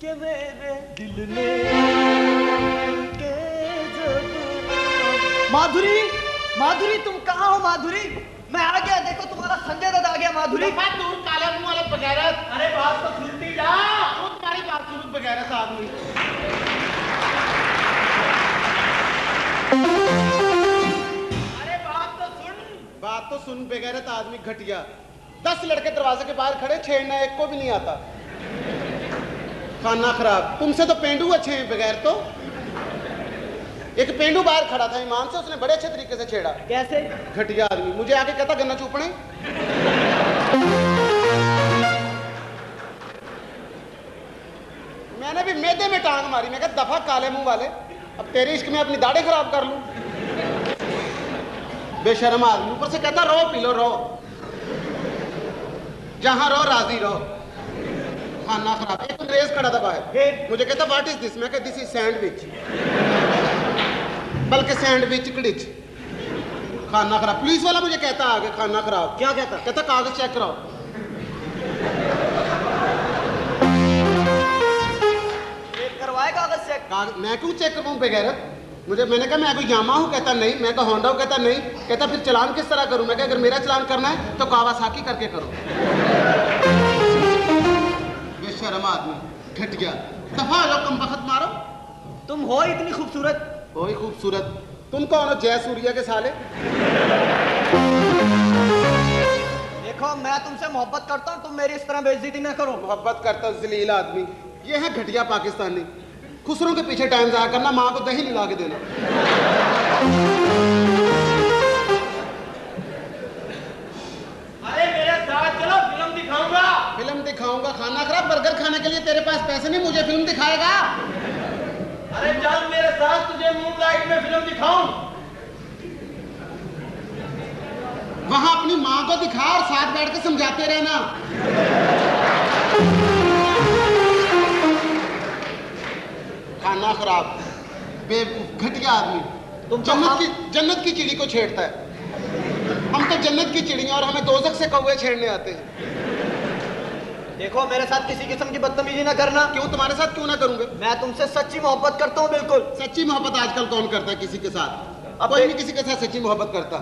कि मेरे दिल ने के जब माधुरी, माधुरी तुम कहाँ हो माधुरी? मैं आ गया, देखो तुम्हारा संजय दत्त आ गया माधुरी। दूर काले मुंह वाले बगैरत। अरे बात तो सुनती जा। वो तुम्हारी बात सुन बगैरत आदमी। अरे बात तो सुन। बात तो सुन बगैरत आदमी घटिया। 10 लड़के दरवाजे के बाहर खड़े, छेड़ना एक को भी नहीं आता। खाना खराब। तुमसे तो पेंडू अच्छे हैं बगैर तो। एक पेंडू बाहर खड़ा था ईमान से, उसने बड़े अच्छे तरीके से छेड़ा। कैसे? घटिया आदमी मुझे आके कहता गन्ना चूपने। मैंने भी मैदे में टांग मारी। मैं कहा दफा काले मुंह वाले, अब तेरे इश्क में अपनी दाढ़ी खराब कर लूं। बेशर्म आदमी। ऊपर से कहता रो पी लो, रो जहां रो राजी रहो। खाना खराब। एक अंग्रेज खड़ा था बाहर, मुझे कहता व्हाट इज दिस? मैं कहता दिस इज सैंडविच, बल्कि सैंडविच कड़िच। खाना खराब। पुलिस वाला मुझे कहता आगे खाना खराब। क्या कहता? कहता कागज चेक कराओ। करवाए कागज चेक? मैं क्यों चेक करवाऊं बेगैरत? मैंने कहा मैं कोई यामा हूं? कहता नहीं। मैं कहा होंडा हूं? कहता नहीं। कहता फिर चलान किस तरह करूं? मैं कहा अगर मेरा चलान करना है तो कावासाकी करके करो। बेशर्म आदमी घटिया। दफा लो कम बखत मारो। तुम हो इतनी खूबसूरत। हो ही खूबसूरत। तुम कौन हो? जय सूर्या के साले। देखो मैं तुमसे मोहब्बत करता हूँ, तुम मेरी इस तरह बेइज्जती ना करो। मोहब्बत करता जलील आदमी। ये है घटिया पाकिस्तानी। खुसरों के पीछे टाइम जाया करना, माँ को दही मिला के देना। अरे मेरे साथ चलो, फिल्म दिखाऊंगा। फिल्म दिखाऊंगा? खाना खराब। बर्गर खाने के लिए तेरे पास पैसे नहीं, मुझे फिल्म दिखाएगा? अरे चल मेरे साथ, तुझे मूनलाइट में फिल्म दिखाऊं। वहां अपनी माँ को दिखा और साथ बैठ के समझाते रहना। खाना खराब। बेवकूफ घटिया आदमी। तुम जन्नत की चिड़ी को छेड़ता है। हम तो जन्नत की चिड़ियां और हमें दोजख से कौवे छेड़ने आते हैं। देखो मेरे साथ किसी किस्म की बदतमीजी ना करना। क्यों? तुम्हारे साथ क्यों ना करूंगा? मैं तुमसे सच्ची मोहब्बत करता हूँ, बिल्कुल। सच्ची मोहब्बत आजकल कौन करता है किसी के साथ? अब कोई नहीं किसी के साथ सच्ची मोहब्बत करता।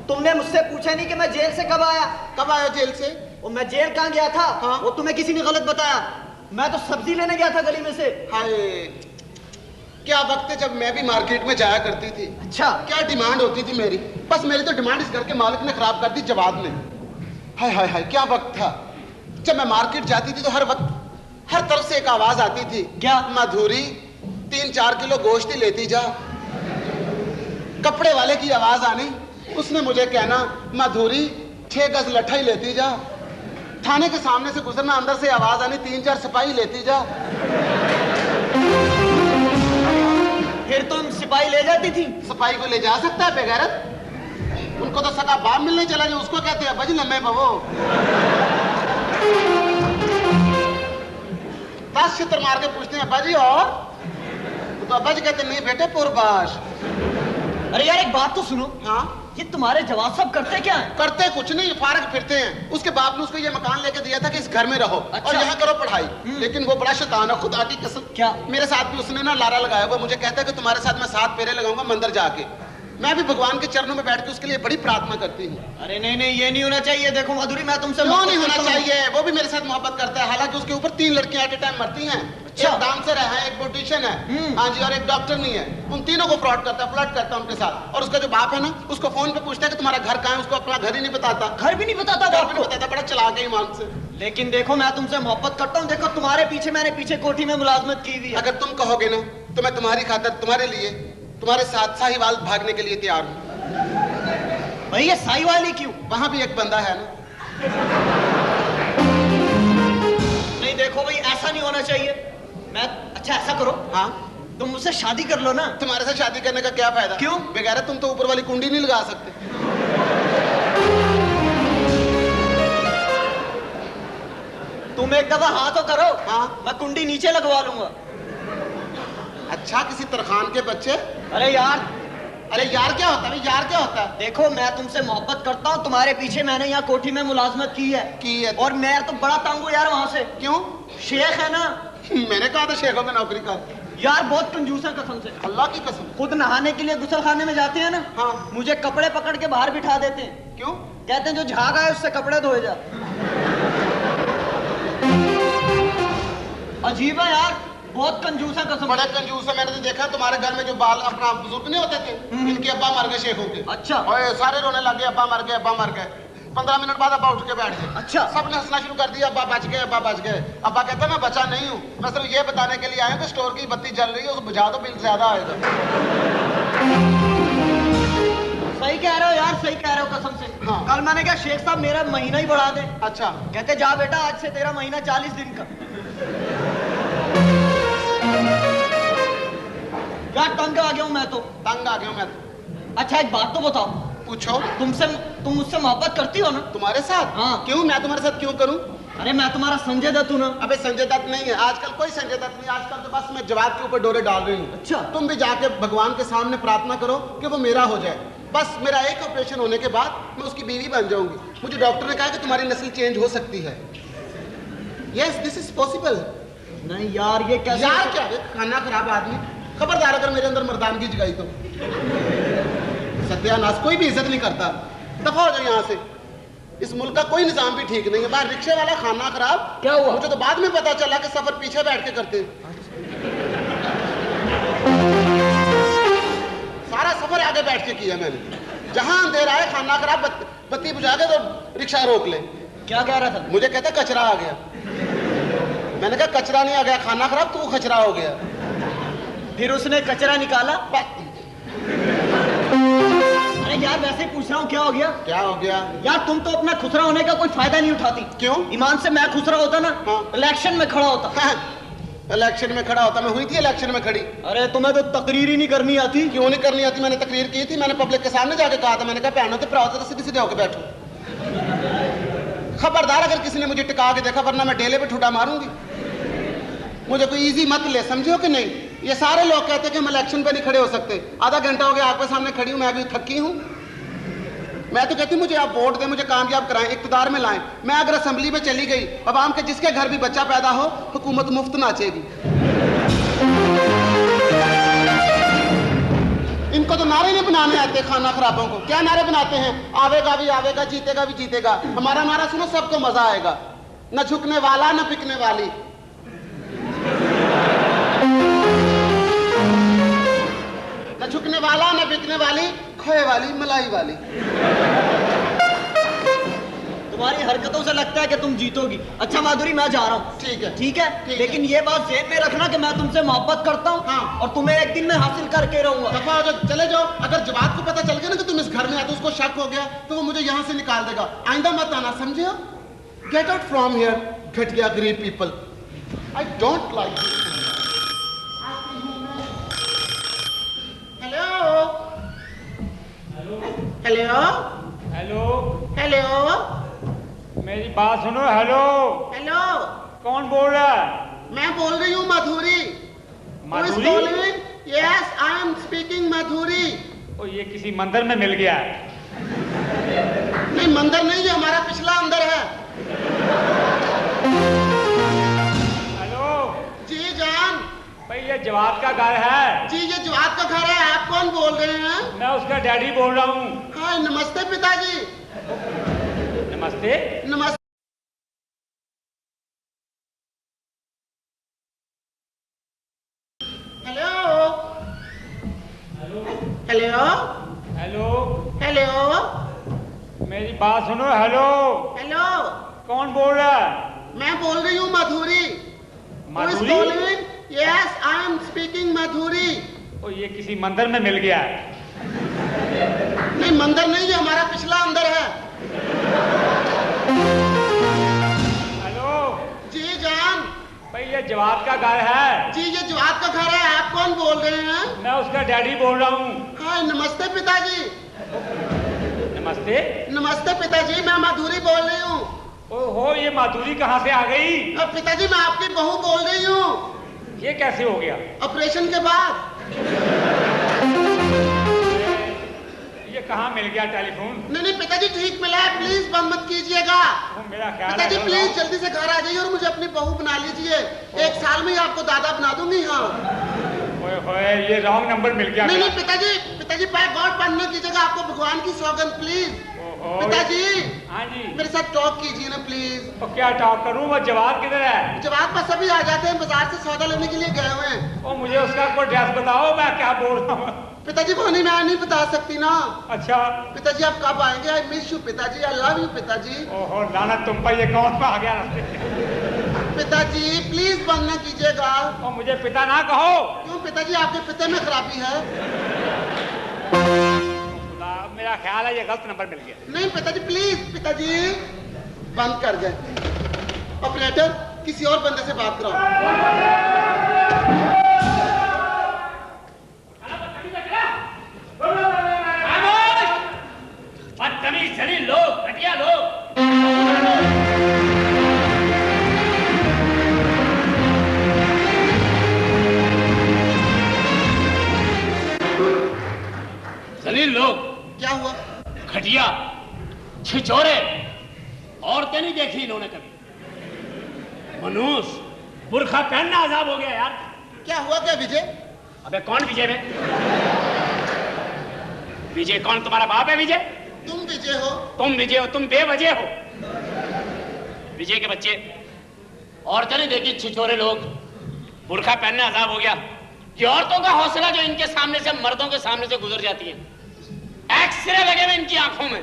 तुमने मुझसे पूछा नहीं कि मैं जेल से कब आया। कब आया जेल से? वो मैं जेल कहाँ गया था? हाँ? वो तुम्हें किसी ने गलत बताया। मैं तो सब्जी लेने गया था गली में से। हाय, क्या वक्त है जब मैं भी मार्केट में जाया करती थी। अच्छा? क्या डिमांड होती थी मेरी? बस मेरी तो डिमांड इस घर के मालिक ने खराब कर दी जवाब ने। हाय हाय हाय, क्या वक्त था जब मैं मार्केट जाती थी तो हर वक्त हर तरफ से एक आवाज आती थी। क्या? माधुरी 3-4 किलो गोश्त ही लेती जा। कपड़े वाले की आवाज आनी, उसने मुझे कहना माधुरी 6 गज लट्ठा ही लेती जा। थाने के सामने से गुजरना, अंदर से आवाज आनी 3-4 सिपाही लेती जा। फिर तुम सिपाही ले जाती थी? सिपाही को ले जा सकता है बेगैरत? उनको तो सका बाप मिलने चला जाए, उसको कहते हैं बजी लम्बे बवो। 10 छितर मार के पूछते हैं बाजी और? तो अब्बा जी कहते नहीं बेटे पूर्वाश। अरे यार एक बात तो सुनो। हाँ? ये तुम्हारे जवाब सब करते क्या है? करते कुछ नहीं, फारग फिरते हैं। उसके बाप ने उसको ये मकान लेके दिया था कि इस घर में रहो। अच्छा। और यहाँ करो पढ़ाई। लेकिन वो बड़ा शैतान है, खुदा की कसम। क्या? मेरे साथ भी उसने ना लारा लगाया हुआ। मुझे कहता है कि तुम्हारे साथ मैं 7 फेरे लगाऊंगा मंदिर जाके। मैं भी भगवान के चरणों में बैठ के उसके लिए बड़ी प्रार्थना करती हूँ। अरे नहीं नहीं, ये नहीं होना चाहिए। देखो माधुरी, मैं तुमसे क्यों नहीं होना चाहिए? वो भी मेरे साथ मोहब्बत करता है। हालांकि उसके ऊपर 3 लड़कियां एट ए टाइम मरती हैं। अच्छा। एक डांसर है, एक ब्यूटिशियन है, हाँ जी, और एक डॉक्टर नहीं है। उन तीनों को फ्लर्ट करता है उनके साथ। और उसका जो बाप है ना, उसको फोन पे पूछता है कि तुम्हारा घर कहाँ है। उसको अपना घर ही नहीं बताता। घर भी नहीं बताता? घर भी नहीं बताता। बड़ा चालाक है ईमान से। लेकिन देखो मैं तुमसे मोहब्बत करता हूँ। देखो तुम्हारे पीछे, मैंने पीछे कोठी में मुलाजमत की हुई है। अगर तुम कहोगे ना तो मैं तुम्हारी खातिर, तुम्हारे लिए, तुम्हारे साथ साहिवाल भागने के लिए तैयार हूँ। भाई ये साहिवाल ही क्यों? वहां भी एक बंदा है ना। नहीं देखो भाई, ऐसा नहीं होना चाहिए। मैं अच्छा ऐसा करो, हाँ? तुम मुझसे शादी कर लो ना। तुम्हारे साथ शादी करने का क्या फायदा? क्यों? बेगैरत, तुम तो ऊपर वाली कुंडी नहीं लगा सकते। तुम एक दफा हाँ तो करो। हाँ? मैं कुंडी नीचे लगवा लूंगा। अच्छा, किसी तरखान के बच्चे। अरे यार, अरे यार क्या होता है? यार क्या होता है? देखो मैं तुमसे मोहब्बत करता हूँ। तुम्हारे पीछे मैंने यहाँ कोठी में मुलाजमत की है। की है? और मैं तो बड़ा तंग हूँ यार वहाँ से। क्यों? शेख है ना। मैंने कहा था शेखों में नौकरी कर। यार बहुत कंजूस है कसम से। अल्लाह की कसम। खुद नहाने के लिए गुसल खाने में जाते हैं ना, हाँ। मुझे कपड़े पकड़ के बाहर बिठा देते हैं। क्यों? कहते हैं जो झाग आए उससे कपड़े धोए जा। अजीब है यार, बहुत कंजूस है कसम। बड़ा कंजूस है। मैंने तो देखा तुम्हारे घर में जो बाल अपना बुजुर्ग नहीं होते थे, इनके अब्बा मर गए शेखों के। अच्छा। और सारे रोने लग गए, अब्बा मर गए, अब्बा मर गए। 15 मिनट बाद अब्बा उठ के बैठ गए। अच्छा। सबने हंसना शुरू कर दिया, अब्बा बच गए, अब्बा बच गए। अब्बा कहता मैं बचा नहीं हूँ, मैं सिर्फ ये बताने के लिए आया हूँ कि स्टोर की बत्ती जल रही है, उसको बुझा दो, बिल ज्यादा आएगा। सही कह रहे हो यार, सही कह रहे हो कसम से। हाँ। कल मैंने कहा शेख साहब मेरा महीना ही बढ़ा दे। अच्छा। कहते जा बेटा आज से तेरा महीना 40 दिन का। यार तंग आ गया हूँ मैं तो। तंग आ गया हूँ मैं तो। अच्छा एक बात तो बताओ, पूछो। तुम मुझसे मोहब्बत करती हो ना? तुम्हारे साथ? हाँ। क्यों? मैं तुम्हारे साथ क्यों करूं? अरे मैं तुम्हारा संजय दत्त हूँ ना। अबे संजय दत्त नहीं है आजकल, कोई संजय दत्त नहीं। आजकल तो बस मैं जवाब के ऊपर डोरे डाल रही हूँ। अच्छा। तुम भी जाके भगवान के सामने प्रार्थना करो कि वो मेरा हो जाए। बस मेरा एक ऑपरेशन होने के बाद मैं उसकी बीवी बन जाऊंगी। मुझे डॉक्टर ने कहा कि तुम्हारी नस्ल चेंज हो सकती है। Yes, this is possible. नहीं यार ये कैसे? यार क्या है, खाना खराब आदमी। खबरदार अगर मेरे अंदर मर्दानगी जगाई तो। सत्यानाश, कोई भी इज्जत नहीं करता। दफा हो जाओ यहाँ से। इस मुल्क का कोई निजाम भी ठीक नहीं है। बाहर रिक्शे वाला खाना खराब। क्या हुआ? मुझे तो बाद में पता चला कि सफर पीछे बैठ के करते हैं। सारा सफर आगे बैठ के किया मैंने। जहां अंधेरा है खाना खराब, बत्ती बुझा के तो रिक्शा रोक ले। क्या कह रहा था? मुझे कहता कचरा आ गया। मैंने कहा कचरा नहीं आ गया, खाना खराब, तू कचरा हो गया। फिर उसने कचरा निकाला। अरे यार वैसे ही पूछ रहा हूँ क्या हो गया? क्या हो गया? यार तुम तो अपना खुसरा होने का कोई फायदा नहीं उठाती। क्यों? ईमान से मैं खुसरा होता ना, हाँ। इलेक्शन में खड़ा होता। हाँ। इलेक्शन में खड़ा होता? मैं हुई थी इलेक्शन में खड़ी। अरे तुम्हें तो तकरीर ही नहीं करनी आती। क्यों नहीं करनी आती? मैंने तकरीर की थी। मैंने पब्लिक के सामने जाके कहा था, मैंने कहा पहनो तो प्राओ तो सीधे सीधे होकर बैठो। खबरदार अगर किसी ने मुझे टिका के देखा, वरना मैं डेले पे ठुटा मारूंगी। मुझे कोई इजी मत ले, समझो कि नहीं? ये सारे लोग कहते हैं कि हम इलेक्शन पे नहीं खड़े हो सकते। आधा घंटा हो गया आपके सामने खड़ी हूं, मैं अभी थकी हूं। मैं तो कहती हूं मुझे आप वोट दें, मुझे कामयाब कराएं, इक्तदार में लाएं। मैं अगर असेंबली में चली गई, अवाम के जिसके घर भी बच्चा पैदा हो, हुकूमत मुफ्त नाचेगी। इनको तो नारे नहीं बनाने आते खाना खराबों को। क्या नारे बनाते हैं? आवेगा भी आवेगा, जीतेगा भी जीतेगा। हमारा नारा सुनो, सबको मजा आएगा। न झुकने वाला न बिकने वाली। न झुकने वाला न बिकने वाली, खोए वाली मलाई वाली। तुम्हारी हरकतों से लगता है कि तुम जीतोगी। अच्छा माधुरी मैं जा रहा हूँ। ठीक है। ठीक है, लेकिन ये बात ज़हन में रखना कि मैं तुमसे मोहब्बत करता हूँ। हाँ। और तुम्हें एक दिन में हासिल करके रहूंगा। दफा हो जाओ, चले जाओ। अगर जवाब को पता चल गया ना कि तुम इस घर में आए तो उसको शक हो गया तो वो मुझे यहाँ से निकाल देगा। आइंदा मत आना, समझे हो? गेट आउट फ्रॉम हियर, घटिया गरीब people. I don't like this. Hello hello hello, hello मेरी बात सुनो। हेलो, हेलो, कौन बोल रहा है? मैं बोल रही हूँ माधुरी। माधुरी? यस, आई एम स्पीकिंग माधुरी। ओ, ये किसी मंदिर में मिल गया है। नहीं मंदिर नहीं, ये हमारा पिछला अंदर है। हेलो जी जान। भाई, ये जवाब का घर है? जी ये जवाब का घर है। आप कौन बोल रहे हैं? मैं उसका डैडी बोल रहा हूँ। हाँ नमस्ते पिताजी। नमस्ते। नमस्ते। हेलो हेलो हेलो, हेलो, मेरी बात सुनो। हेलो, हेलो, कौन बोल रहा है? मैं बोल रही हूँ माधुरी। माधुरी? यस, आई एम स्पीकिंग माधुरी। ओ, ये किसी मंदिर में मिल गया है। नहीं मंदिर नहीं, ये हमारा पिछला अंदर है। हेलो जी जान। भाई, ये जवाब का घर है? जी ये जवाब का घर है। आप कौन बोल रहे हैं? मैं उसका डैडी बोल रहा हूँ। हाँ नमस्ते पिताजी। नमस्ते। नमस्ते पिताजी, मैं माधुरी बोल रही हूँ। ओहो, ये माधुरी कहाँ से आ गई? पिताजी मैं आपकी बहू बोल रही हूँ। ये कैसे हो गया? ऑपरेशन के बाद। ये कहाँ मिल गया टेलीफोन? नहीं पिताजी ठीक मिला है, प्लीज बंद मत कीजिएगा। वो मेरा ख्याल है पिताजी बोल रहा प्लीज हूँ। जल्दी से घर आ जाइए और मुझे अपनी बहू बना लीजिए। 1 साल में ही आपको दादा बना दूंगी। हाँ ओए होए, ये रॉन्ग नंबर मिल गया नहीं मेरा। पिताजी बाय गॉड बंद न कीजिएगा, आपको भगवान की सौगंध प्लीज। ओहो, पिताजी हाँ जी। मेरे साथ टॉक कीजिए ना प्लीज। तो क्या टॉक करूँ? वो जवाब किधर है? जवाब पर सभी आ जाते हैं, बाजार से सौदा लेने के लिए गए हुए हैं। ओ मुझे उसका कोई ड्रेस बताओ, मैं क्या बोल रहा हूँ। पिताजी वो नहीं, मैं नहीं बता सकती ना। अच्छा। पिताजी आप कब आएंगे? आई मिस यू पिताजी, आई लव यू पिताजी। ओहो लानत तुम पर, ये कौन आ गया रास्ते? पिताजी प्लीज बंद न कीजिएगा। ओ मुझे पिता ना कहो। क्यों पिताजी, आपके पिता में खराबी है? खुदा, मेरा ख्याल है ये गलत नंबर मिल गया। नहीं पिताजी प्लीज, पिताजी बंद कर दे। ऑपरेटर किसी और बंदे से बात कराओ। बदतमीज जलील लोग, घटिया लोग। जलील लोग, क्या हुआ? घटिया, छिछोरे, औरतें नहीं देखी इन्होंने कभी। मनुष्य, बुर्खा पहनना अजाब हो गया यार। क्या हुआ क्या विजय? अबे कौन विजय बे? विजय कौन? तुम्हारा बाप है विजय? तुम विजय हो? तुम विजय हो, तुम बेवजह हो। विजय के बच्चे, औरतें नहीं देखी छिछोरे लोग, बुर्खा पहनना अजाब हो गया। ये औरतों का हौसला जो इनके सामने से, मर्दों के सामने से गुजर जाती है। एक्सरे लगे हुए इनकी आंखों में।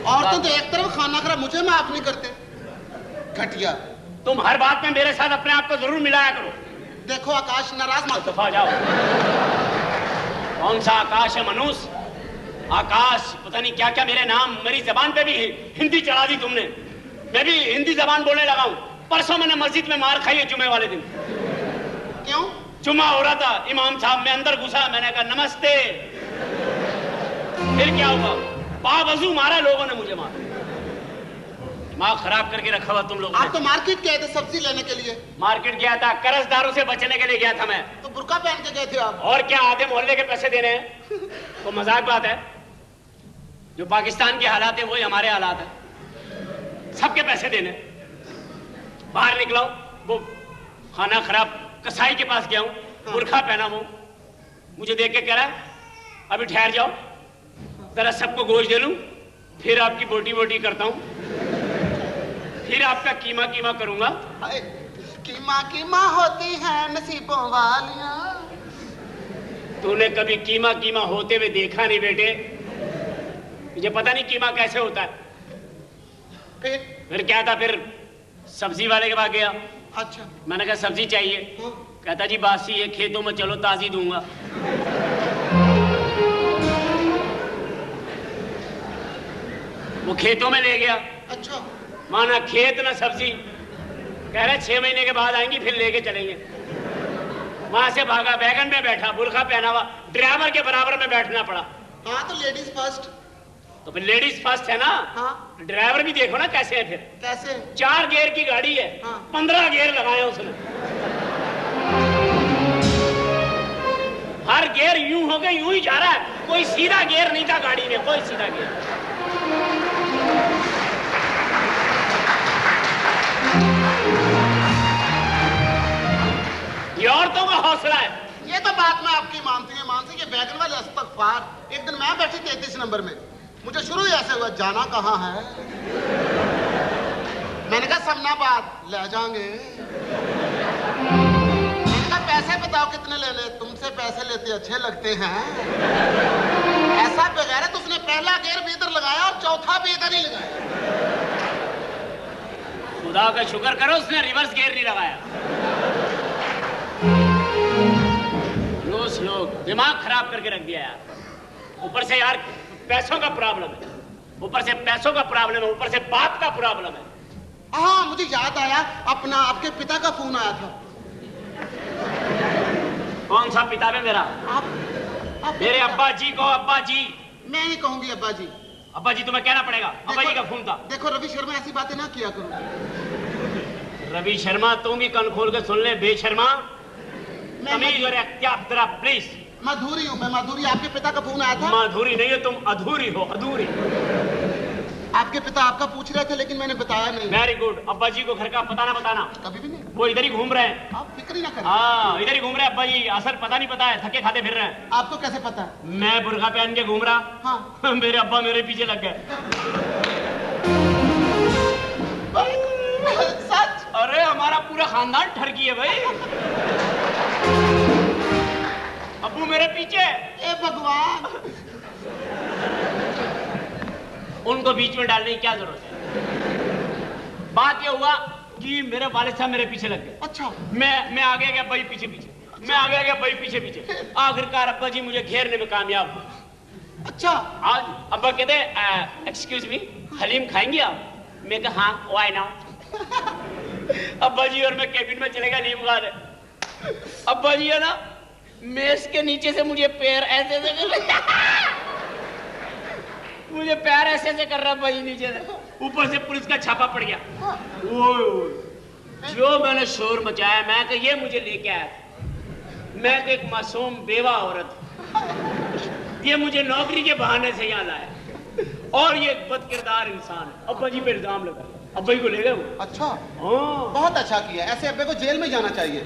औरतें तो एक तरफ खाना खा, मुझे माफ नहीं करते। घटिया। तुम हर बात में मेरे साथ अपने आप को जरूर मिलाया करो। देखो आकाश, नाराज मत। दफा जाओ। कौन सा आकाश है मनुष्य? आकाश पता नहीं क्या क्या मेरे नाम, मेरी जबान पे भी हिंदी चढ़ा दी तुमने। मैं भी हिंदी जबान बोलने लगा हूं। परसों मैंने मस्जिद में मार खाई है जुमे वाले दिन। क्यों? जुमा हो रहा था, इमाम साहब मैं अंदर घुसा, मैंने कहा नमस्ते। फिर क्या हुआ? बावजू मारा लोगों ने, मुझे मारा। दिमाग खराब करके रखा हुआ तुम लोगों आप ने। तो मार्केट गए थे सब्जी लेने के लिए। मार्केट गया था, कर्जदारों से बचने के लिए गया था मैं। तो बुर्का पहन के गए थे आप? और क्या, आधे मोहल्ले के पैसे देने हैं? तो मजाक बात है। जो पाकिस्तान के हालात है वही हमारे हालात है। सबके पैसे देने। बाहर निकला हूं, वो खाना खराब कसाई के पास गया हूं, बुर्खा पहना हूं। मुझे देख के कह रहा है अभी ठहर जाओ, जरा सबको गोश्त दे लूं, फिर आपकी बोटी बोटी करता हूं, फिर आपका कीमा कीमा करूंगा। हाय, कीमा कीमा होती है नसीबों वालियां। तूने कभी कीमा कीमा होते हुए देखा नहीं बेटे। मुझे पता नहीं कीमा कैसे होता है। फिर क्या था? फिर सब्जी वाले के पास गया। अच्छा। मैंने कहा सब्जी चाहिए। कहता जी बासी है, खेतों में चलो ताजी दूंगा। वो खेतों में ले गया। अच्छा। माना खेत ना सब्जी। कह रहे 6 महीने के बाद आएंगी फिर लेके चलेंगे। वहां से भागा, बैगन में बैठा, बुर्खा पहना हुआ, ड्राइवर के बराबर में बैठना पड़ा। हाँ तो लेडीज फर्स्ट। तो फिर लेडीज फर्स्ट है ना। हाँ। ड्राइवर भी देखो ना कैसे है। फिर कैसे? 4 गियर की गाड़ी है। हाँ। 15 गियर लगाए उसने। हर गियर यूं हो गए, यूं ही जा रहा है। कोई सीधा गियर नहीं था गाड़ी में, कोई सीधा गियर। ये औरतों का हौसला है। ये तो बात मैं आपकी मानसी के बैगन वाले इस्तगफार। एक दिन मैं बैठी 33 नंबर में, मुझे शुरू ही ऐसे हुआ, जाना कहाँ है? मैंने कहा समनाबाद। ले जाएंगे। मैंने कहा पैसे बताओ कितने लेने? तुमसे पैसे लेते अच्छे लगते हैं। ऐसा बगैर उसने पहला गियर भी इधर लगाया और चौथा भी इधर ही लगाया। खुदा का शुक्र करो उसने रिवर्स गियर नहीं लगाया। लोग दिमाग खराब करके रख दिया यार। ऊपर से यार पैसों का प्रॉब्लम है, ऊपर से पैसों का प्रॉब्लम है, ऊपर से बाप का प्रॉब्लम है। हाँ मुझे याद आया, अपना आपके पिता का फोन आया था। कौन सा पिता है मेरा? आप मेरे अब्बा जी को अब्बा जी। मैं नहीं कहूंगी अब्बा जी। अब्बा जी तुम्हें कहना पड़ेगा। अब्बा जी का फोन था। देखो रवि शर्मा ऐसी बातें ना किया करो। रवि शर्मा तुम भी कान खोल के सुन ले बेशर्मा। तमीज और एहतियात जरा प्लीज। माधुरी हूँ मैं, माधुरी। आपके पिता का फोन आया था? माधुरी नहीं है, तुम अधूरी हो, अधूरी। आपके पिता आपका पूछ रहे थे लेकिन मैंने बताया नहीं। Very good. अब्बा जी को घर का पता ना बताना। कभी भी नहीं। वो इधर ही घूम रहे हैं। आप फिक्र ही ना करें। हाँ, इधर ही घूम रहे हैं अब्बा जी। असल पता नहीं पता है, थके खाते फिर रहे हैं। आपको कैसे पता है? मैं बुर्का पहन के घूम रहा। हाँ। मेरे अब्बा मेरे पीछे लग गए। सच? अरे हमारा पूरा खानदान ठरकी है भाई। अब्बू मेरे पीछे। ए भगवान। उनको बीच में डालने की क्या जरूरत है? बात ये हुआ कि मेरे वालिद साहब मेरे पीछे लग गए। अच्छा। मैं आगे गया, भाई पीछे पीछे। मैं आगे गया, भाई पीछे पीछे। आखिरकार अब्बा जी मुझे घेरने में कामयाब हुए। अच्छा। आज अब्बा कहते एक्सक्यूज मी, हलीम खाएंगे आप? मैं कहा हाँ, व्हाई नाउ। अब्बा जी और मैं केबिन में चले गए हलीम खाने। अब्बा जी है ना, मेज के नीचे से मुझे पैर ऐसे ऐसे कर रहे, मुझे पैर ऐसे ऐसे कर रहा अब्बा जी नीचे से। ऊपर से पुलिस का छापा पड़ गया। ओए ओए, जो मैंने शोर मचाया, मैं कि ये मुझे लेके आया। मैं तो एक मासूम बेवा औरत, ये मुझे नौकरी के बहाने से यहाँ लाया और ये बदकिरदार इंसान है। अब्बा जी पे इल्जाम लगा, अब्बा जी को ले गए वो। अच्छा। हाँ, बहुत अच्छा किया। ऐसे अब्बे को जेल में जाना चाहिए।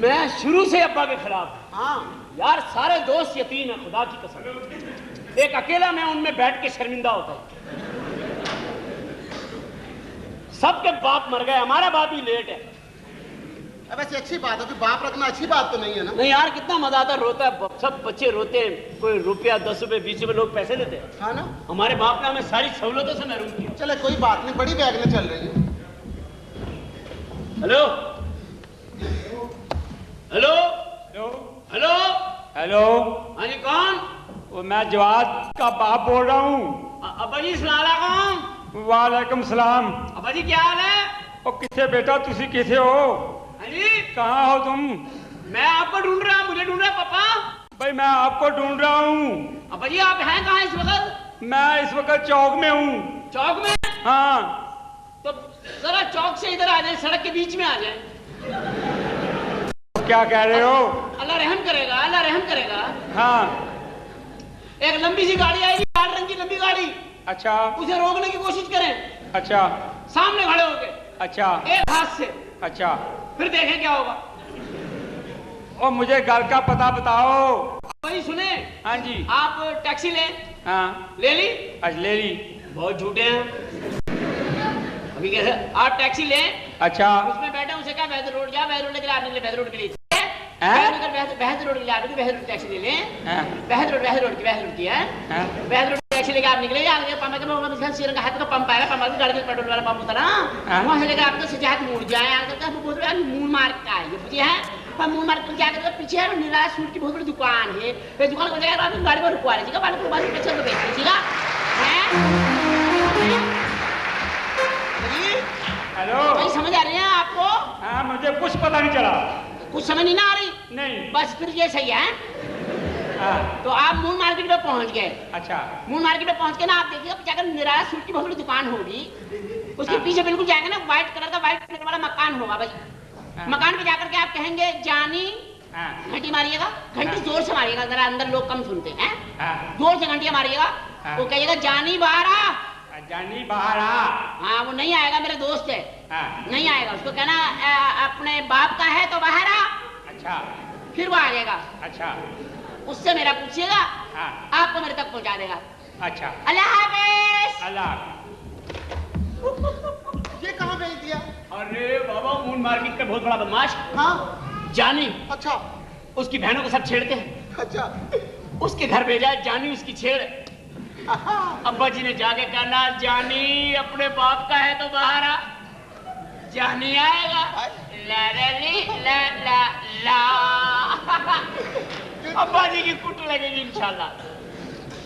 मैं शुरू से अब्बा के खिलाफ। हाँ यार सारे दोस्त यतीम है, खुदा की कसम। एक अकेला मैं उनमें बैठ के शर्मिंदा होता हूँ। सबके बाप मर गए, हमारा बाप ही लेट है। अब ऐसी अच्छी बात है कि बाप रखना अच्छी बात तो नहीं है ना? नहीं यार, कितना मजा आता, रोता है सब बच्चे रोते हैं। कोई रुपया 10 रुपए 20 रुपए लोग पैसे देते हैं। हाँ ना। हमारे बाप ने हमें सारी सहूलतों से महरूम किया। चले कोई बात नहीं, बड़ी बैगने चल रही है। Hello hello hello hello hello, हाँ जी, कौन? वो मैं जवाद का बाप बोल रहा हूँ। अब्बा जी अस्सलाम वालेकुम। वालेकुम सलाम। अब्बा जी क्या हाल है? ओ किथे बेटा, तुसी किथे हो? हाँ जी, कहाँ हो तुम? मैं आपको ढूंढ रहा हूँ। मुझे ढूंढ रहा है पापा? भाई मैं आपको ढूंढ रहा हूँ। अब्बा जी आप हैं कहाँ इस वक्त? मैं इस वक्त चौक में हूँ। चौक में? हाँ। तो जरा चौक से इधर आ जाए, सड़क के बीच में आ जाए। क्या कह रहे हो? अल्लाह रहम करेगा, अल्लाह रहम करेगा। हाँ। एक लंबी सी गाड़ी आएगी, लाल रंग की लंबी गाड़ी। अच्छा उसे रोकने की कोशिश करें, अच्छा सामने खड़े होके अच्छा एक हाथ से, अच्छा। फिर देखें क्या होगा। ओ मुझे घर का पता बताओ। भाई सुने, हाँ जी। आप टैक्सी लें। हाँ ले ली? आज ले ली। बहुत झूठे हैं। अभी कैसे आप टैक्सी लें, अच्छा। उसमें बैठे, उसे क्या बहद रोड जा, बहद रोड के लिए आप निकले, बहद रोड के लिए बहद रोड के लिए आप बहद रोड टैक्सी ले लें। बहद रोड की है। बहद रोड टैक्सी लेकर आप निकले, आगे पंप के सिर का हाथ का पंप आएगा, पंप गाड़ी का पेट्रोल वाला पंप होता ना, वहां से लेकर आपको सीधे हाथ मुड़ जाए। आगे बोल रहे मून मार्ग का है ये, बुझे है? पर मून मार्ग क्या करेगा, पीछे है निराश सूट की बहुत बड़ी दुकान है। फिर दुकान को जाएगा, आप गाड़ी को रुकवा लीजिएगा, गाड़ी को बाद में पीछे बेच लीजिएगा। हेलो भाई समझ आ रही है आपको? हाँ, मुझे कुछ पता नहीं चला। कुछ समझ नहीं ना आ रही? नहीं। बस फिर ये सही है। हाँ। तो आप मून मार्केट में पहुंच गए। अच्छा। मून मार्केट में पहुंच के ना आप देखिएगा पीछे अगर निराला सूट की बहुत बड़ी दुकान होगी, उसके पीछे बिल्कुल जाएंगे ना, व्हाइट कलर का व्हाइट कलर वाला मकान होगा भाई। मकान पे जाकर के आप कहेंगे जानी, घंटी मारिएगा, घंटी जोर से मारिएगा, जरा अंदर लोग कम सुनते हैं। जोर से घंटियां मारिएगा, वो कहिएगा जानी बाहर आ। जानी बाहर आ। हाँ, वो नहीं आएगा, मेरे दोस्त है। नहीं आएगा, उसको कहना अपने बाप का है तो बाहर आ। अच्छा। फिर वो आ जाएगा। अच्छा। उससे मेरा पूछिएगा, आपको मेरे तक पहुंचा देगा। अच्छा। अल्लाह हाफिज। अल्लाह। ये कहाँ भेज दिया? अरे बाबा, मून मार्केट का बहुत बड़ा बदमाश। हाँ। जानी। अच्छा। उसकी बहनों को सब छेड़ते हैं। अच्छा। उसके घर भेजा है, जानी उसकी छेड़। अब्बा जी ने जाके कहना, जानी अपने बाप का है तो बाहर आ। जानी आएगा, ला ला ला ला ला। अब्बा जी की कुट लगेगी इंशाल्लाह।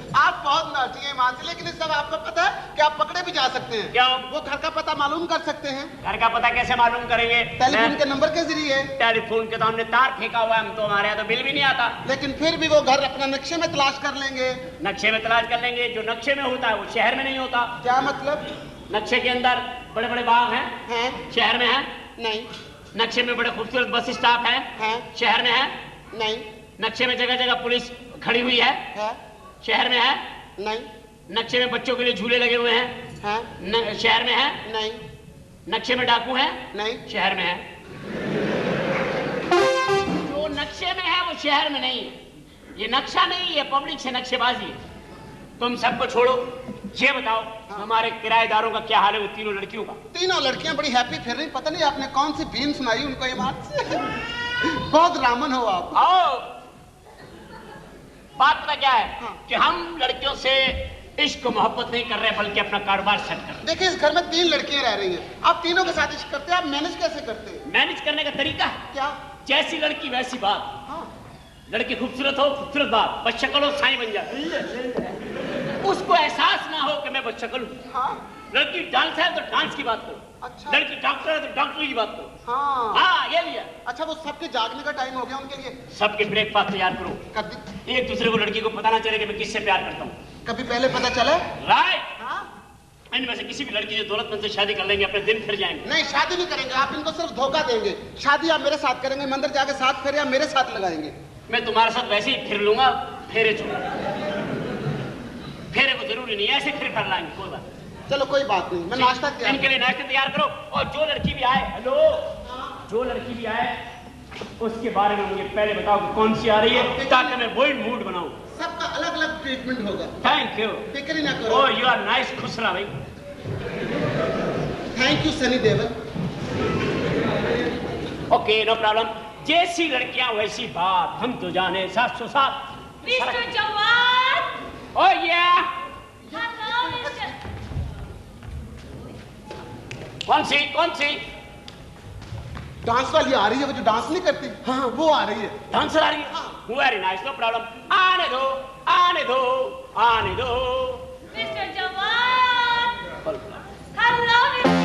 आप बहुत नाटी हैं मान से, लेकिन इस सब आपको पता है कि आप पकड़े भी जा सकते हैं। क्या? वो घर का पता मालूम कर सकते हैं। घर का पता कैसे मालूम करेंगे? टेलीफोन के नंबर के जरिए। टेलीफोन के तो हमने तार फेंका हुआ है, हम तो हमारे यहाँ तो बिल भी नहीं आता। लेकिन फिर भी वो घर अपना नक्शे में तलाश कर लेंगे। नक्शे में तलाश कर लेंगे, जो नक्शे में होता है वो शहर में नहीं होता। क्या मतलब? नक्शे के अंदर बड़े बड़े बाग हैं, शहर में है नहीं। नक्शे में बड़े खूबसूरत बस स्टॉप है, शहर में है। नहीं। नक्शे में जगह जगह पुलिस खड़ी हुई है? शहर में है? नहीं। नक्शे में बच्चों के लिए झूले लगे हुए हैं? शहर में है? नहीं। नक्शे में डाकू है? नहीं। शहर में है? जो नक्शे में है वो शहर में नहीं है। ये नक्शा नहीं, ये पब्लिक से नक्शेबाजी है। तुम सबको छोड़ो, ये बताओ हमारे किराएदारों का क्या हाल है, वो तीनों लड़कियों का? तीनों लड़कियां बड़ी हैप्पी फिर रही, पता नहीं आपने कौन सी बीन सुनाई उनको ये बात। बहुत रामन हो आप। आओ, बात पता क्या है? हाँ। कि हम लड़कियों से इश्क मोहब्बत नहीं कर रहे बल्कि अपना कारोबार सेट कर रहे। देखिए, इस घर में 3 लड़कियां रह रही हैं, आप तीनों के साथ इश्क करते हैं, आप मैनेज कैसे करते हैं? मैनेज करने का तरीका है क्या? जैसी लड़की वैसी बात। हाँ। लड़की खूबसूरत हो, खूबसूरत बात, बदशक्ल हो, साईं बन जाए। उसको एहसास ना हो कि मैं बदशक्ल हूँ। हाँ। लड़की डांस है तो डांस की बात करो। अच्छा। लड़की डॉक्टर है तो डॉक्टर की बात करो। हाँ। हाँ, ये लिया। अच्छा, वो सबके जागने का टाइम हो गया उनके लिए। सबके ब्रेकफास्ट तैयार करो। कर दी। एक दूसरे को लड़की को पता ना चले कि मैं किससे प्यार करता हूँ। कभी पहले पता चला? राइट। हाँ। इनमें से किसी भी लड़की जो दौलतमंद से शादी कर लेंगे अपने दिन फिर जाएंगे। नहीं, शादी नहीं करेंगे, आप इनको सिर्फ धोखा देंगे। शादी आप मेरे साथ करेंगे, मंदिर जाके 7 फेरे आप मेरे साथ लगाएंगे। मैं तुम्हारे साथ वैसे ही फिर लूंगा, फेरे छोड़ूंगा। फेरे को जरूरी नहीं, ऐसे फिर कर लाएंगे, कोई बात। चलो कोई बात नहीं, मैं नाश्ता तैयार। इनके लिए नाश्ता तैयार करो, और जो लड़की भी आए, हेलो, जो लड़की भी आए उसके बारे में मुझे पहले बताओ कि कौन सी आ रही है, ताकि मैं वही मूड बनाऊं। सबका अलग अलग ट्रीटमेंट होगा। Thank you. फिक्र ही ना करो। ओह, यू आर नाइस, खुश रहा भाई। Thank you Sunny Deol. Okay, no problem. जैसी लड़कियां वैसी बात, हम तो जाने 707। मिस्टर जवान। ओह या, हेलो मिस्टर। कौन सी डांस वाली आ रही है, वो जो डांस नहीं करती। हाँ, वो आ रही है। डांसर आ रही है? Very nice, no problem. आने दो, आने दो, आने दो। Mister Jawan. Hello mister.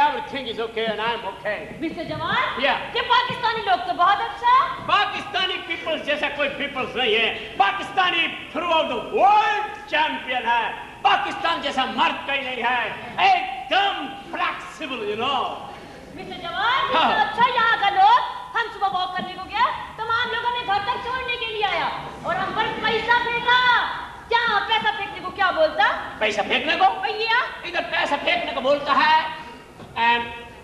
Everything is okay and I'm okay. Mister Jawan. Yeah. ये पाकिस्तानी लोग तो बहुत अच्छा है। पाकिस्तानी पीपल्स जैसा कोई पीपल्स नहीं है। Pakistani through out the world champion है। पाकिस्तान जैसा मर्द कहीं नहीं है, एकदम फ्लेक्सिबल, यू नो। मिस्टर जवान, हाँ। इतना अच्छा यहाँ का लोग। हम सुबह वॉक करने को गया, तमाम लोगों ने घर तक छोड़ने के लिए आया और हम पर पैसा फेंका। क्या पैसा फेंकने को क्या बोलता? पैसा फेंकने को? भैया इधर पैसा फेंकने को बोलता है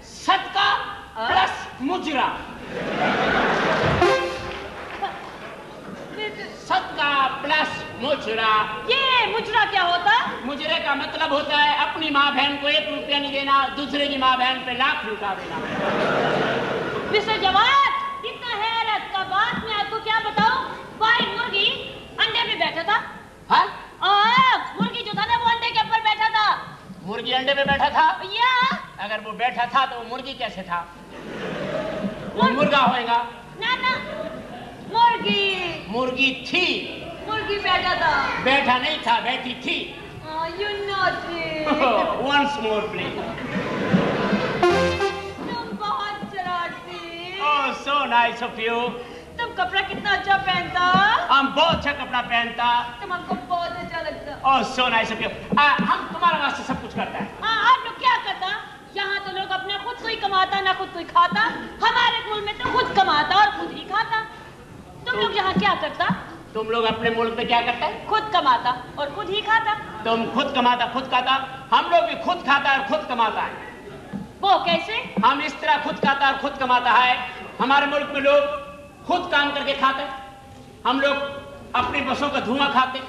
सदका प्लस मुजरा। सदका प्लस मुजरा। ये मुजरा क्या होता? मुजरे का मतलब होता है अपनी माँ बहन को 1 रुपया नहीं देना, दूसरे की माँ बहन पे लाख लुटा देना। मिस्टर जवान, इतना हैरत का बात मैं आपको क्या बताऊं? वाई मुर्गी अंडे पे बैठा था। हाँ? मुर्गी जो था ना वो अंडे के ऊपर बैठा था। मुर्गी अंडे पे बैठा था? भैया अगर वो बैठा था तो वो मुर्गी कैसे था? वो मुर्गा होएगा। ना ना, मुर्गी मुर्गी थी। मुर्गी बैठा था। बैठा नहीं था, बैठी थी। You naughty. Once more please. तुम बहुत शरारती। Oh, so nice of you. तुम कपड़ा कितना अच्छा पहनता। हम बहुत अच्छा कपड़ा पहनता। तुम हमको बहुत अच्छा लगता। Oh, so nice of you. हम तुम्हारे वास्ते सब कुछ करता है। आप लोग क्या करता? यहाँ तो लोग अपने खुद को ही कमाता, ना खुद को ही खाता। हमारे मुल्क में तो खुद कमाता और खुद ही खाता। तुम लोग यहाँ क्या करता? तुम लोग अपने मुल्क में क्या करते हैं? खुद कमाता और खुद ही खाता। तुम खुद कमाता, खुद खाता। हम लोग भी खुद खाता है और खुद कमाता है। वो कैसे? हम इस तरह खुद खाता और खुद कमाता है। हमारे मुल्क में लोग खुद काम करके खाते। हम लोग अपनी बसों का धुआं खाते,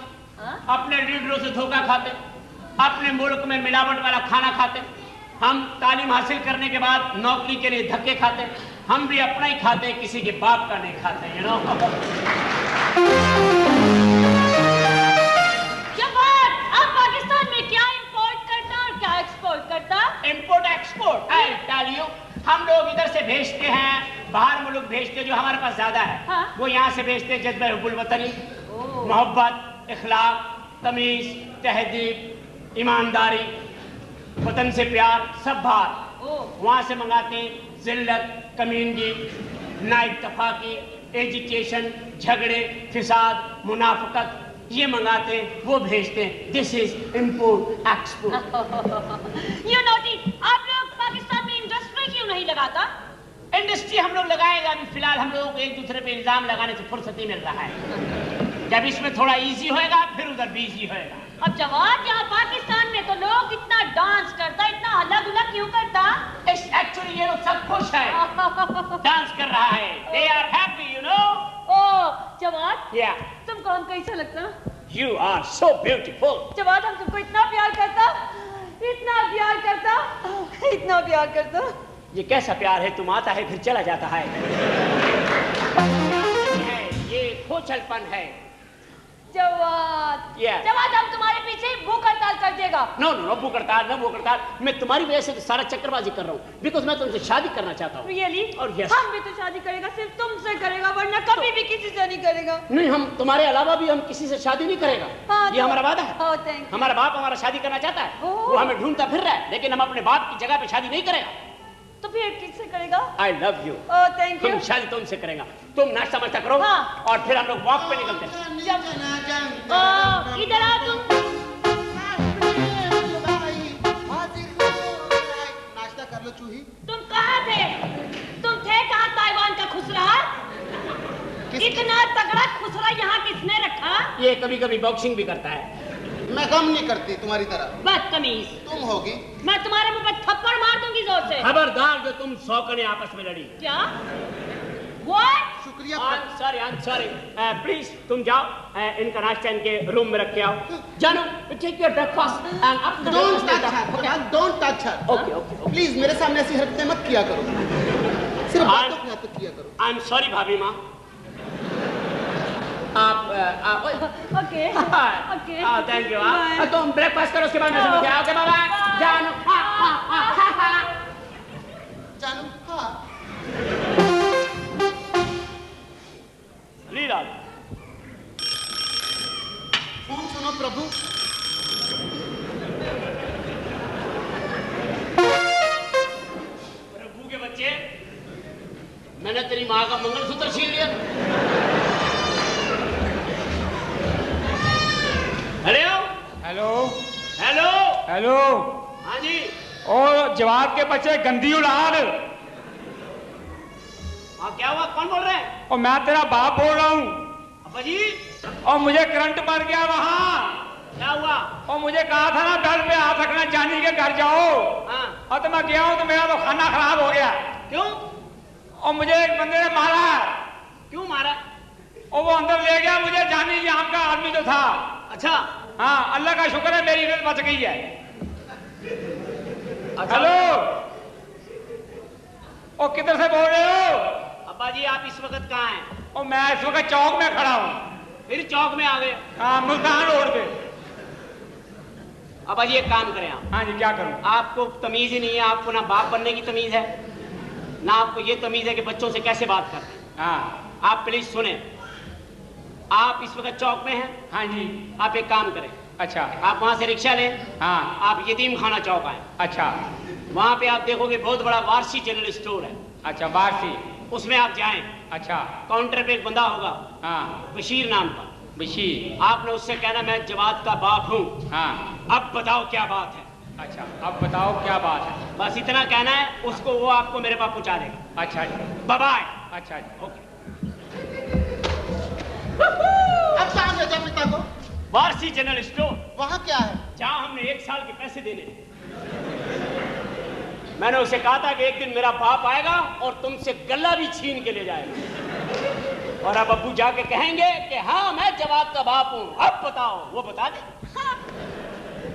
अपने लीडरों से धोखा खाते, अपने मुल्क में मिलावट वाला खाना खाते। हम तालीम हासिल करने के बाद नौकरी के लिए धक्के खाते। हम भी अपना ही खाते, किसी के बाप का नहीं खाते, यू नो। क्या बात? आप पाकिस्तान में क्या इंपोर्ट करता और क्या एक्सपोर्ट करता? Import export, I tell you. हम लोग इधर से भेजते हैं, बाहर मुल्क भेजते जो हमारे पास ज्यादा है। हाँ? वो यहाँ से भेजते जज्बे हुब्बुल वतनी, मोहब्बत, इखलाक, तमीज, तहजीब, ईमानदारी, वतन से प्यार, सब बाहर। वहां से मंगाते हैं जिल्लत, कमीनगी, नाइत्तफाकी, एजुकेशन, झगड़े, फिसाद, मुनाफकत, ये मंगाते हैं, वो भेजते हैं। This is import export. You naughty! आप लोग पाकिस्तान में इंडस्ट्री क्यों नहीं लगाता? इंडस्ट्री हम लोग लगाएगा, अभी फिलहाल हम लोगों को एक दूसरे पे इल्जाम लगाने से फुर्सत ही मिल रहा है। जब इसमें थोड़ा इजी होएगा फिर उधर बिजी होएगा। अब जवाब, यहाँ पाकिस्तान में तो लोग इतना डांस करता, इतना हल्ला गुल्ला क्यों करता? एक्चुअली ये लोग सब खुश है, डांस कर रहा है। They are happy, you know? ओ जवाब, Yeah. तुमको हम कैसा लगता? You are so beautiful. जवाब, हम तुमको इतना प्यार करता, इतना प्यार करता, इतना प्यार करता। ये कैसा प्यार है, तुम आता है फिर चला जाता है। ये खोचलपन है। जवाब, Yeah. जवाब, हम तुम्हारे पीछे भूख हड़ताल कर देगा। नो नो नो, भूख हड़ताल, नो भूख हड़ताल। मैं तुम्हारी वजह से तो सारा चक्करबाजी कर रहा हूँ, बिकॉज मैं तुमसे शादी करना चाहता हूँ। Really? और yes. हम भी तो शादी करेगा, सिर्फ तुमसे करेगा, वरना कभी भी किसी से नहीं करेगा। नहीं, हम तुम्हारे अलावा भी हम किसी से शादी नहीं करेगा। हाँ, ये हमारा वादा है। Oh, thank you. हमारा बाप हमारा शादी करना चाहता है, ओह। वो हमें ढूंढता फिर रहा है, लेकिन हम अपने बाप की जगह पे शादी नहीं करेगा। तो फिर किससे करेगा? I love you. Oh, thank you. हम शादी तुमसे करेगा। तुम नाश्ता वाश्ता करो, हाँ। और फिर हम लोग वॉक पे निकलते हैं। इधर आओ तुम। नाश्ता कर लो चूही। तुम कहाँ थे? तुम थे कहाँ ताइवान का खुसरा? इतना तगड़ा खुसरा यहाँ किसने रखा? ये कभी कभी बॉक्सिंग भी करता है। मैं गम नहीं करती तुम्हारी तरह। बदतमीज, तुम होगी। मैं तुम्हारे मुंह पर थप्पड़ मार दूंगी जोर से। खबरदार जो तुम सौकने आपस में लड़ी। क्या? What? शुक्रिया। I'm sorry. प्लीज तुम जाओ, इनका नाश्ता इनके रूम में रख के आओ। जानो, take your breakfast and up to Don't touch her. Don't touch her. Okay. Please मेरे सामने ऐसी हरकतें मत किया करो। सिर्फ बातों की हद तक किया करो। आई एम सॉरी भाभी माँ। आप Okay. Okay. Thank you. Bye. तुम ब्रेकफास्ट करो, उसके बाद मैं सुन के आओ। Okay bye. जानो। जानू हाँ। लीला, फोन सुनो प्रभु। प्रभु के बच्चे, मैंने तेरी माँ का मंगलसूत्र छीन लिया। Hello hello hello hello. हाँ जी। और जवाब के बच्चे गंदी उलाद। हाँ क्या हुआ, कौन बोल रहे हैं? और मैं तेरा बाप बोल रहा हूँ। अब्बा जी और मुझे करंट मर गया वहाँ। क्या हुआ? और मुझे कहा था ना बेड पे हाथ रखना, जानी के घर जाओ। हाँ और तो मैं गया हूँ तो मेरा तो खाना खराब हो गया। क्यों? और मुझे एक बंदे ने मारा। क्यों मारा? और वो अंदर ले गया मुझे, जानी यहाँ का आदमी जो था। अच्छा हाँ, अल्लाह का शुक्र है मेरी इज्जत बच गई है। अच्छा। हेलो, और किधर से बोल रहे हो? अब्बा जी आप इस वक्त कहाँ हैं? और मैं इस वक्त चौक में खड़ा हूँ। फिर चौक में आ गए? हाँ, मुल्तान रोड पे। अब्बा जी एक काम करें आप। हाँ जी, क्या करूँ? आपको तमीज ही नहीं है, आपको ना बाप बनने की तमीज है, ना आपको ये तमीज है कि बच्चों से कैसे बात करते हैं। हाँ आप प्लीज सुने, आप इस वक्त चौक में हैं। हाँ जी। आप एक काम करें, अच्छा। आप वहां से रिक्शा लें, हाँ आप यतीम खाना चौक आए। अच्छा। वहां पे आप देखोगे बहुत बड़ा वारसी जनरल स्टोर है। अच्छा, बासी। उसमें आप जाएं, अच्छा। काउंटर पे एक बंदा होगा, हाँ, बशीर नाम का। बशीर। आपने उससे कहना मैं जवाद का बाप हूँ, हाँ। अब बताओ क्या बात है। अच्छा, अब बताओ क्या बात है। बस इतना कहना है उसको, वो आपको मेरे पास पहुंचा देगा। अच्छा जी। Bye bye. अच्छा जी। ओके। अब कहाँ भेजा पिता को? वारसी जनरल स्टोर, वहाँ क्या है? जहां हमने 1 साल के पैसे देने। मैंने उसे कहा था कि एक दिन मेरा बाप आएगा और तुमसे गल्ला भी छीन के ले जाएगा। और अब अब्बू जाके कहेंगे कि हाँ मैं जवाब का बाप हूँ, अब बताओ। वो बता दे।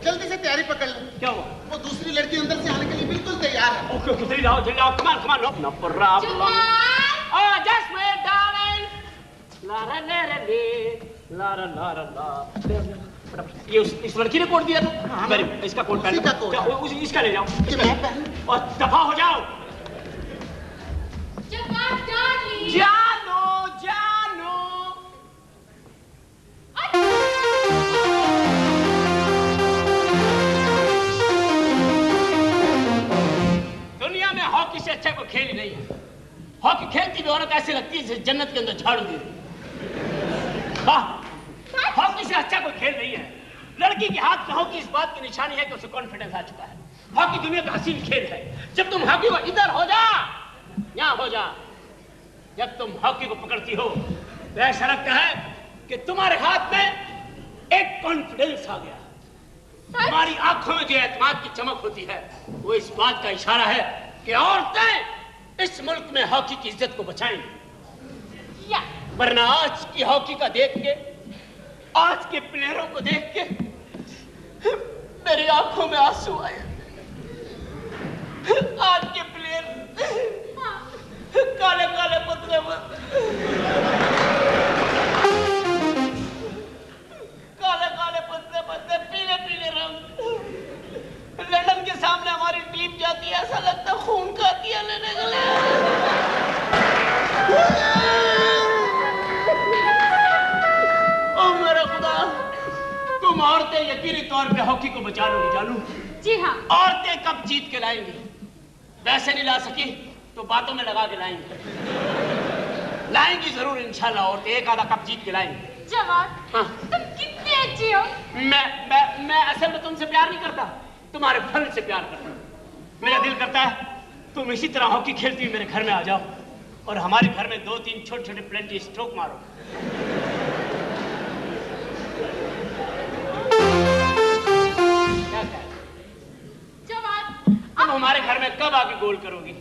जल्दी से तैयारी पकड़ ले। क्या हुआ? वो दूसरी लड़की अंदर से आने के लिए बिल्कुल तैयार है। ओके ओके, जल्दी आओ जल्दी आओ। Come on come on, no problem. Oh just my darling, ला ला ला ला ला ला ला ला। ये इस लड़की ने कोट दिया था। वेरी गुड, इसका कोट पहन उसी का कोट है। लो। इसका ले जाओ। कि मैं पहनूं? और दफा हो जाओ। जानो जानो। अच्छा कोई खेल ही नहीं है। हॉकी खेलती भी औरत ऐसी लगती है जैसे जन्नत के अंदर झाड़ू दे रही। हॉकी से अच्छा कोई खेल नहीं है। लड़की के हाथ में हॉकी इस बात की निशानी है कि उसे कॉन्फिडेंस आ चुका है। हॉकी दुनिया का हसीन खेल है। जब तुम हॉकी को इधर हो जा, यहाँ हो जा, जब तुम हॉकी को पकड़ती हो तो ऐसा लगता है कि तुम्हारे हाथ में एक कॉन्फिडेंस आ गया। तुम्हारी आंखों में जो एतमाद की चमक होती है वो इस बात का इशारा है कि औरतें इस मुल्क में हॉकी की इज्जत को बचाएंगी। वरना आज की हॉकी का देख के, आज के प्लेयरों को देख के मेरी आंखों में आंसू आए। आज के प्लेयर काले काले पतले काले काले पतले पतले पीले पीले रंग। लंदन के सामने हमारी टीम जाती है, ऐसा लगता है खून का दिया लेने के लिए। ओ मेरा खुदा, तुम औरतें यकीनी तौर पे हॉकी को बचा लोगी जानू। जी हाँ। औरतें कब जीत के लाएंगी? वैसे नहीं ला सकी तो बातों में लगा के लाएंगी। लाएंगी जरूर इंशाल्लाह औरतें, एक आधा कप जीत के लाएंगी। जवान, हाँ। तुम कितनी अच्छी हो। मैं असल में तुमसे प्यार नहीं करता, तुम्हारे फन से प्यार करता हूं। मेरा दिल करता है तुम इसी तरह हॉकी खेलती हुई मेरे घर में आ जाओ और हमारे घर में 2-3 छोटे छोटे प्लेंटी स्ट्रोक मारो। क्या जवान, तुम हमारे घर में कब आके गोल करोगी?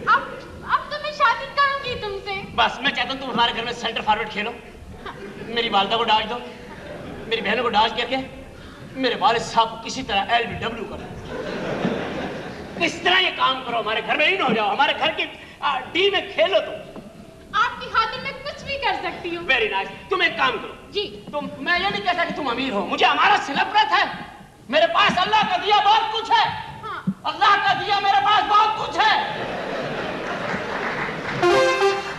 अब तो मैं शादी करूंगी तुमसे। बस मैं चाहता हूँ तुम हमारे घर में सेंटर फॉरवर्ड खेलो, मेरी वालदा को डाज दो, मेरी बहनों को डाज करके मेरे वालिद साहब को किसी तरह LBW कर दो। इस तरह ये काम करो, हमारे घर में इन हो जाओ, हमारे घर की डी में खेलो। तुम आपकी खातिर मैं कुछ भी कर सकती हूँ। Very nice. तुम एक काम करो जी। मैं ये नहीं कहता कि तुम अमीर हो, मुझे हमारा सिलवत है। मेरे पास अल्लाह का दिया बहुत कुछ है। हाँ। अल्लाह का दिया मेरे पास बहुत कुछ है।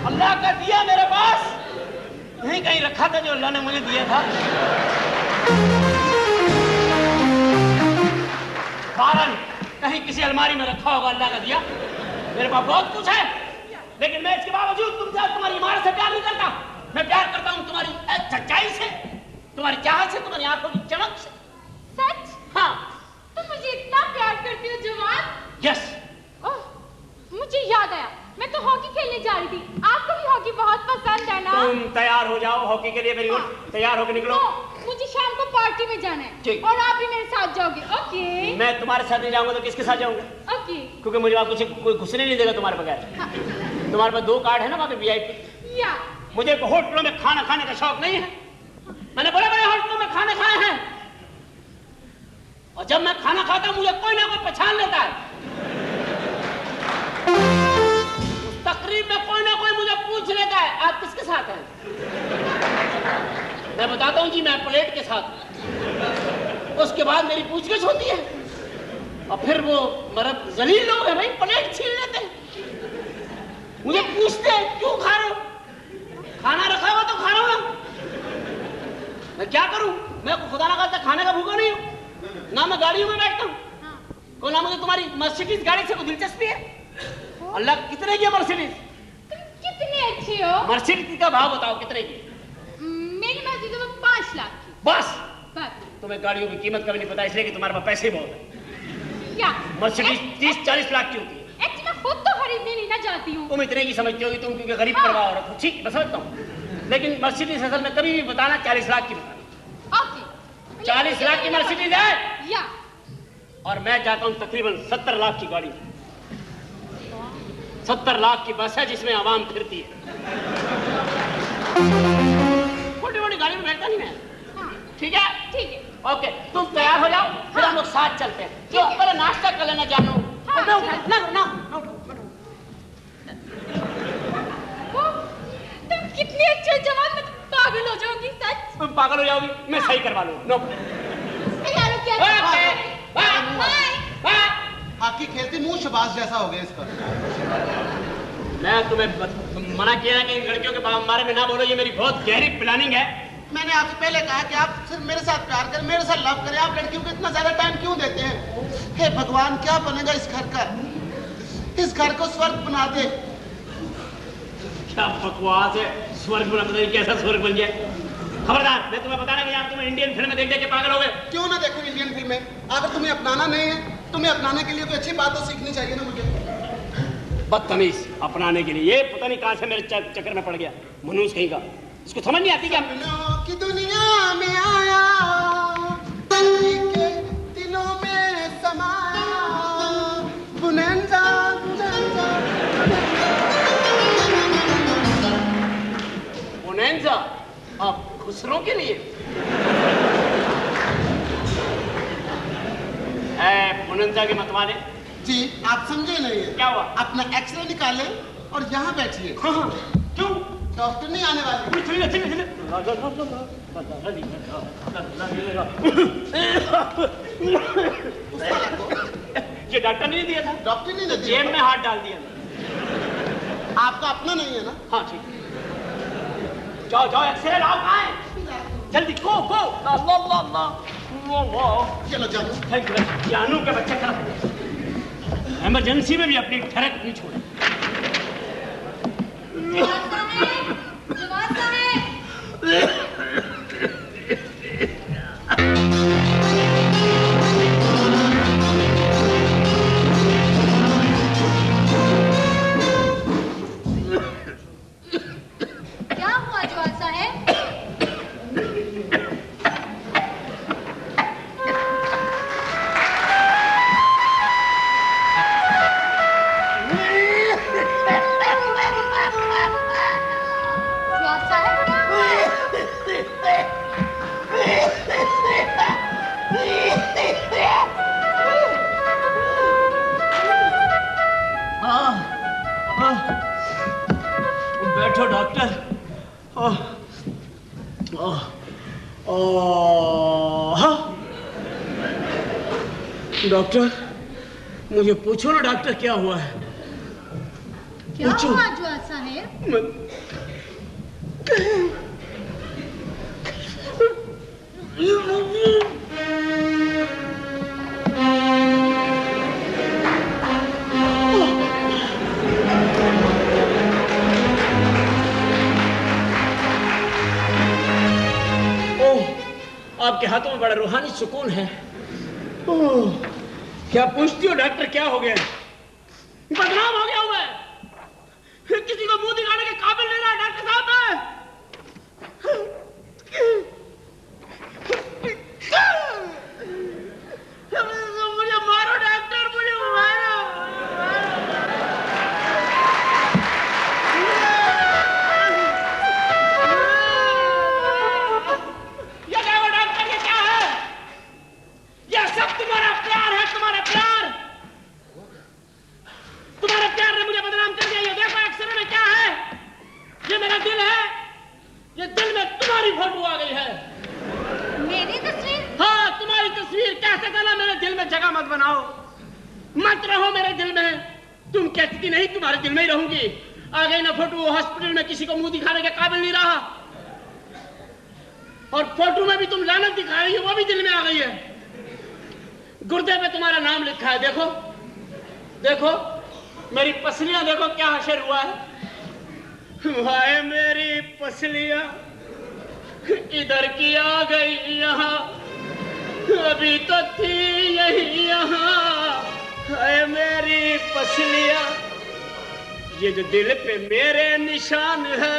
अल्लाह का दिया मेरे पास कहीं कहीं रखा था जो अल्लाह ने मुझे दिया था। बारन कहीं किसी अलमारी में रखा होगा अल्लाह का दिया। मेरे पास बहुत कुछ है, लेकिन मैं इसके बावजूद तुमसे, तुम्हारी इमारत से प्यार नहीं करता। मैं प्यार करता हूँ तुम्हारी सच्चाई से, तुम्हारी चाहत से, तुम्हारी आंखों की चमक से। सच? हाँ। तुम मुझे इतना प्यार करती हो जवान। यस। ओह, मुझे याद आया, मैं तो हॉकी खेलने जा रही थी। आपको भी हॉकी बहुत पसंद है ना? तुम तैयार हो जाओ हॉकी के लिए। Very good. तैयार होकर निकलो। मुझे शाम को पार्टी में जाना है। ठीक। और आप भी मेरे साथ जाओगे? ओके। मैं तुम्हारे साथ नहीं जाऊंगा तो किसके साथ जाऊंगा? ओके। क्योंकि मुझे वहां कुछ कोई घुसने नहीं देगा तुम्हारे बगैर। हाँ। तुम्हारे पास 2 कार्ड है ना वहां पे VIP। या। मुझे होटलों में खाना खाने का शौक नहीं है। मैंने बड़े बड़े होटलों में खाने खाए हैं और जब मैं खाना खाता हूं मुझे कोई ना कोई पहचान लेता है। तकरीब में कोई ना कोई मुझे पूछ लेता है आप किसके साथ हैं? मैं बताता हूं जी मैं प्लेट के साथ। उसके बाद मेरी पूछगिछ होती है और फिर वो मर्द जलील लोग हैं भाई, प्लेट छीन लेते हैं, मुझे पूछते हैं क्यों खा रहे हो? खाना रखा हुआ तो खा रहा हूं। मैं क्या करूं? मैं खुदा ना खास्ता खाने का भूखा नहीं हूं ना, मैं गाड़ियों में बैठता हूं। को ना मुझे तुम्हारी मर्सिडीज गाड़ी से कोई दिलचस्पी है? अल्लाह कितने की मर्सिडीज? तुम कितनी अच्छी हो। मर्सिडीज का भाव बताओ कितने की? मेरी मर्जी तो 5 लाख की। बस बस। तुम्हें गाड़ियों की कीमत का भी नहीं पता, इसलिए कि तुम्हारे पास पैसे बहुत है। या। मर्सिडीज 30-40 लाख की होती है। एक्चुअली मैं खुद तो खरीदने नहीं ना जाती हूँ। तुम इतने की समझती होगी तुम, क्योंकि गरीब हाँ। परिवार हो। ठीक मैं समझता हूँ, लेकिन मर्सिडीज असल में कभी भी बताना 40 लाख की बताना। ओके। 40 लाख की मर्सिडीज है या। और मैं जाता हूँ तकरीबन 70 लाख की गाड़ी। 70 लाख की बस है जिसमें आवाम फिरती है। छोटी मोटी गाड़ी में बैठता नहीं मैं। हाँ। ठीक है? ठीक है। ओके तुम तैयार हो जाओ, फिर हम लोग साथ चलते हैं। ठीक है। पहले नाश्ता कर लेना जानू। हाँ, ना तुम कितनी अच्छी हो जवान, मैं तो पागल हो जाऊंगी। सच? तुम पागल हो जाओगी, मैं सही करवा लूंगा। नो तैयार हो क्या? बाय। हॉकी खेलती मुंह शबाज जैसा हो गया इसका। मैं तुम्हें मना किया कि इन लड़कियों के बारे में ना बोलो, ये मेरी बहुत गहरी प्लानिंग है। मैंने आपसे पहले कहा कि आप सिर्फ मेरे साथ प्यार करें, मेरे साथ लव करें। आप लड़कियों को इतना ज्यादा टाइम क्यों देते हैं? हे भगवान, क्या बनेगा इस घर का? इस घर को स्वर्ग बना दे। क्या बकवास है, स्वर्ग बना दे, कैसा स्वर्ग बन गया? खबरदार, मैं तुम्हें बताना कि यार तुम्हें इंडियन फिल्में देख देख के पागल हो गए। क्यों ना देखो इंडियन फिल्में? अगर तुम्हें अपनाना नहीं है, तुम्हें अपनाने के लिए तो अच्छी बात तो सीखनी चाहिए ना मुझे। बदतमीज, अपनाने के लिए ये पता नहीं कहां से मेरे चक्कर में पड़ गया, मनुष्य कहीं का, इसको समझ नहीं आती क्या? सपनों की दुनिया में आया, दिल्ली के दिलों में समाया, बुनेंजा बुनेंजा बुनेंजा, अब खुसरों के लिए। बुनेंजा के मतवाले जी, आप समझे नहीं है। क्या हुआ? अपना एक्सरे निकाले और यहाँ बैठिए। हाँ हाँ, क्यों? डॉक्टर नहीं आने वाले। चलिए चलिए चलिए। ये डॉक्टर ने दिया था? डॉक्टर ने नहीं जेब दिया। में हाथ डाल दिया। आपका अपना नहीं है ना? हाँ ठीक, जाओ जाओ, एक्सरे लाओ, कहाँ है? जल्दी गो गो। चलो जानू। Thank you. जानू के बच्चे का इमरजेंसी में भी अपनी ठरक नहीं छोड़े। क्या हुआ जवान साहब? बैठो डॉक्टर। डॉक्टर, मुझे पूछो ना डॉक्टर, क्या हुआ है? क्या पूछो। हुआ जवान साहब? आपके हाथों में बड़ा रूहानी सुकून है। ओह, क्या पूछती हो डॉक्टर, क्या हो गया? बदनाम हो गया हूं मैं, किसी को मुंह दिखाने के काबिल नहीं रहा डॉक्टर साहब मैं। मुझे मारो डॉक्टर, मुझे मारो। ये क्या हुआ डॉक्टर, ये क्या है? ये सब तुम्हारा प्यार है, तुम्हारा प्यार। तुम्हारे प्यार ने मुझे बदनाम कर दिया। ये देखो एक्सरे में क्या है, ये मेरा दिल है, ये दिल में तुम्हारी फोटो आ गई है। मेरी तस्वीर? हाँ, तुम्हारी तस्वीर। कैसे कहना मेरे दिल में जगह मत बनाओ, मत रहो मेरे दिल में। तुम कहती थी नहीं तुम्हारे दिल में ही रहूंगी, आ गई ना फोटो। हॉस्पिटल में किसी को मुंह दिखाने के काबिल नहीं रहा, और फोटो में भी तुम लानत दिखा रही हो, वो भी दिल में आ गई है। गुर्दे पे तुम्हारा नाम लिखा है, देखो देखो, मेरी पसलियां देखो क्या हशर हुआ है। हाय मेरी पसलियां इधर की आ गई यहाँ, अभी तो थी यही यहाँ। हाय मेरी पसलियां, ये जो दिल पे मेरे निशान है,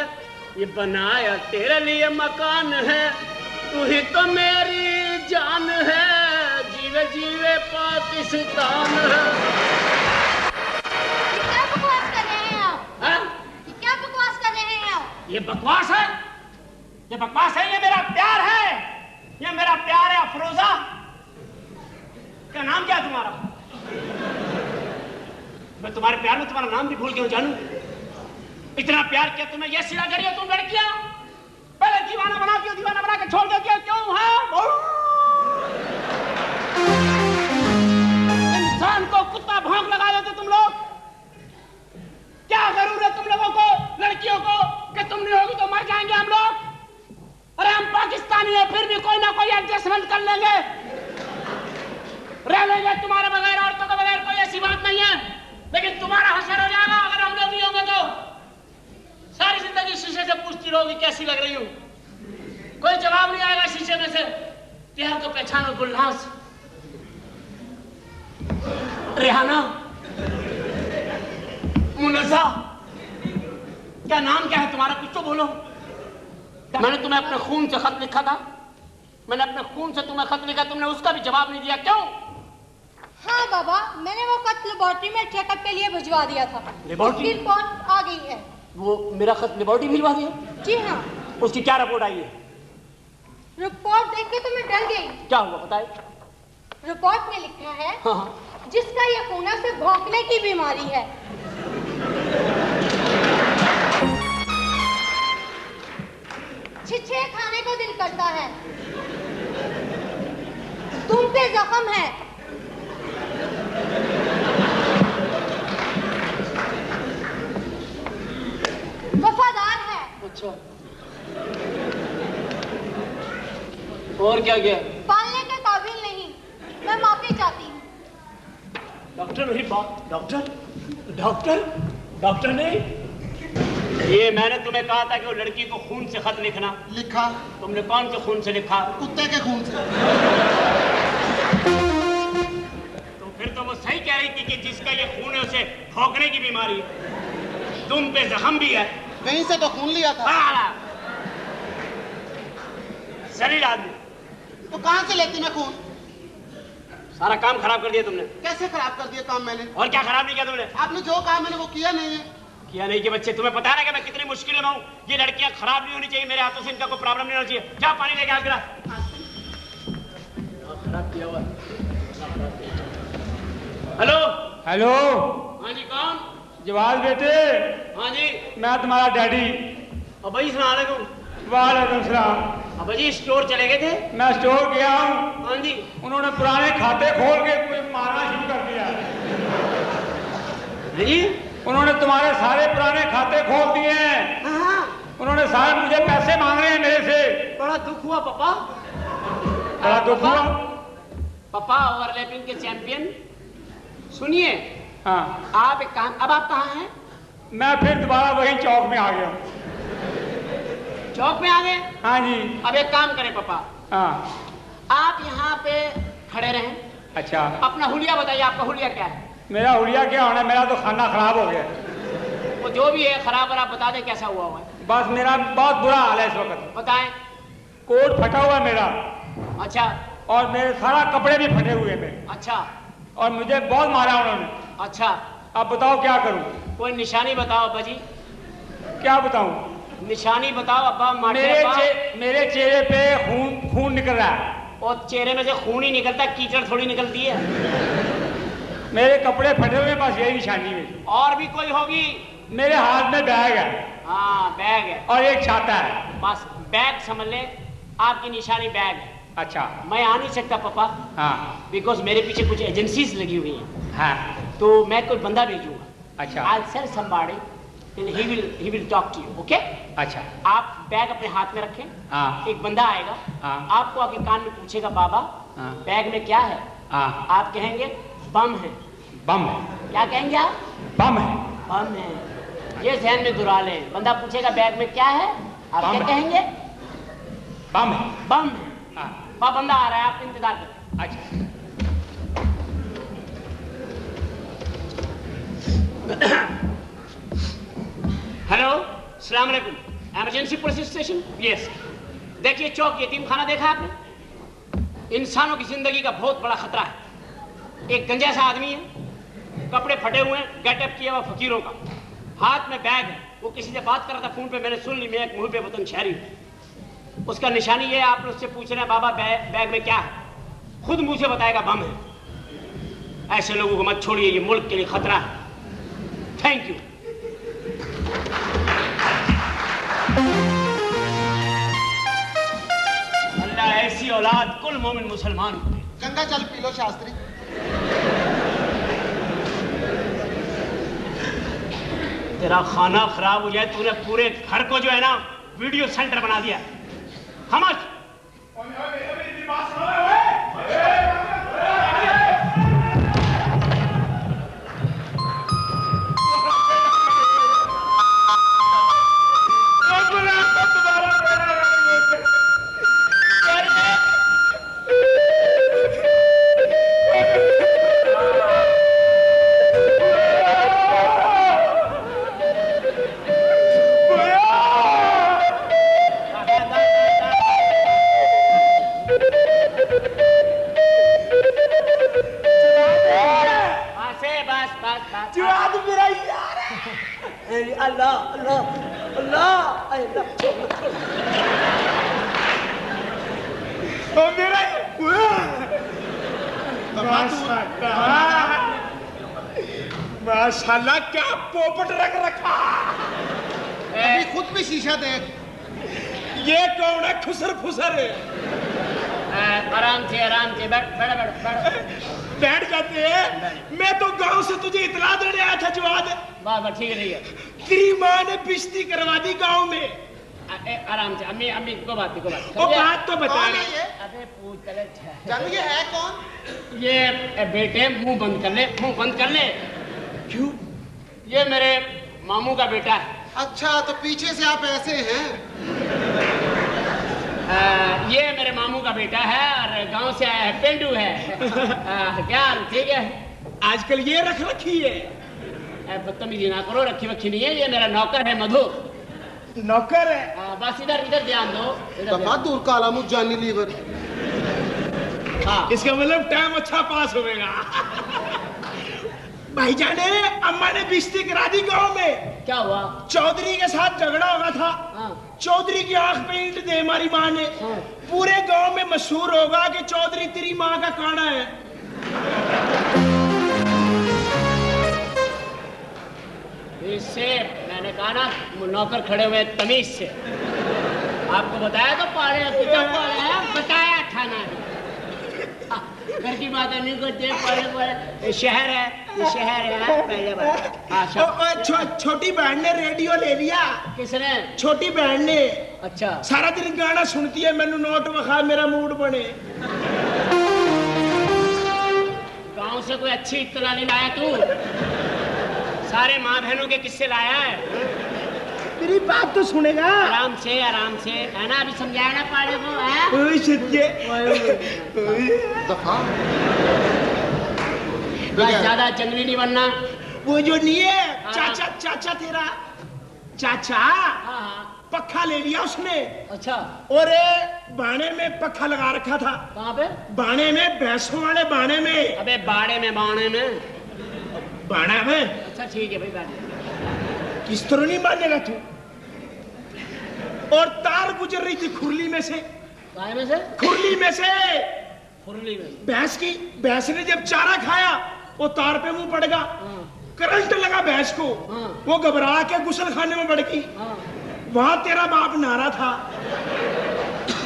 ये बनाया तेरे लिए मकान है। तू ही तो मेरी जान है, जीवे जीवे पाकिस्तान है। क्या बकवास कर रहे हैं आप? हाँ? क्या बकवास कर रहे हैं आप? ये बकवास है, ये बकवास है, ये मेरा प्यार है, ये मेरा प्यार है। अफरोजा, क्या नाम क्या है तुम्हारा? मैं तुम्हारे प्यार में तुम्हारा नाम भी भूल गया हूं जानू। इतना प्यार किया तुम्हें, ये सिला करिए तुम लड़कियां, पहले दीवाना बनाती हो, दीवाना बना के छोड़ देती हो, क्यों है? इंसान को कुत्ता भौंक लगा देते तुम लोग। क्या जरूरत है तुम लोगों को, लड़कियों को, कि तुम नहीं होगी तो मर जाएंगे हम लोग? अरे हम पाकिस्तानी हैं, फिर भी कोई ना कोई एडजस्टमेंट कर लेंगे, रह लेंगे तुम्हारे बगैर, औरतों के बगैर। कोई ऐसी बात नहीं है। लेकिन तुम्हारा हशर हो जाएगा अगर हम लोग नहीं होंगे तो। सारी जिंदगी शीशे से पूछती रहोगी कैसी लग रही हूं, कोई जवाब नहीं आएगा शीशे में से। तेरा तो पहचानो गुलनाज, रेहाना, मुनज़्ज़ा, क्या नाम क्या है तुम्हारा, कुछ तो बोलो। मैंने तुम्हें अपने खून से खत लिखा था, मैंने अपने खून से तुम्हें खत लिखा, तुमने उसका भी जवाब नहीं दिया, क्यों? हाँ बाबा, मैंने वो खत लेबोरेटरी में चेकअप के लिए भिजवा दिया था। लेबोरेटरी? उसकी रिपोर्ट आ गई है। वो मेरा खत लेबोरेटरी भिजवा दिया? जी हाँ। उसकी क्या रिपोर्ट आई है? रिपोर्ट देख के तो मैं डर गई। क्या हुआ बताए? रिपोर्ट में लिखा है, हाँ। जिसका ये खून से भौंकने की बीमारी है। छिछे खाने को दिल करता है, तुम पे जख्म है, वफादार है। अच्छा, और क्या किया? पालने के काबिल नहीं, मैं माफी चाहती हूँ। डॉक्टर मेरी बात, डॉक्टर डॉक्टर डॉक्टर ने ये मैंने तुम्हें कहा था कि वो लड़की को खून से खत लिखना। लिखा। तुमने कौन से खून से लिखा? कुत्ते के खून से। तो फिर तो वो सही कह रही थी कि जिसका ये खून है उसे भौंकने की बीमारी है। तुम पे जख्म भी है। वहीं से तो खून लिया था। शरीर आदमी तो कहां से लेती मैं खून? सारा काम खराब कर दिया तुमने। कैसे खराब कर दिया काम मैंने? और क्या खराब नहीं किया तुमने? आपने जो कहा मैंने वो किया नहीं है। किया नहीं कि बच्चे, तुम्हें पता है ना कि मैं कितनी मुश्किल में हूँ। ये लड़कियां खराब नहीं होनी चाहिए, मेरे हाथों से इनका कोई प्रॉब्लम नहीं होना चाहिए। जा पानी लेके आ गिरा। खराब किया हुआ। हेलो हेलो, हाँ जी, कौन? जवाब बेटे, हाँ जी, मैं तुम्हारा डैडी। अबई सलाम अलैकुम। वालेकुम सलाम। अब जी स्टोर चले गए थे? मैं स्टोर गया हूँ, हाँ जी। उन्होंने पुराने खाते खोल के कोई मारना शुरू कर दिया। हाँ जी, उन्होंने तुम्हारे सारे पुराने खाते खोल दिए हैं। हाँ। उन्होंने सारे मुझे पैसे मांग रहे हैं मेरे से। बड़ा दुख हुआ पापा। बड़ा दुख हुआ। पापा ओवरलैपिंग के चैंपियन, सुनिए। हाँ, आप एक काम, अब आप कहाँ हैं? मैं फिर दोबारा वही चौक में आ गया हूँ। चौक में आ गए? हाँ जी। अब एक काम करें पापा, हाँ। आप यहाँ पे खड़े रहें। अच्छा, अपना हुलिया बताइए, आपका हुलिया क्या है? मेरा हुलिया क्या होना, मेरा तो खाना खराब हो गया। वो जो भी है खराब, और आप बता दें कैसा हुआ हुआ है। बस मेरा बहुत बुरा हाल है इस वक्त। बताएं। कोट फटा हुआ है मेरा, अच्छा और मेरे सारा कपड़े भी फटे हुए मेरे, अच्छा और मुझे बहुत मारा उन्होंने। अच्छा, अब बताओ क्या करूं? कोई निशानी बताओ अब्बा जी। क्या बताऊं? निशानी बताओ अब्बा। माटे अब्बा। मेरे चेहरे पे खून निकल रहा है। और चेहरे में से खून ही निकलता, कीचड़ थोड़ी निकलती है। मेरे कपड़े फटे हुए, बस यही निशानी है। और भी कोई होगी? मेरे हाथ में बैग है। हाँ, बैग है। और एक छाता है। बस बैग समझ ले, आपकी निशानी बैग है। अच्छा। मैं आ नहीं सकता पापा, हाँ। बिकॉज मेरे पीछे कुछ एजेंसीज लगी हुई हैं। हाँ। तो मैं कोई बंदा भेजूंगा। अच्छा। I'll send somebody and he will talk to you, okay? अच्छा। आप बैग अपने हाथ में रखें। हाँ। एक बंदा आएगा। हाँ। आपको आके कान में पूछेगा, बाबा हाँ। बैग में क्या है? हाँ। आप कहेंगे बम है। बम है। क्या कहेंगे आप? बम है। बम है। ये ध्यान में दुरा लें। बंदा पूछेगा बैग में क्या है, आप बम क्या है। कहेंगे? बम है। बम है। हाँ। वह बंदा आ रहा है, आप इंतजार करें। अच्छा। हेलो, अस्सलाम वालेकुम। Emergency police station? यस। देखिए चौक यतीम खाना देखा आपने? इंसानों की जिंदगी का बहुत बड़ा खतरा है। एक गंजा सा आदमी है, कपड़े फटे हुए हैं, गेटअप किया हुआ फकीरों का, हाथ में बैग है। वो किसी से बात कर रहा था फोन पे, मैंने सुन ली। मैं एक मुँह पे वतन शहरी हूँ। उसका निशानी ये है, आप उससे पूछ रहे हैं बाबा बैग में क्या है, खुद मुंह से बताएगा बम है। ऐसे लोगों को मत छोड़िए, ये मुल्क के लिए खतरा है। Thank you. अल्लाह ऐसी औलाद कुल मोमिन मुसलमान को दे। गंगा जल पी लो शास्त्री। तेरा खाना खराब हो जाए, तूने पूरे घर को जो है ना वीडियो सेंटर बना दिया। समझ? अल्लाह अल्लाह अल्लाह अल्लाह ओ मेरा माशाल्लाह क्या पोपट रख रखा। अभी खुद भी शीशा देख। ये कौन है खुसर फुसर? आराम से बैठ बैठ जाते हैं। मैं तो गांव से तुझे इतला देने आया था जवाब। वाह ठीक रही है। तेरी माँ ने बिस्ती करवा दी गांव में। आराम से अम्मी को बात वो बात तो बता कौन रहे। है ये? अबे पूछ पहले। जानू ये है कौन? ये बेटे मुंह बंद कर ले, मुंह बंद कर ले। क्यों? ये मेरे मामू का बेटा है। अच्छा तो पीछे से आप ऐसे हैं। ये मेरे मामू का बेटा है और गांव से आया है, पेंडू है। क्या हाल? ठीक है। आजकल ये रख रखी है। बदतमीजी ना करो, रखी वक्खी नहीं है। ये मेरा नौकर है मधु। नौकर है। बस इधर इधर ध्यान दो। दफा दूर काला मुझ जानी लीवर। हाँ इसका मतलब टाइम अच्छा पास होगा। भाईजाने अम्मा ने बिस्ती करा दी गांव में। क्या हुआ? चौधरी के साथ झगड़ा होगा था। हाँ। चौधरी की आंख पे ईंट दे हमारी माँ ने। हाँ। पूरे गांव में मशहूर होगा कि चौधरी तेरी माँ का काना है। इससे मैंने कहा ना नौकर खड़े हुए तमीज से। आपको बताया तो पाड़े बताया था ना। घर की बात नहीं करते। पड़े शहर है, ये शहर है। पहले बात छोटी बहन ने रेडियो ले लिया। किसने? छोटी बहन ने। अच्छा सारा दिन गाना सुनती है। मैनू नोट वखा मेरा मूड बने। गांव से कोई अच्छी इत्तला नहीं लाया तू? सारे माँ बहनों के किस्से लाया है। मेरी बात तो सुनेगा। आराम से है ना। अभी समझाया ना पाड़े को है। ओए सत्य। दफा बस ज्यादा जंगली नहीं बनना। वो जो नहीं है चाचा तेरा चाचा हाँ। पक्खा ले लिया उसने। अच्छा और बाणे में पक्खा लगा रखा था। कहाँ पे? बाणे में, भैंसों वाले बाणे में। अबे बाड़े में बाणे में। बाणा में। अच्छा ठीक है भाई बैठ। किस तरह नहीं मानेगा तू? और तार गुजर रही थी खुरली में से। काय में से? खुरली में से। खुरली में। भैंस ने जब चारा खाया वो तार पे मुंह पड़ गया। हाँ। करंट लगा भैंस को। हाँ। वो घबरा के गुसल खाने में बढ़ गई। हाँ। वहां तेरा बाप नारा था।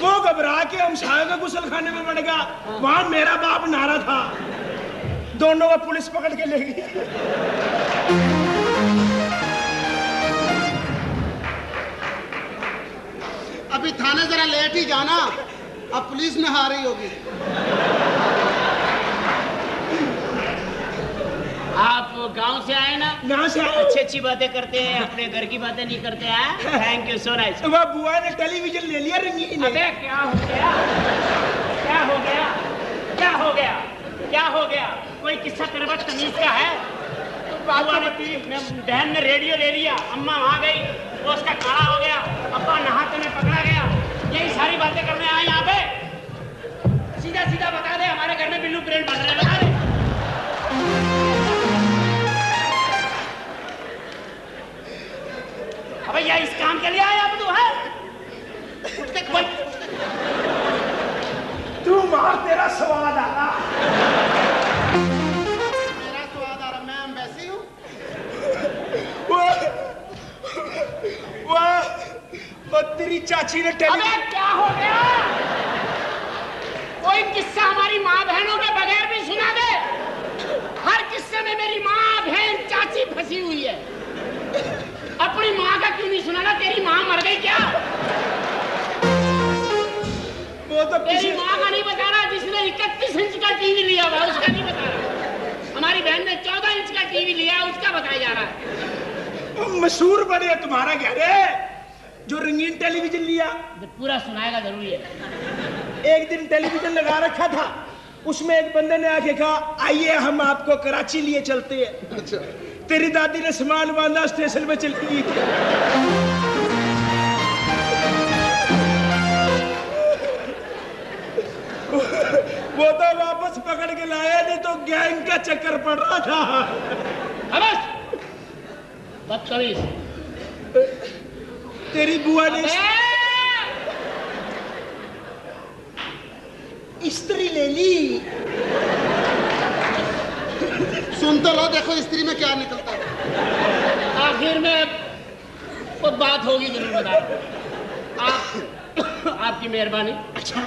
वो घबरा के हमसायों के गुसल खाने में बढ़ गया। वहां मेरा बाप नारा था। दोनों को पुलिस पकड़ के ले गई। अभी थाने जरा लेट ही जाना। अब पुलिस में आ रही होगी। आप गांव से आए ना? गांव से आए। अच्छी बातें करते हैं, अपने घर की बातें नहीं करते हैं। Thank you so nice. वह बुआ ने टेलीविजन ले लिया रंगीन ने। अबे क्या हो गया? क्या हो गया? क्या हो गया? क्या हो गया? कोई किस्सा तेरे पास तमीज का है? बुआ ने बहन ने रेडियो ले लिया। अम्मा वहां गई, वो उसका काला हो गया। अब्बा नहाते में पकड़ा गया। यही सारी बातें करने आए यहाँ पे। सीधा सीधा बता दे हमारे घर में बिल्लू प्रिंट बन रहे। बता दे। अबे ये इस काम के लिए आया अब तू है? तू मार, तेरा स्वाद आ रहा। मेरा स्वाद आ रहा। मैं वैसी हूँ। वो तेरी चाची ने अबे क्या हो गया? कोई किस्सा हमारी माँ बहनों के बगैर भी सुना दे। हर किस्से में मेरी माँ बहन चाची फंसी हुई है। अपनी माँ का क्यों नहीं सुना? तेरी माँ मर गई क्या? वो तो तेरी माँ का नहीं बता रहा जिसने 31 इंच का टीवी लिया हुआ, उसका नहीं बता रहा। हमारी बहन ने 14 इंच का टीवी लिया, उसका बताया जा रहा है। मशहूर बने तुम्हारा घर है जो रंगीन टेलीविजन लिया। पूरा सुनाएगा जरूरी है। एक दिन टेलीविजन लगा रखा था। उसमें एक बंदे ने आके कहा आइए हम आपको कराची लिए चलते हैं। अच्छा। तेरी दादी ने सामान बांधा, स्टेशन में चली गई थी। वो तो वापस पकड़ के लाया, नहीं तो गैंग का चक्कर पड़ रहा था। बस बदतमीज। तेरी बुआ ने स्त्री ले ली। सुन तो लो, देखो स्त्री में क्या निकलता है। आखिर में वो बात होगी जरूर बता। आप आपकी मेहरबानी। अच्छा,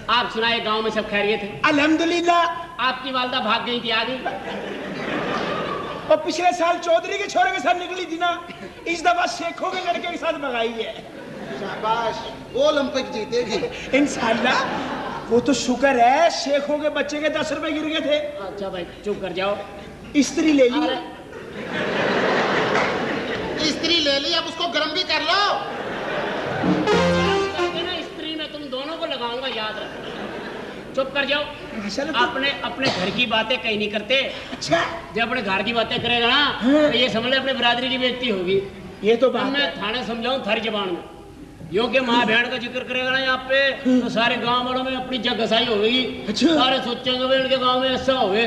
आप सुनाए गांव में सब खैरियत है? अल्हम्दुलिल्लाह। आपकी वालदा भाग गई थी, आ गई? और पिछले साल चौधरी के छोरे के साथ निकली थी ना, इस दफा शेखों के लड़के के साथ भगाई है। शाबाश, वो ओलंपिक जीतेगी। इंशाल्लाह। वो तो शुक्र है शेखों के बच्चे के 10 रुपए गिर गए थे। अच्छा भाई चुप कर जाओ। स्त्री ले ली। अरे, स्त्री ले ली, अब उसको गर्म भी कर लो। करके ना स्त्री में तुम दोनों को लगाऊंगा, याद रखना। चुप कर जाओ। अपने घर की बातें कहीं नहीं करते। अच्छा, जब अपने घर की बातें करेगा ना हाँ। तो ये समझ ले अपनी बिरादरी की बेइज्जती होगी। ये तो अब बात मैं है। थाने समझाऊं थारी जबान में, यो के माँ बहन का जिक्र करेगा ना यहाँ पे तो सारे गांव वालों में अपनी जग घसाई होगी। अच्छा। सारे सोचेंगे भाई इनके गांव में ऐसा होवे।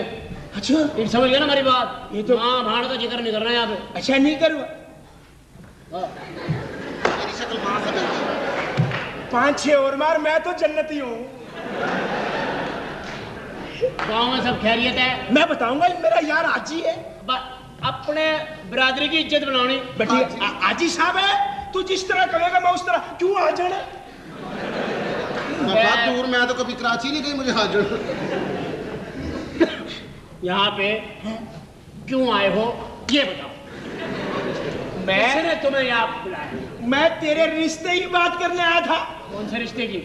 अच्छा, ये समझ गया ना हमारी बात? ये तो- माँ बहन का जिक्र नहीं करना यहाँ पे। अच्छा नहीं करूँ। हाँ। मेरी शक्ल मां से मिलती है। 5-6 और मार, मैं तो जन्नती हूँ। गांव में सब खैरियत है? मैं बताऊंगा, ये मेरा यार आजी है। अपने बिरादरी की इज्जत बनानी। बेटी आजी साहब है, तू जिस तरह कहेगा मैं उस तरह। क्यों आ जाना? मैं बहुत दूर, मैं तो कभी कराची नहीं गई, मुझे हाजिर। यहाँ पे क्यों आए हो ये बताओ। मैंने तुम्हें यहाँ बुलाया? मैं तेरे रिश्ते की बात करने आया था। कौन से रिश्ते की?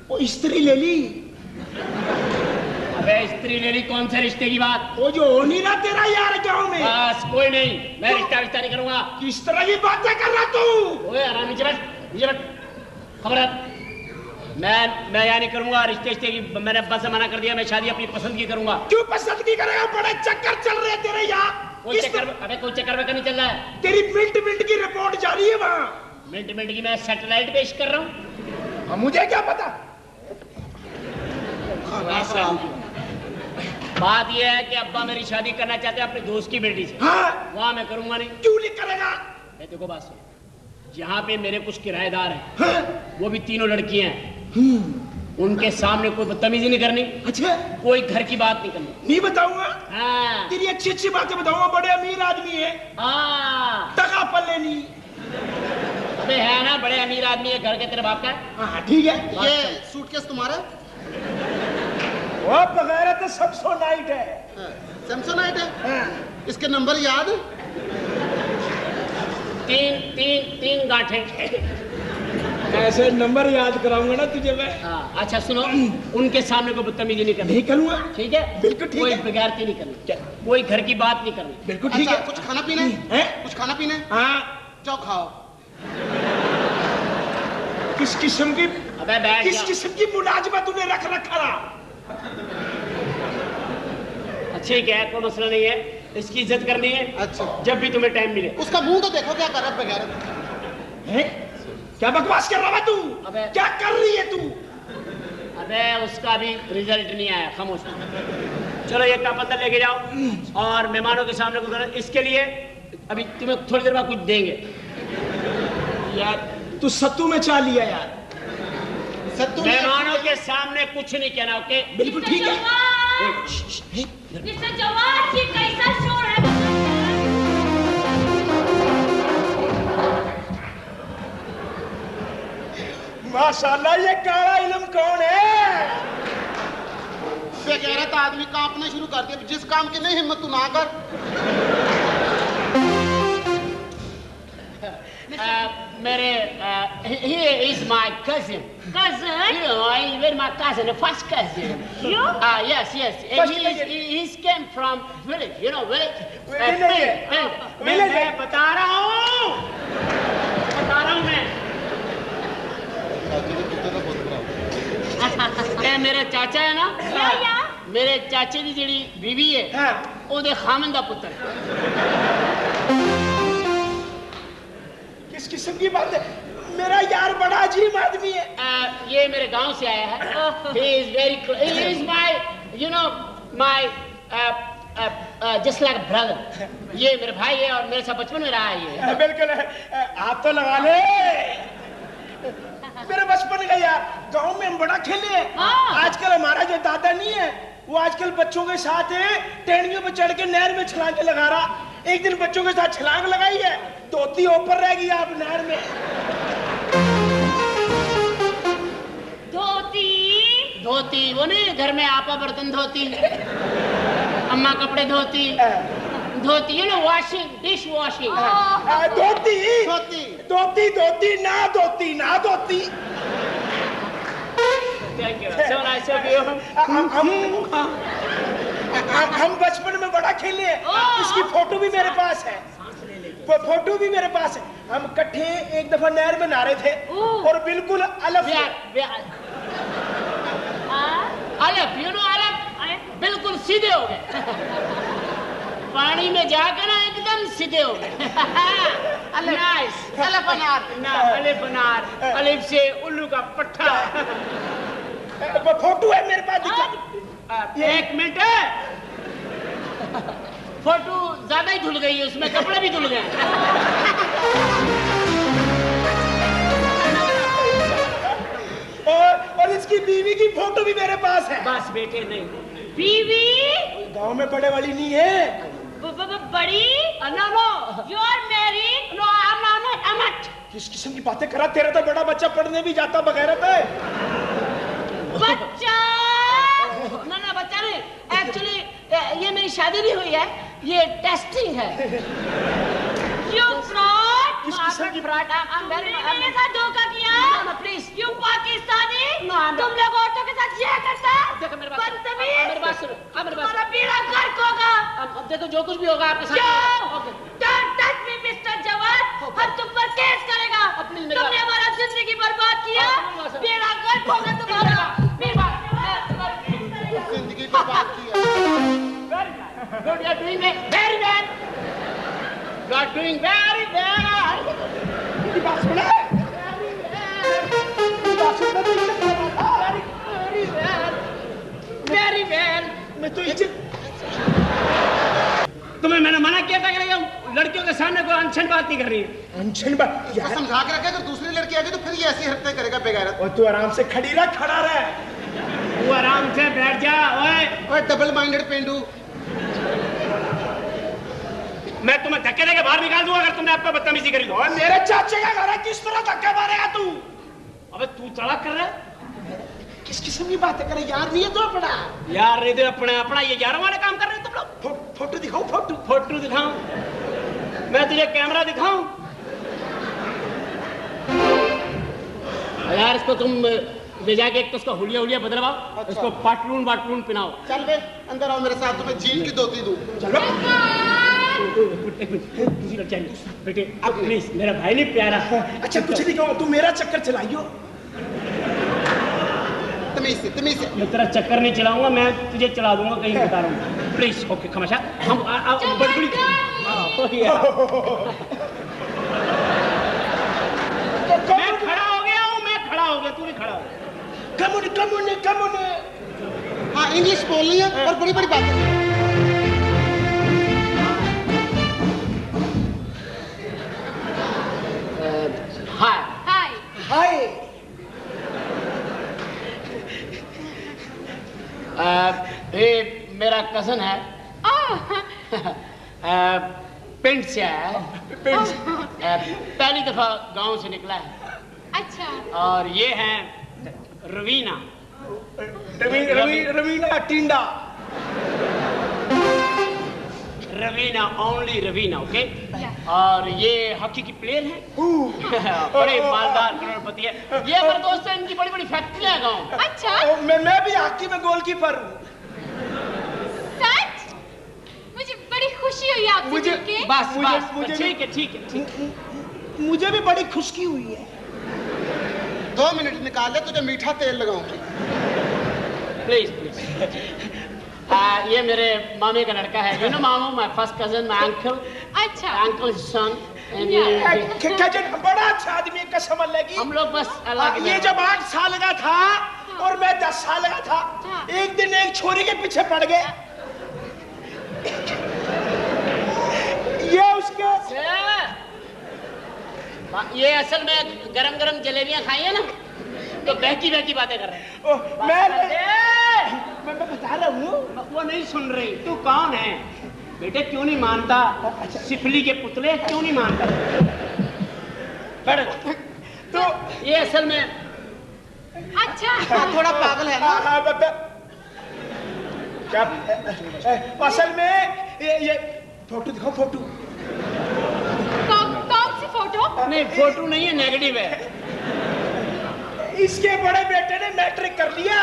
वो स्त्री ले ली। अबे स्त्री ले ली, कौन से रिश्ते की बात? वो जो हो नहीं रहा तेरा यार गाँव में। बस कोई नहीं, मैं रिश्ता विश्ता नहीं करूंगा। किस तरह की बातें कर रहा तू? ओए आराम, नीचे बैठ, नीचे बैठ। खबर है? मैं यहाँ नहीं करूंगा रिश्ते की। मैंने बस मना कर दिया, मैं शादी अपनी पसंद की करूंगा। क्यों पसंद की करेगा? बड़े चक्कर चल रहे हैं तेरे यहाँ। कोई चक्कर में नहीं चल रहा है। तेरी मिनट मिनट की रिपोर्ट जारी है वहाँ। मिनट की मैं सैटेलाइट पेश कर रहा हूँ। मुझे क्या पता। बात यह है कि अब्बा मेरी शादी करना चाहते हैं अपने दोस्त की बेटी से। हाँ, वहां मैं करूंगा नहीं। क्यों नहीं करेगा? देखो बात सुन, यहाँ पे मेरे कुछ किराएदार हैं। हाँ? वो भी 3 लड़कियां हैं। उनके सामने कोई बदतमीजी नहीं करनी, अच्छा, कोई घर की बात नहीं करनी। नहीं बताऊंगा। हाँ। तेरी अच्छी अच्छी बातें बताऊंगा। बड़े अमीर आदमी है, हाँ। टका पल्ले नहीं। अबे है ना, बड़े अमीर आदमी है, घर के तेरे बाप का है। हाँ ठीक है। ये सूटकेस तुम्हारा? वो बगैर तो सबसो नाइट है। सैमसोनाइट है। हाँ। इसके नंबर याद? 3 गांठे। ऐसे नंबर याद कराऊंगा ना तुझे मैं। हाँ, अच्छा सुनो, उनके सामने कोई बदतमीजी नहीं करनी। नहीं करूंगा। ठीक है? बिल्कुल ठीक कोई है। बेगारती नहीं करनी, कोई घर की बात नहीं करनी। बिल्कुल ठीक अच्छा, है। कुछ खाना पीना है? कुछ खाना पीना? हाँ। जाओ खाओ। किस किस्म की अबे बैठ किस जा। किस्म की मुलाजमत तूने रख रखा? ठीक है, कोई मसला नहीं है, इसकी इज्जत करनी है। अच्छा, जब भी तुम्हें टाइम मिले। उसका मुंह तो देखो क्या कर रहा है बगैर। है? क्या बकवास कर रहा है तू? अबे। क्या कर रही है तू? अबे उसका भी रिजल्ट नहीं आया, खामोश। चलो ये कप अंदर लेके जाओ और मेहमानों के सामने कुछ इसके लिए अभी तुम्हें थोड़ी देर बाद कुछ देंगे। यार तू सत्तू में चा लिया यार। सत्तू मेहमानों के सामने कुछ नहीं कहना, ओके? बिल्कुल ठीक है। मिस्टर जवान, ये कैसा शोर है? माशाल्लाह, ये काला इल्म कौन है? बेगैरत आदमी कांपना शुरू कर दिया। जिस काम की नहीं हिम्मत तू ना कर। मेरे he is my cousin. Cousin? You know, he's very my cousin, the first cousin. You? Yes. First He cousin. came from village, you know, village. Village नहीं है। Village है। मैं बता रहा हूँ मैं। ये मेरे चाचा है ना, या? मेरे चाचे की जिहड़ी बीवी है, हाँ। ओदे खामन दा पुत्र है। किस किस्म की बात है? मेरा यार बड़ा अजीब आदमी है। ये मेरे गांव से आया है। He is very he is my, you know, my just like brother. ये मेरे भाई है और मेरे साथ बचपन में रहा है ये। बिल्कुल, आप तो लगा ले। मेरे बचपन का यार, गांव में हम बड़ा खेले हैं। आजकल हमारा जो दादा नहीं है, वो आजकल बच्चों के साथ टेंडियों पे चढ़ के नहर में छलांग लगा रहा। एक दिन बच्चों के साथ छलांग लगाई है, धोती ऊपर रह गई आप नहर में। धोती वो नहीं, घर में आपा बर्तन धोती, अम्मा कपड़े धोती, धोती you know washing, dish washing. धोती धोती धोती धोती ना धोती ना धोती। Thank you, so nice of you. हम बचपन में बड़ा खेले हैं। इसकी फोटो भी मेरे पास है, फोटो भी मेरे पास है। हम इकट्ठे एक दफा नहर में नहा रहे थे और बिल्कुल अलग अलग, यू नो अलग, बिल्कुल सीधे हो गए। पानी में जाकर ना एकदम सीधे हो गए। नाइस, अलग बनार ना, अलग बनार, अलग से उल्लू का पट्टा। फोटो है मेरे पास। एक मिनट है, फोटो ज्यादा ही धुल गई है, उसमें कपड़े भी धुल गए। और इसकी बीवी की फोटो भी मेरे पास है। बस बेटे नहीं, बीवी गांव में पड़े वाली नहीं है। बड़ी no no, you are married? No I am not. किस किस्म की बातें करा, तेरा तो बड़ा बच्चा पढ़ने भी जाता बगैरत है। बच्चा ना बच्चा नहीं, एक्चुअली ये मेरी शादी नहीं हुई है, ये टेस्टिंग है। यू फ्रॉड, किस किस्म की फ्रॉड? मेरे साथ धोखा किया। प्लीज, यू पाकिस्तानी, तुम लोग औरतों के साथ ये करता है? देखो मेरे बदतमीज, बात सुनो, तुम्हारा बेड़ा गर्क होगा। अब देखो जो कुछ भी होगा आपके साथ। Joe, don't touch me, Mr. जवान। हम तुम पर केस करेगा। तुमने हमारा जिंदगी बर्बाद किया, बेड़ा गर्क होगा तुम्हारा। जिंदगी बर्बाद की है। Good, you are doing very well. You are doing very well. बात सुना, Very well. मैं तो इज्जत। तुम्हें मैंने मना किया था कि लड़कियों के सामने कोई अनछन बात नहीं कर रही है। अनछन बात इसको यार। समझा के रखे, अगर दूसरी लड़की आ गई तो फिर ये ऐसी हरकतें करेगा बेगैरत। और तू आराम से खड़ी रह, खड़ा रह। तू आराम से बैठ जा। ओए डबल माइंडेड पेंडू। मैं तुम्हें धक्के देके बाहर निकाल दूंगा अगर तुमने आपको बदतमीजी करी तो। और मेरे चाचे का घर है, किस तरह धक्का मारेगा तू? अबे तू तड़क कर रहा है किस किस्म की बातें करे यार, नहीं है तो पड़ा यार। नहीं तो अपना अपना ये 11 वाले काम कर रहे हो तुम लोग। फोटो दिखाओ, फोटो फोटो दिखाऊं? मैं तुझे कैमरा दिखाऊं? यार इसको तुम ले जाके एक तो उसका हुलिया बदलवाओ, इसको पाटलून पहनाओ। चल बे अंदर आओ मेरे साथ, तुम्हें जीन की धोती दूं। चलो। एक मिनट दूसरी लड़की आई। बेटे अब प्लीज, मेरा भाई नहीं प्यारा। अच्छा कुछ नहीं कहो, तू मेरा चक्कर चलाइयो। तमीज से मैं तेरा चक्कर नहीं चलाऊंगा, मैं तुझे चला दूंगा कहीं बता रहा हूँ। प्लीज ओके खमाशा। हम बड़ी मैं खड़ा हो गया, तू भी खड़ा हो। कम होने। हाँ इंग्लिश बोलनी है और बड़ी बड़ी बातें। हाय। हाय। ये मेरा कजन है, पिंड से है। पहली दफा गांव से निकला है। अच्छा। और ये है रवीना। रवीना टिंडा। Raveena, only Raveena, okay. और ये हॉकी की प्लेयर है। बड़े मालदार करोड़पति है। ये मेरे दोस्त है, इनकी बड़ी बड़ी फैक्ट्रियां है गाँव। अच्छा। मैं भी हॉकी में गोलकीपर हूँ। सच? मुझे बड़ी खुशी हुई आपसे मिलके। बस ठीक है। मुझे भी बड़ी खुशकी हुई है। 2 मिनट निकाल ले, तुझे मीठा तेल लगाऊंगी। प्लीज। ये मेरे मामे का लड़का है। यू नो मामू, my first cousin, my uncle. अच्छा। अंकल सन। बड़ा अच्छा आदमी है, कसम अल्लाह की। हम लोग बस अलग। ये जब 8 साल का था और मैं 10 साल का था, एक दिन एक छोरी के पीछे पड़ गए। ये असल में गरम गरम जलेबियां खाई है ना, तो बहकी बहकी बातें कर रहे हैं। ओ, मैं बता रहा हूँ। वो नहीं सुन रही। तू कौन है बेटे? क्यों नहीं मानता? सिफली के पुतले क्यों नहीं मानता? तो ये असल में अच्छा थोड़ा पागल है ना। हाँ बता। क्या असल में ये फोटो दिखाओ, फोटो। कौन सी फोटो? नहीं, फोटो नहीं है, नेगेटिव है। इसके बड़े बेटे ने मैट्रिक कर लिया।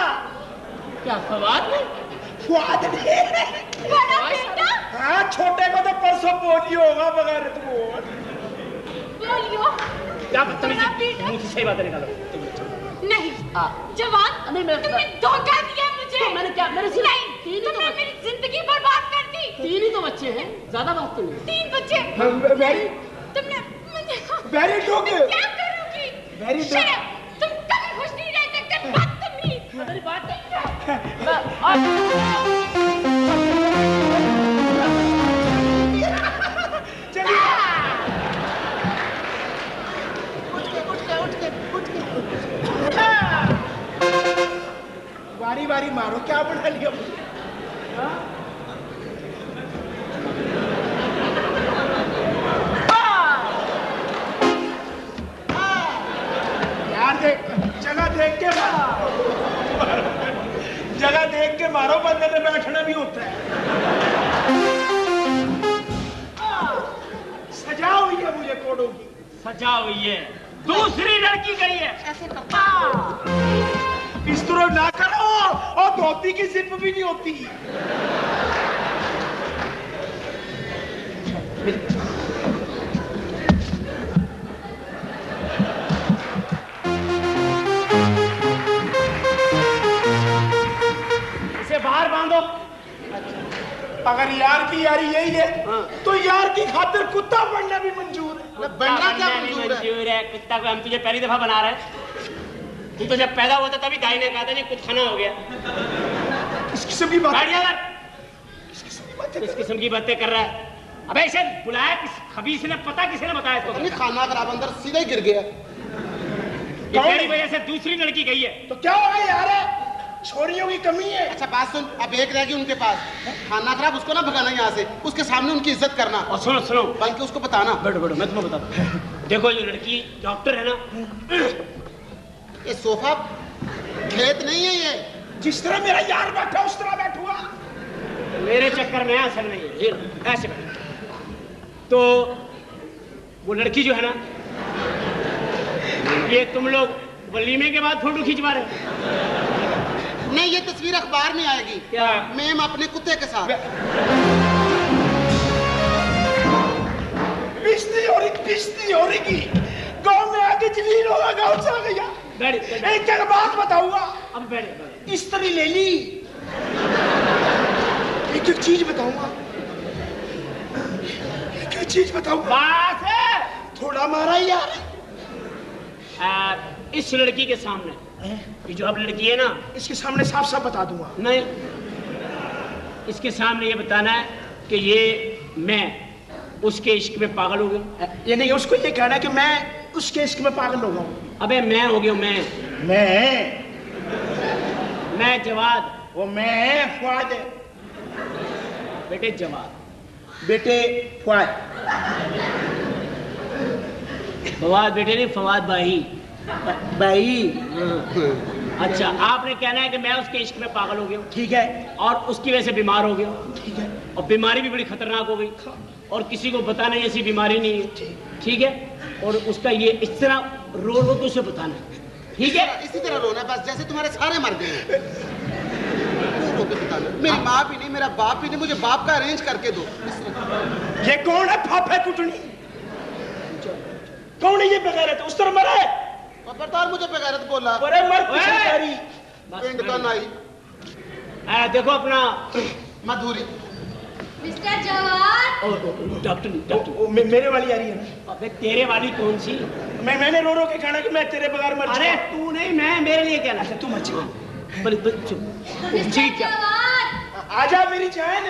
क्या फवाद ने? फवाद ने? बड़ा बेटा? हाँ, छोटे को तो परसों पोलियो होगा बगैर बोलियो? क्या बदतमीजी, मुंह से सही बातें निकालो। नहीं जवान, नहीं, तुमने धोखा दिया मुझे। तो मैंने क्या? मेरे सिर्फ नहीं, तुमने मेरी जिंदगी बर्बाद कर दी। 3 ही तो बच्चे हैं, ज्यादा बात तो नहीं। 3 बच्चे। वेरी तुमने मुझे वेरी डॉग। क्या करोगी? Very good. शर्म, तुम कभी खुश नहीं रह सकते। बदतमीज। मेरी बात बारी बारी मारो। क्या बना लिया मुझे? यार देख, जगह देख के मारो। जगह देख के मारो, बंदे में बैठना भी होता है। सजा हुई है मुझे कोडों की। सजा हुई है। दूसरी लड़की गई है। इस तरह ना करो, और धोती की जिप भी नहीं होती। इसे बाहर बांधो। अगर यार की यारी यही है, हाँ। तो यार की खातिर कुत्ता बनना भी मंजूर है। बनना क्या भी मंजूर है? कुत्ता को हम तुझे पहली दफा बना रहे हैं। तू तो जब पैदा हुआ था तभी दाई ने कहा था, ये कुछ खाना हो गया। इस किस्म की बात। बैठ जा कर। इस किस्म की बातें कर रहा है। अबे इसे बुलाया किस खबीस ने? पता किसी ने बताया इसको? नहीं, खाना खराब अंदर सीधा ही गिर गया। ये तेरी वजह से दूसरी लड़की गई है। तो क्या होगा यार? छोरियों की कमी है। अच्छा बात सुन, अब एक रहेगी उनके पास। खाना खराब, उसको ना भगाना यहाँ से, उसके सामने उनकी इज्जत करना, और सुनो सुनो, बल्कि उसको बताना। बैठो बैठो, मैं तुम्हें बताता हूँ। देखो ये लड़की डॉक्टर है ना, ये सोफा खेत नहीं है ये। जिस तरह मेरा यार बैठा उस तरह बैठूंगा। मेरे चक्कर में असर नहीं है। ये ऐसे बैठो। तो वो लड़की जो है ना, ये तुम लोग वलीमे के बाद फोटो खिंचवा रहे हो? नहीं, ये तस्वीर अखबार में आएगी। क्या? मैम अपने कुत्ते के साथ। पिश्ती हो रही की गांव में आके जलील होगा। गांव से आ गया। एक जगह बात बताऊंगा। अब बैठे। स्त्री ले ली। एक एक चीज बताऊंगा। एक एक चीज बताऊंगा। बात है। थोड़ा मारा यार। इस लड़की के सामने, ये जो अब लड़की है ना, इसके सामने साफ साफ बता दूंगा। नहीं, इसके सामने ये बताना है कि ये मैं उसके इश्क में पागल हो गया। ये नहीं, उसको ये कहना है कि मैं उसके इश्क में पागल हो गया। अबे मैं हो गया। मैं जवाद। वो मैं फवाद है। बेटे जवाद। बेटे फवाद। फवाद बेटे नहीं, फवाद भाई। भाई। हाँ। अच्छा, आपने कहना है कि मैं उसके इश्क में पागल हो गया, ठीक है। और उसकी वजह से बीमार हो गया, ठीक है। और बीमारी भी बड़ी खतरनाक हो गई, और किसी को बताना ऐसी बीमारी नहीं है, ठीक है? और उसका ये इस तरह रो रो तो उसे बताना, ठीक है? इसी तरह रोना, बस जैसे तुम्हारे सारे मर गए। रो के बताना। मेरी माँ भी नहीं, मेरा बाप भी नहीं, मुझे बाप का अरेंज करके दो। ये कौन है? फाफे कुटनी। कौन है ये बगैरत? उस तरह मरा है। खबरदार मुझे बेगैरत बोला। अरे मर पिछली पिंड का नाई। देखो अपना मधुरी। मिस्टर जवान। डॉक्टर मेरे वाली आ रही है ना। अबे तेरे वाली कौन सी? मैंने रो रो के कहना कि मैं तेरे बगैर मर अरे तू नहीं, मैं मेरे लिए कहना। अच्छा तुम अच्छी मिस्टर जवान। आजा मेरी जान।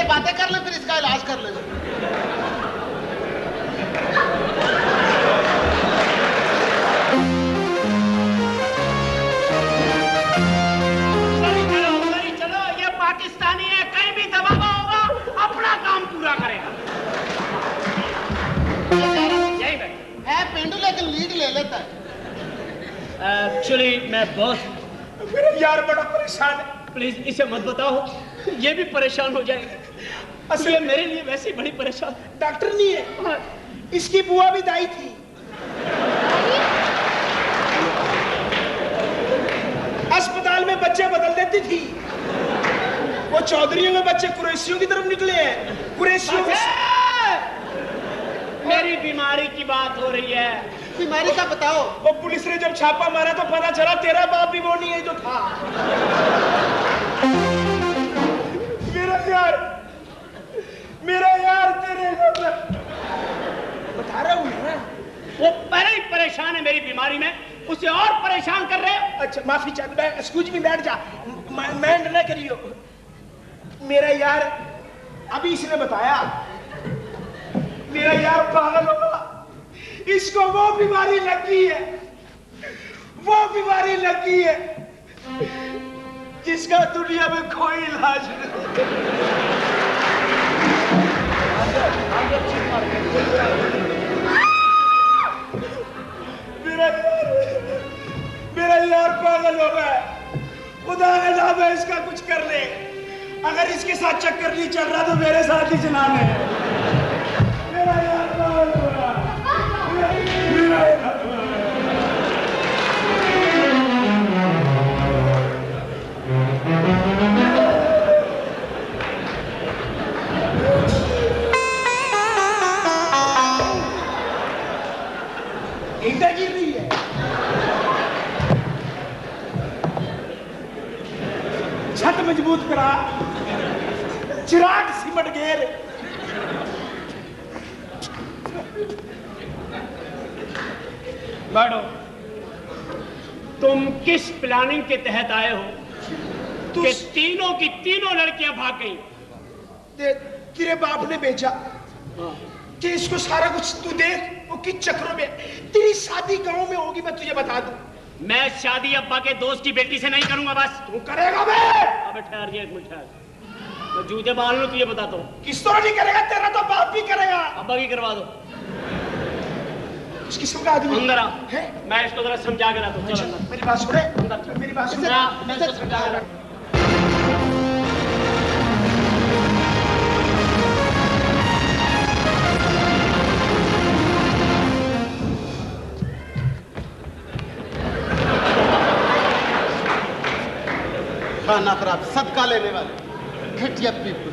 बातें कर ले, फिर इसका इलाज कर ले। चलो, ये पाकिस्तानी है, कहीं भी दबावा होगा अपना काम पूरा करेगा। यही भाई है पेंडू लेकिन लीड ले लेता है। एक्चुअली मैं बॉस, मेरा यार बड़ा परेशान है। प्लीज इसे मत बताओ, ये भी परेशान हो जाएगा। असल में मेरे लिए वैसे ही बड़ी परेशान। डॉक्टर नहीं है, इसकी बुआ भी दाई थी। अस्पताल में बच्चे बदल देती थी। वो चौधरियों के बच्चे कुरैशियों की तरफ निकले हैं। कुरैशियों के मेरी बीमारी की बात हो रही है। बीमारी का बताओ। वो पुलिस ने जब छापा मारा तो पता चला तेरा बाप भी वो नहीं है जो था। मेरा यार तेरे बता रहा हूँ ना। वो पहले ही परेशान है मेरी बीमारी में, उसे और परेशान कर रहे हो। अच्छा माफी चाहता हूँ, एक्सक्यूज मी, बैठ जा। मैं न करियो। मेरा यार अभी इसने बताया, मेरा यार पागल होगा। इसको वो बीमारी लगी है, वो बीमारी लगी है जिसका दुनिया में कोई इलाज नहीं। मेरा यार पागल हो गया। खुदा का नाम है, इसका कुछ कर ले। अगर इसके साथ चक्कर नहीं चल रहा तो मेरे साथ ही चला ले। मेरा यार पागल हो गया। मेरा यार ईंटें गिर रही है। छत मजबूत करा, चिराग सिमट गेर। बैठो। तुम किस प्लानिंग के तहत आए हो कि तीनों की तीनों लड़कियां भाग गई? तेरे बाप ने भेजा कि इसको सारा कुछ तू देख। वो किस चक्रों में, तेरी शादी गांव में होगी, मैं तुझे बता दूं। मैं शादी अब्बा के दोस्त की बेटी से नहीं करूंगा। बस तू करेगा बे? अबे ठहर जा एक मिनट, ठहर। मैं जूते बांध लूं तुझे बताता हूँ। किस तरह नहीं करेगा, तेरा तो बाप भी करेगा। अब्बा की करवा दो। उस किस्म का आदमी अंदर आ, है। मैं इसको जरा समझा के लाता हूँ। चल अंदर। मेरी बात सुने, मेरी बात सुने। मैं इसको समझा के लाता हूँ। खाना खराब, सदका लेने वाले घटिया पीपल।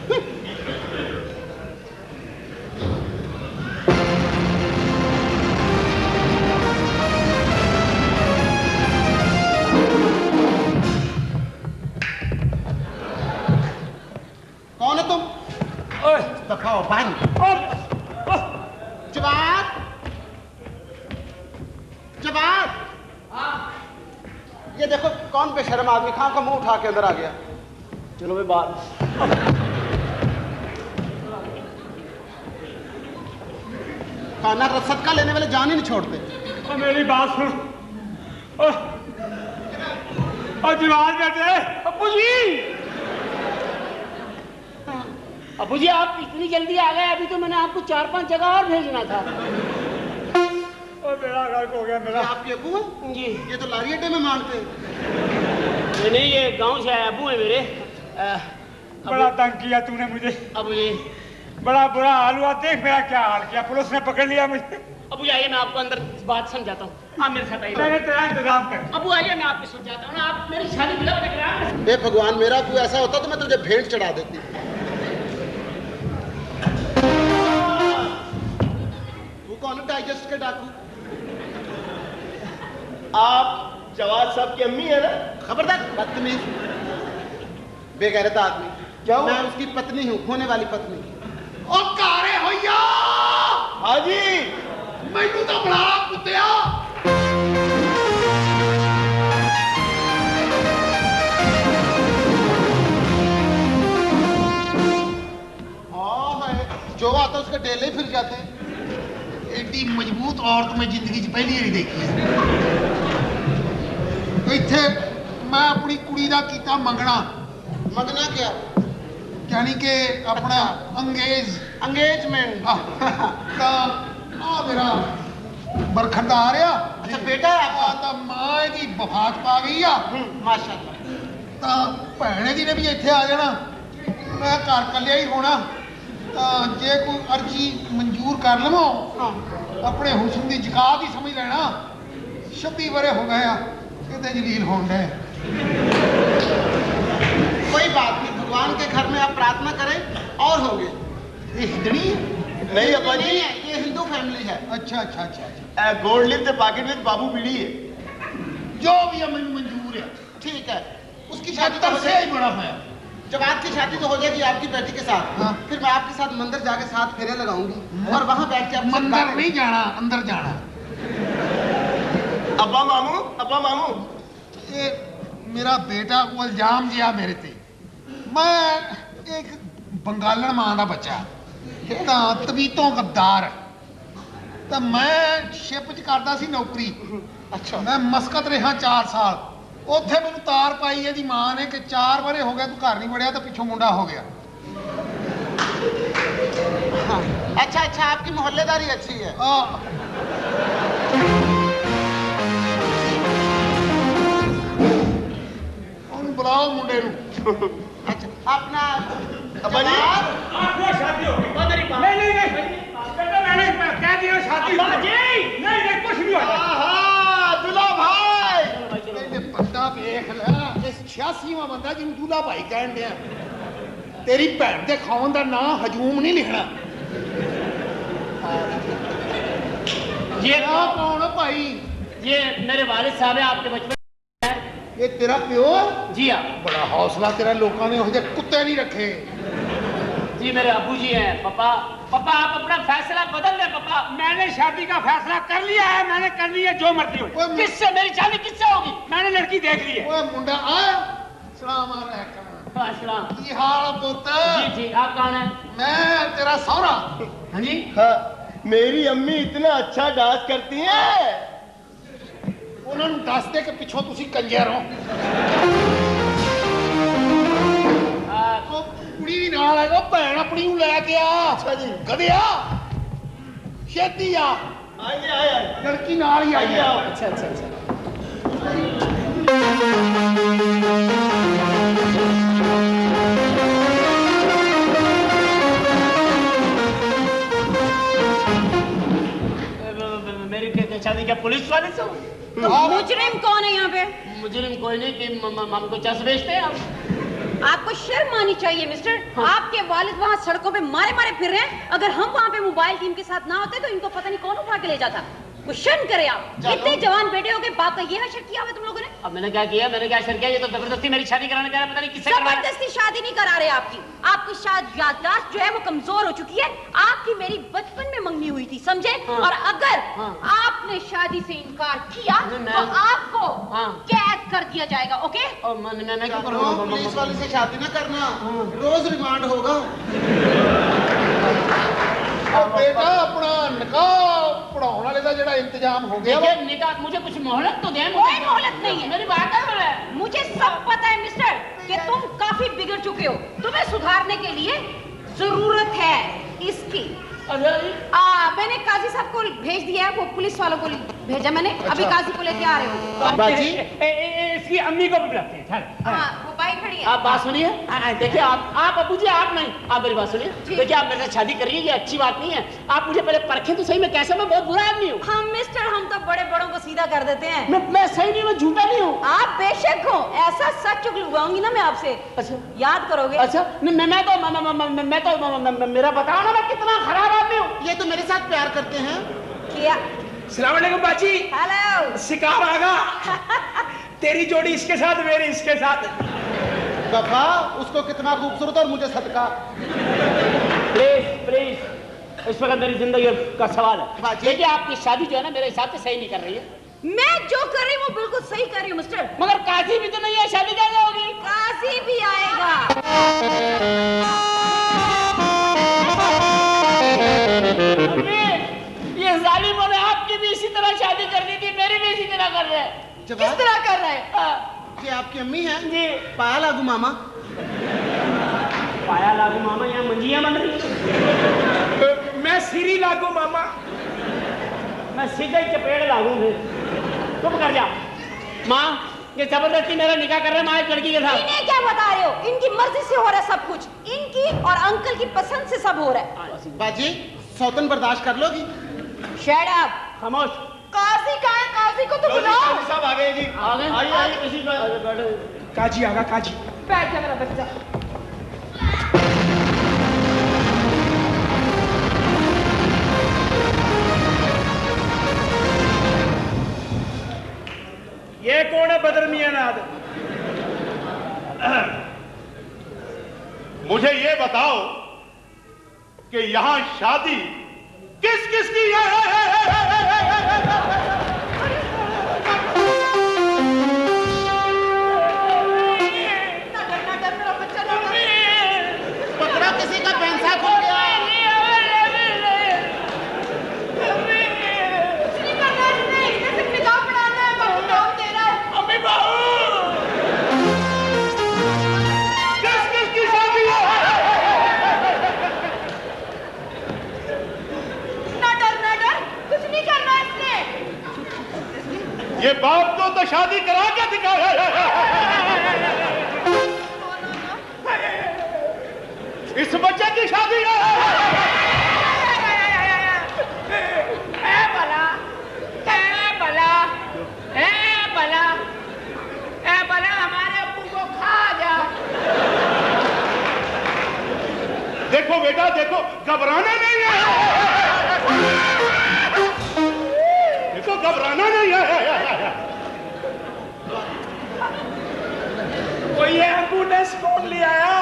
कौन है तुम? दफाओ बंद। जवाब, जवाब। ये देखो कौन बेशर्म आदमी खां का मुंह उठा के अंदर आ गया। चलो भाई बात। खाना का सदका लेने वाले जान ही नहीं छोड़ते। मेरी बात सुन। जवाब बेटे। अब्बू जी, अब्बू जी आप इतनी जल्दी आ गए? अभी तो मैंने आपको 4-5 जगह और भेजना था। मेरा घर हो गया मेरा। आपके अबू हैं? जी। ये तो लारी अड्डे में मांगते हैं। नहीं, ये गांव से आए अब्बू है मेरे। बड़ा तंग किया तूने मुझे। अब्बू जी, बड़ा बुरा हाल हुआ। देख मेरा क्या हाल किया, पुलिस ने पकड़ लिया मुझे। अब्बू जी आइए, मैं आपको अंदर बात समझाता हूँ। आप मेरे साथ आइए। मैंने तेरा इंतजाम कर। अब्बू आइए, मैं आपको समझाता हूँ ना। आप मेरी शादी बिला करा। हे भगवान, मेरा तू ऐसा होता तो मैं तुझे भेंट चढ़ा देती। तू कौन है डाइजेस्ट के डाकू? आप जवाब साहब की अम्मी है ना? खबरदार, बदतमीज, बेगैरत आदमी। क्या हुआ? मैं उसकी पत्नी हूँ, खोने वाली पत्नी। ओ कारे होया। हाँ जी, मैनू तो बड़ा कुत्तिया। तो उसके डेले फिर जाते। एडी मजबूत औरत मैं जिंदगी च पहली बार देखी है। इत्थे मैं अपनी कुड़ी दा कीता मंगना। मंगना क्या? यानी कि अपना एंगेजमेंट। ਤਾਂ ਆ ਮੇਰਾ ਬਰਖੰਡਾ ਆ ਰਿਹਾ। अच्छा बेटा है आपका? ਤਾਂ ਮਾਂ ਇਹਦੀ ਵਫਾਤ ਪਾ ਗਈ ਆ। माशाल्लाह। ਤਾਂ ਭੈਣੇ ਦੀ ਨੇ ਵੀ ਇੱਥੇ ਆ ਜਾਣਾ। ਮੈਂ ਘਰ ਕੱਲਿਆ ਹੀ ਹੋਣਾ। ਤਾਂ ਜੇ ਕੋਈ ਅਰਜੀ ਮਨਜ਼ੂਰ ਕਰ ਲਵਾਂ ਆਪਣੇ ਹੁਸਨ ਦੀ ਜ਼ਕਾਤ ਹੀ ਸਮਝ ਲੈਣਾ। 26 ਵਰੇ ਹੋ ਗਏ ਆ ਇਹਦੇ ਜਲੀਲ ਹੋਣ ਦੇ। कोई बात नहीं, भगवान के घर में आप प्रार्थना करें और होंगे। ਇਹ ਹਿੰਦਣੀ ਹੈ? नहीं अब्बा जी, नहीं है, ये हिंदू फैमिली है। ਅੱਛਾ ਅੱਛਾ ਅੱਛਾ ਅੱਛਾ। गोल्ड लिप के पॉकेट में बाबू पीड़ी है। ਜੋ ਵੀ ਹੈ ਮੈਨੂੰ ਮਨਜ਼ੂਰ ਹੈ। ठीक है, उसकी मैं शादी तो हो तरसे ही जाएगी। बड़ा होया। जब आपकी शादी तो हो जाएगी आपकी बेटी के साथ, हाँ। फिर मैं आपके साथ मंदिर जाके 7 फेरे लगाऊंगी और वहां बैठ के आपसे मंदिर बातें- नहीं जाना, अंदर जाना। अब्बा मामू, अब्बा मामू। ये मेरा बेटा को इल्जाम दिया मेरे ते। मैं एक बंगालन मां का बच्चा ਤਾਂ ਤਬੀਤੋਂ ਗੱਦਾਰ। ਤਾਂ ਮੈਂ ਸ਼ਿਪ 'ਚ ਕਰਦਾ ਸੀ ਨੌਕਰੀ। अच्छा, ਮੈਂ ਮਸਕਤ ਰਿਹਾ 4 ਸਾਲ। ਉੱਥੇ ਮੈਨੂੰ ਤਾਰ ਪਾਈ ਇਹਦੀ ਮਾਂ ਨੇ ਕਿ 4 ਵਰੇ ਹੋ ਗਿਆ ਤੂੰ ਘਰ ਨਹੀਂ ਵੜਿਆ ਤਾਂ ਪਿੱਛੋਂ ਮੁੰਡਾ ਹੋ ਗਿਆ। हाँ। अच्छा, आपकी मोहल्लेदारी अच्छी है। ਉਹਨੂੰ ਬੁਲਾਓ ਮੁੰਡੇ ਨੂੰ। अच्छा, अपना अब्बा जी, जवाब- आपको शादी हो गई। नहीं बेटा मैंने कह दिया शादी हो गई। नहीं कुछ नहीं होता। आहा, दुल्हा भाई। ਇਹਨੇ ਬੰਦਾ ਵੇਖ ਲੈ, ਇਸ 86ਵਾਂ ਬੰਦਾ ਜਿਹਨੂੰ ਦੂਲਾ ਭਾਈ ਕਹਿਣ ਡਿਆ। ਤੇਰੀ ਭੈਣ ਦੇ ਖਾਉਣ ਦਾ ਨਾਂ ਹਜੂਮ ਨਹੀਂ ਲਿਖਣਾ। ये ਆ ਕੌਣ ਭਾਈ? ये मेरे वालिद साहब है आपके बचपन। ਇਹ ਤੇਰਾ ਪਿਓ ਹੈ? जी हाँ, ਬੜਾ ਹੌਸਲਾ ਤੇਰਾ, ਲੋਕਾਂ ਨੇ ਉਹ ਜਿਹੇ ਕੁੱਤੇ ਨਹੀਂ ਰੱਖੇ। जी मेरे अबू जी हैं। पापा आप अपना फैसला बदल दें पापा। मैंने शादी का फैसला कर लिया है। मैंने करनी है जो मर्जी हो। ਓਏ किससे मेरी शादी किससे होगी? मैंने लड़की देख ली है। ਓਏ ਮੁੰਡਾ ਆ ਸਲਾਮ ਅਲੈਕਮ। अस्सलाम। ਕੀ ਹਾਲ ਪੁੱਤ? जी आप कौन है? ਮੈਂ ਤੇਰਾ ਸਹੁਰਾ। हाँ जी, हाँ, मेरी अम्मी इतना अच्छा डांस करती हैं। ਉਹਨਾਂ ਨੂੰ ਦੱਸ ਦੇ ਕਿ ਪਿੱਛੋਂ ਤੁਸੀਂ ਕੰਜਰ ਹੋ। ਉਹ ਕੁੜੀ ਵੀ ਨਾਲ ਹੈਗਾ, ਭੈਣ ਆਪਣੀ ਨੂੰ ਲੈ ਕੇ ਆ। अच्छा जी, ਗਧਿਆ ਛੇਤੀ ਆ, आइए आइए ਲੜਕੀ ਨਾਲ ਹੀ ਆਈ आइए ਆ। आओ। अच्छा। मेरी शादी क्या पुलिस वाले से हुई? मुजरिम कौन है यहाँ पे? मुजरिम कोई नहीं कि हमको चस बेचते हैं आप। आपको शर्म आनी चाहिए मिस्टर। आपके वालिद वहाँ सड़कों पे मारे मारे फिर रहे हैं। अगर हम वहाँ पे मोबाइल टीम के साथ ना होते तो इनको पता नहीं कौन उठा के ले जाता। कुछ शर्म करे आप। इतने जवान बेटे हो गए, बाप का ये हशर किया हुआ तुम लोगों ने। अब मैंने क्या किया? मैंने क्या शर किया? ये तो जबरदस्ती मेरी शादी कराने जा रहा है, पता नहीं किससे करवा रहा है। जबरदस्ती शादी नहीं करा रहे आपकी। आपकी शायद याददाश्त जो है वो कमजोर हो चुकी है। आपकी मेरी बचपन में मंगनी हुई थी, समझे? हाँ। और अगर हाँ। आपने शादी से इनकार किया नहीं, तो मैं- आपको हाँ। कैद कर दिया जाएगा। ओके? और मैं क्या नो, पुलिस करूँ? वाले से शादी ना करना, रोज रिमांड होगा। ਉਹ ਬੇਟਾ ਆਪਣਾ ਨਿਕਾਹ ਪੜਾਉਣ ਵਾਲੇ ਦਾ ਜਿਹੜਾ ਇੰਤਜ਼ਾਮ ਹੋ ਗਿਆ ਵਾ। देखिए निकाह, मुझे कुछ मोहलत तो दें। कोई मोहलत नहीं है। मेरी बात है। मुझे सब पता है मिस्टर कि तुम काफी बिगड़ चुके हो। तुम्हें सुधारने के लिए जरूरत है इसकी। मैंने काजी साहब को भेज दिया है, वो पुलिस वालों को भेजा मैंने। अभी काजी को लेके आ रहे हो। अब्बा जी, इसकी अम्मी को भी बुलाते हैं। चल। हाँ, वो बाइक खड़ी है। आप बात सुनिए। देखिए आप अबू जी, आप नहीं, आप मेरी बात सुनिए। देखिए आप मेरे साथ शादी कर रही है, ये अच्छी बात नहीं है। आप मुझे पहले परखें तो सही, मैं कैसे, मैं बहुत बुरा आदमी हूँ। हाँ मिस्टर, हम तो बड़े बड़ों को सीधा कर देते हैं। मैं सही नहीं, मैं झूठा नहीं हूँ। आप बेशक हो। ऐसा सच उगलवाऊंगी ना मैं आपसे, अच्छा याद करोगे। अच्छा, मैं तो मेरा बताओ ना, मैं कितना खराब आदमी हूँ। ये तो मेरे साथ प्यार करते हैं। किया। सलाम अलैकुम बाजी। हेलो। शिकार आगा। तेरी जोड़ी इसके साथ, मेरी इसके साथ। दफा उसको कितना खूबसूरत और मुझे सदका। प्लीज इस वक्त मेरी जिंदगी का सवाल है। बाजी। देखिए आपकी शादी जो है ना मेरे हिसाब से सही नहीं कर रही है। मैं जो कर रही हूँ वो बिल्कुल सही कर रही हूँ मिस्टर। मगर काजी भी तो नहीं है, शादी कैसे होगी? काजी भी आएगा। कर रहे हैं। किस तरह कर रहे हैं? ये आपकी अम्मी है जी। पाया लागू मामा। पाया लागू मामा, यहाँ मंजिया बन रही है। मैं सीरी लागू मामा। मैं सीधे ही चपेट लागू फिर। चुप कर जा। माँ, ये जबरदस्ती मेरा निकाह कर रहे हैं माँ एक लड़की के साथ। इन्हें क्या बता रहे हो? इनकी मर्जी से हो रहा है सब कुछ, इनकी और अंकल की पसंद से सब हो रहा है। बाजी सौतन बर्दाश्त कर लोगी? Shut up. खामोश। काजी कहाँ है? काजी को तो बुलाओ। साहब आ गए जी। आ गए? आइए किसी का बैठो। काजी आगा काजी। बैठ जा मेरा बच्चा। ये कौन है बदर मियां नाद? मुझे ये बताओ कि यहाँ शादी किस किस की है? पकड़ा किसी का पैंसा खो गया। किस किस की शादी है? ना डर, कुछ नहीं करना इसने। ये बाप को तो शादी करा के दिखाया है। इस बच्चे की शादी है। हमारे अब्बू को खा जा। देखो बेटा देखो, घबराना नहीं है। देखो घबराना नहीं है। कोई एम्बुलेंस कौन ले आया?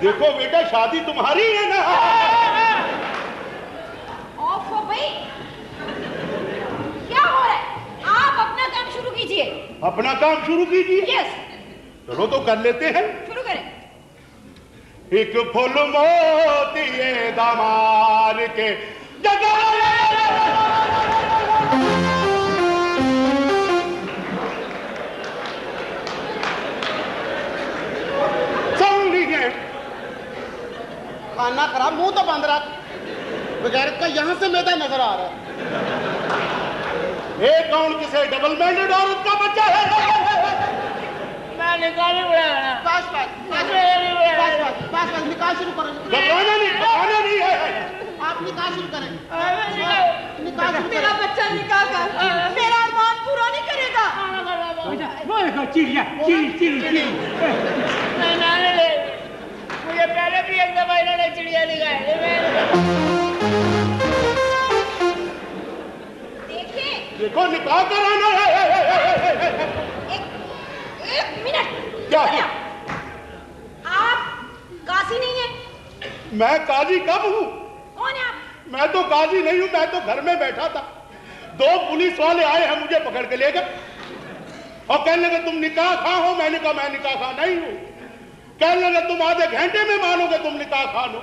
देखो बेटा शादी तुम्हारी है ना। ऑफ हो भाई, क्या हो रहा है? आप अपना काम शुरू कीजिए। अपना काम शुरू कीजिए। यस, चलो तो कर लेते हैं। शुरू करें। एक फूल मोती दामार के जगा खाना खराब, मुंह तो बंद रख। बगैर का यहाँ से मैदा नजर आ रहा है। ये कौन किसे डबल माइंडेड औरत का बच्चा है? मैं निकाल नहीं उड़ाया। बस निकाह शुरू करो। घबराना नहीं है। आप निकाह शुरू करें। निकाह मेरा बच्चा निकाह कर, मेरा अरमान पूरा नहीं करेगा। चिड़िया। मुझे पहले भी एक दफा इन्होंने चिड़िया दिखाई। देखिए, देखो निकाह कराना है। एक मिनट। क्या? आप काजी नहीं है? मैं काजी कब हूँ? कौन है आप? मैं तो काजी नहीं हूँ, मैं तो घर में बैठा था। 2 पुलिस वाले आए हैं, मुझे पकड़ के ले गए और कहने लगे तुम निकाह खां हो। मैंने कहा मैं निकाह खां नहीं हूँ। कहने लगे तुम आधे घंटे में मानोगे तुम निकाह खां हो।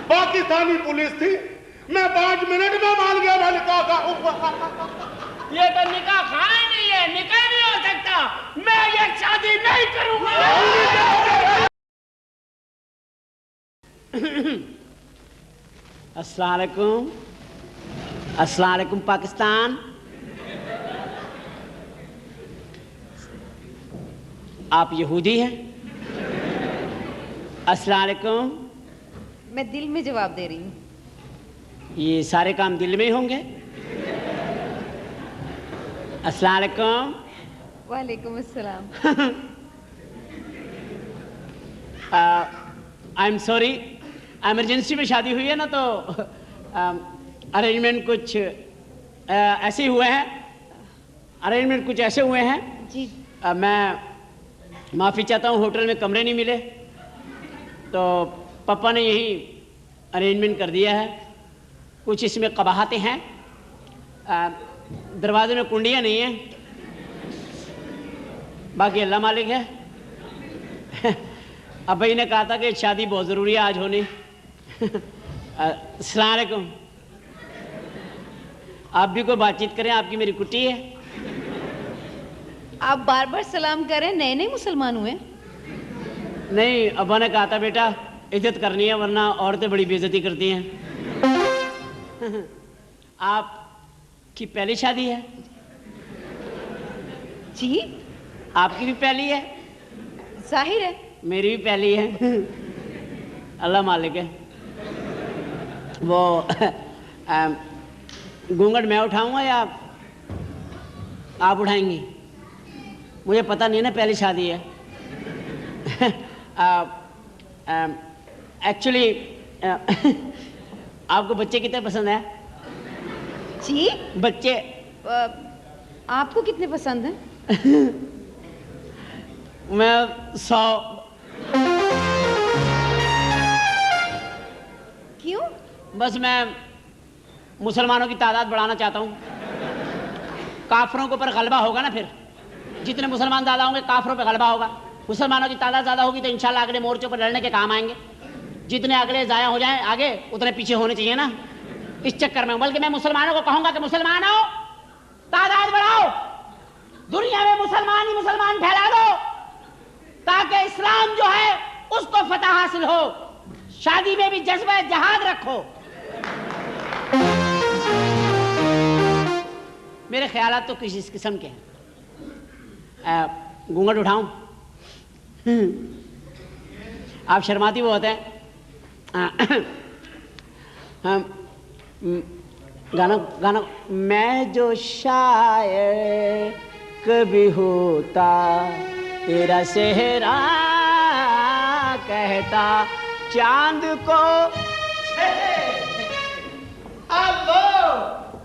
पाकिस्तानी पुलिस थी, मैं 5 मिनट में मान गया मैं निकाह खां हूँ। ये तो निकाह खाना ही नहीं है, निकाह नहीं हो सकता। मैं ये शादी नहीं करूंगा। अस्सलाम वालेकुम पाकिस्तान। आप यहूदी हैं? अस्सलाम वालेकुम। मैं दिल में जवाब दे रही हूँ। ये सारे काम दिल में ही होंगे। अस्सलाम वालेकुम। वालेकुम अस्सलाम। आई एम सॉरी, इमरजेंसी में शादी हुई है ना, तो अरेंजमेंट कुछ ऐसे हुए हैं। अरेंजमेंट कुछ ऐसे हुए हैं जी। मैं माफ़ी चाहता हूँ, होटल में कमरे नहीं मिले तो पापा ने यही अरेंजमेंट कर दिया है। कुछ इसमें कबाहतें हैं। दरवाजे में कुंडियाँ नहीं हैं, बाकी अल्लाह मालिक है। अब भाई ने कहा था कि शादी बहुत ज़रूरी है आज होनी। अस्सलाम वालेकुम। आप भी कोई बातचीत करें, आपकी मेरी कुट्टी है। आप बार बार सलाम करें, नए नए मुसलमान हुए। नहीं, अब्बा ने कहा था बेटा इज्जत करनी है वरना औरतें बड़ी बेइज्जती करती हैं। आपकी पहली शादी है? जी आपकी भी पहली है? जाहिर है। मेरी भी पहली है। अल्लाह मालिक है। वो घूंघट मैं उठाऊंगा या आप उठाएंगी? मुझे पता नहीं है ना, पहली शादी है। एक्चुअली आपको बच्चे कितने पसंद है? जी बच्चे आपको कितने पसंद हैं? मैं 100। क्यों? बस मैं मुसलमानों की तादाद बढ़ाना चाहता हूँ। काफरों के ऊपर गलबा होगा ना, फिर जितने मुसलमान ज़्यादा होंगे काफरों पे गलबा होगा। मुसलमानों की तादाद ज़्यादा होगी तो इंशाल्लाह अगले मोर्चों पर लड़ने के काम आएंगे। जितने अगले ज़ाया हो जाएं आगे, उतने पीछे होने चाहिए ना। इस चक्कर में बल्कि मैं मुसलमानों को कहूँगा कि मुसलमानों तादाद बढ़ाओ, दुनिया में मुसलमान ही मुसलमान फैला दो ताकि इस्लाम जो है उसको फतह हासिल हो। शादी में भी जज्बा जहाद रखो। मेरे ख्यालात तो किस किस्म के हैं। घूंघट उठाऊं? आप शर्माती बहुत हैं। गाना गाना मैं जो शायर कभी होता तेरा सेहरा कहता चांद को। हेलो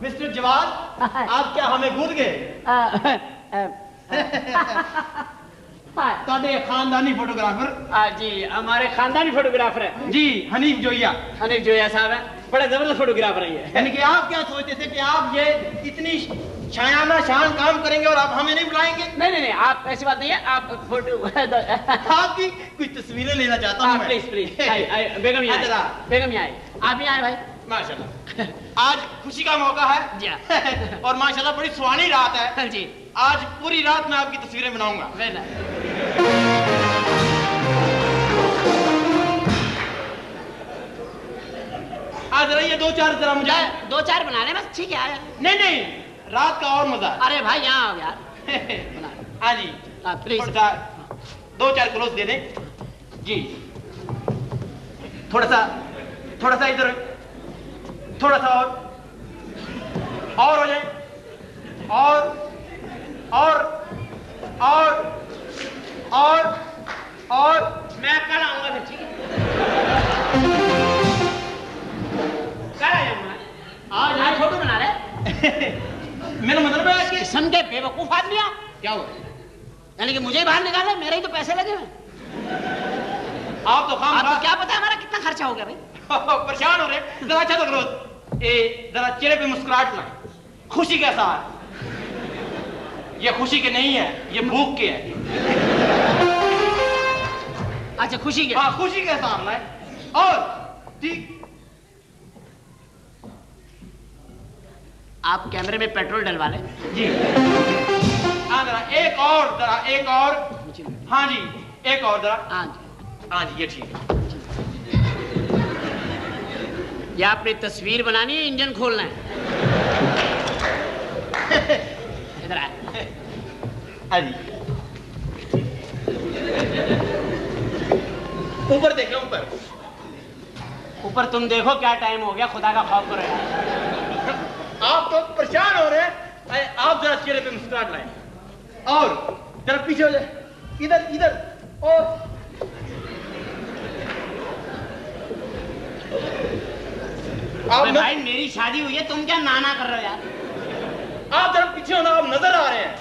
मिस्टर जवाद, आप क्या हमें भूल गए? ਤੁਹਾਡੇ खानदानी फोटोग्राफर जी हमारे खानदानी फोटोग्राफर है जी हनीफ जोइया। हनीफ जोया साहब है, बड़े जबरदस्त फोटोग्राफर है ये। यानी कि आप क्या सोचते थे कि आप ये इतनी शायाना शान काम करेंगे और आप हमें नहीं बुलाएंगे? नहीं नहीं नहीं, आप ऐसी बात नहीं है। आप फोटो आपकी कुछ तस्वीरें लेना चाहता हूँ मैं। प्लीज प्लीज बेगम यहाँ जरा। आए, बेगम यहाँ आए, आप भी आए भाई। माशाल्लाह आज खुशी का मौका है जी और माशाल्लाह बड़ी सुहानी रात है जी। आज पूरी रात मैं आपकी तस्वीरें बनाऊंगा। Very nice. आज जरा ये दो चार जरा मुझे। दो चार बना ले बस, ठीक है आया। नहीं नहीं, रात का और मजा। अरे भाई यहाँ आओ यार। हाँ जी प्लीज थोड़ा सा दो चार क्लोज दे दें जी। थोड़ा सा इधर, थोड़ा सा और हो जाए और मैं कल आऊंगा फिर, ठीक है? कल आ जाऊंगा। आज फोटो बना रहे। मेरा मतलब है कि किस्म के बेवकूफ आदमी आप। क्या हुआ? यानी कि मुझे ही बाहर निकाले, मेरे ही तो पैसे लगे हुए। आप तो खाम आपको क्या पता है हमारा कितना खर्चा हो गया भाई? परेशान हो रहे, जरा अच्छा तो करो। जरा चेहरे पे मुस्कुराहट लाए, खुशी के साथ। ये खुशी के नहीं है, ये भूख के है। अच्छा खुशी के? हाँ खुशी के साथ लाए। और ठीक आप कैमरे में पेट्रोल डलवा लें। जी। हाँ जरा एक और हाँ जी एक और जरा। हाँ जी ये ठीक है। ये आपने तस्वीर बनानी है, इंजन खोलना है? इधर आए। हाँ जी ऊपर देखो, ऊपर तुम देखो क्या टाइम हो गया, खुदा का खौफ करो यार। आप तो परेशान हो रहे हैं। आप जरा चेहरे पे मुस्कुराहट लाएं और जरा पीछे हो जाए, इधर और आप भाई मेरी शादी हुई है, तुम क्या नाना कर रहे हो यार? आप जरा पीछे होना, आप नजर आ रहे हैं।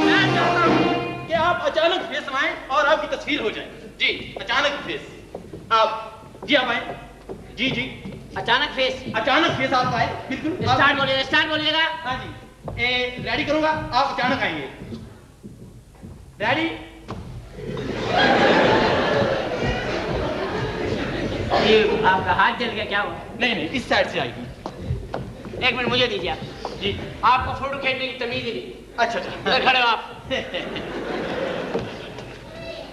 मैं चाहता हूं कि आप अचानक फेस आए और आपकी तस्वीर हो जाए। जी अचानक फेस आप। जी आप आए। जी अचानक फेस आप आए। बिल्कुल स्टार्ट बोलिएगा। हाँ जी रेडी करूंगा, आप अचानक आएंगे। रेडी ये आपका हाथ जल गया क्या हुआ? नहीं नहीं, इस साइड से आएगी। एक मिनट मुझे दीजिए आप। जी। आपको फोटो खींचने की तमीज ही नहीं। अच्छा अच्छा। इधर खड़े हो आप।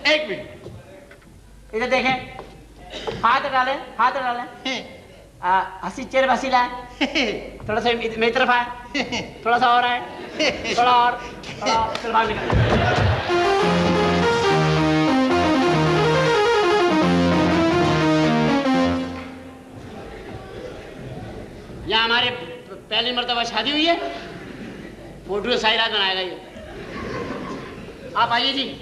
एक मिनट। इधर देखें, हाथ डालें, हाथ डालें। हंसी चेहरे पर हंसी लाए। थोड़ा सा मेरी तरफ आए, थोड़ा सा और आए, थोड़ा और, चल बाहर निकल। यहाँ हमारे पहली मर्तबा शादी हुई है, फोटो सारी रात बनाएगा ये। आप आइए जी।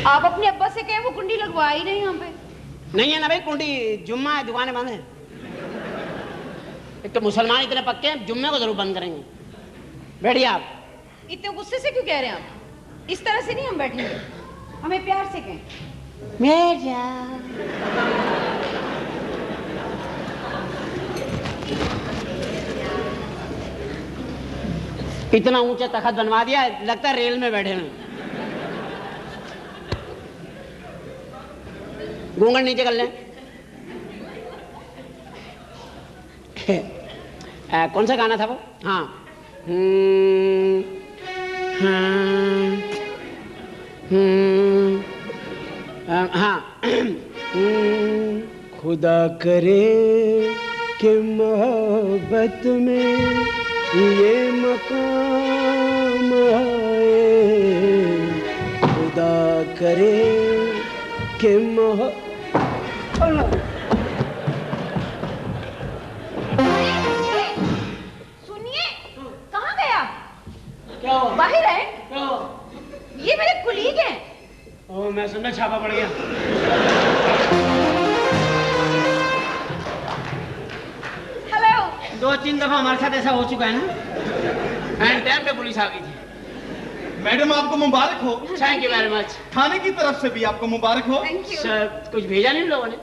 आप अपने अब्बा से कहें, वो कुंडी लगवा ही नहीं यहाँ पे। नहीं है ना भाई कुंडी, जुम्मा है, दुकानें बंद हैं। एक तो मुसलमान इतने पक्के हैं, जुम्मे को जरूर बंद करेंगे। बैठिए आप। इतने गुस्से से क्यों कह रहे हैं आप? इस तरह से नहीं हम बैठेंगे, हमें प्यार से कहें। मेरा इतना ऊंचा तखत बनवा दिया, लगता है रेल में बैठे हैं। घूंघट नीचे कर लें। कौन सा गाना था वो? हाँ हाँ खुदा करे कि मोहब्बत में ये मकाम आए, खुदा करे कि सुनिए, कहाँ गए आप? क्या हुआ? बाहर है। क्या हुआ? ये मेरे कुलीग हैं। ओ, मैं सुनना छापा पड़ गया। हेलो। 2-3 दफा हमारे साथ ऐसा हो चुका है ना, एंड टाइम पे पुलिस आ गई थी। मैडम आपको मुबारक हो। Thank you very much. थाने की तरफ से भी आपको मुबारक हो। Thank you. सर कुछ भेजा नहीं लोगों ने?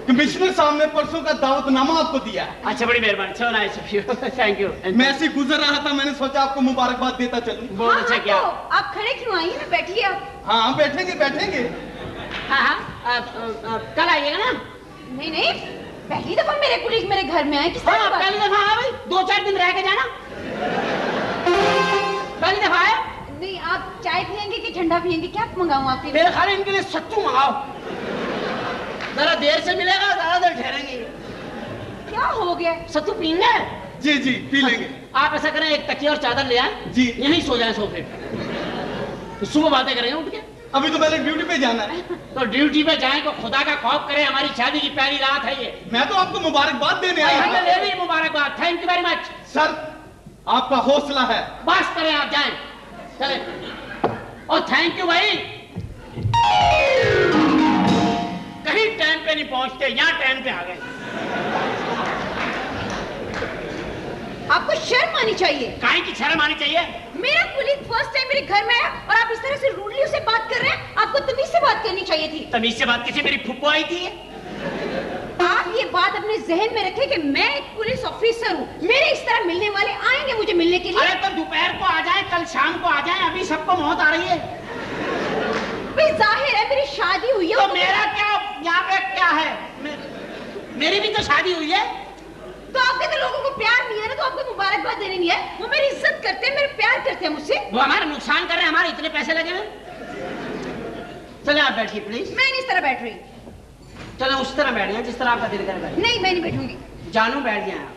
कमिश्नर साहब ने परसों का दावतनामा आपको दिया है। अच्छा, बड़ी मेहरबानी, सो nice of you, thank you. मैं ऐसे ही गुजर रहा था, मैंने सोचा आपको मुबारकबाद देता चलूं। बहुत अच्छा किया। तो आप खड़े क्यों आई ना, बैठिए आप। हाँ बैठेंगे बैठेंगे। हाँ, कल आइएगा ना? नहीं नहीं, पहली दफा मेरे कुलीग मेरे घर में आए। किस तरह की बात? पहली दफा आया भाई, 2-4 दिन रह के जाना। पहली दफा आया। नहीं, आप चाय पियेंगे कि ठंडा पियेंगे? क्या मंगाऊं आपके लिए? मेरे खाली इनके लिए सत्तू मंगाओ, जरा देर से मिलेगा, ज्यादा देर ठहरेंगे। क्या हो गया? सत्तू पीएंगे? जी जी पी लेंगे। आप ऐसा करें, एक तकिया और चादर ले आए जी। यहीं सो जाए सोफे पे, तो सुबह बातें करेंगे उठ के। अभी तो पहले ड्यूटी पे जाना है। तो ड्यूटी पे जाएं तो खुदा का खौफ करें, हमारी शादी की पहली रात है ये। मैं तो आपको मुबारकबाद देने आया हमें हूं। ले ली मुबारकबाद, thank you very much. Sir आपका हौसला है। बस करें, आप जाएं, चलें। और थैंक यू भाई, कहीं टाइम पे नहीं पहुंचते, यहाँ टाइम पे आ गए। आपको शर्म आनी चाहिए। काहे की शर्म आनी चाहिए? मेरा कुलीग फर्स्ट टाइम मेरे घर में आया और आप इस तरह से रूडली उससे बात कर रहे हैं। आपको तमीज से बात करनी चाहिए थी। तमीज से बात किसी, मेरी फुप्पो आई थी। आप ये बात अपने जहन में रखें कि मैं एक पुलिस ऑफिसर हूँ। मेरे इस तरह मिलने वाले आएंगे मुझे मिलने के लिए। अरे तो दोपहर को आ जाए, कल शाम को आ जाए, अभी सबको मौत आ रही है। भाई जाहिर है मेरी शादी हुई है। तो मेरा क्या यहाँ पे क्या है? मेरी भी तो शादी हुई है। तो आपके तो लोगों को प्यार नहीं है ना, तो आपको मुबारकबाद देनी नहीं है। वो मेरी इज्जत करते हैं, मेरे प्यार करते हैं मुझसे। वो हमारा नुकसान कर रहे हैं, हमारे इतने पैसे लगे हुए। चले आप बैठिए प्लीज। मैं नहीं इस तरह बैठ रही। चलो उस तरह बैठ जाए जिस तरह आपका दिल करे बैठ। नहीं, मैं नहीं बैठूंगी। जानू बैठ जाए आप।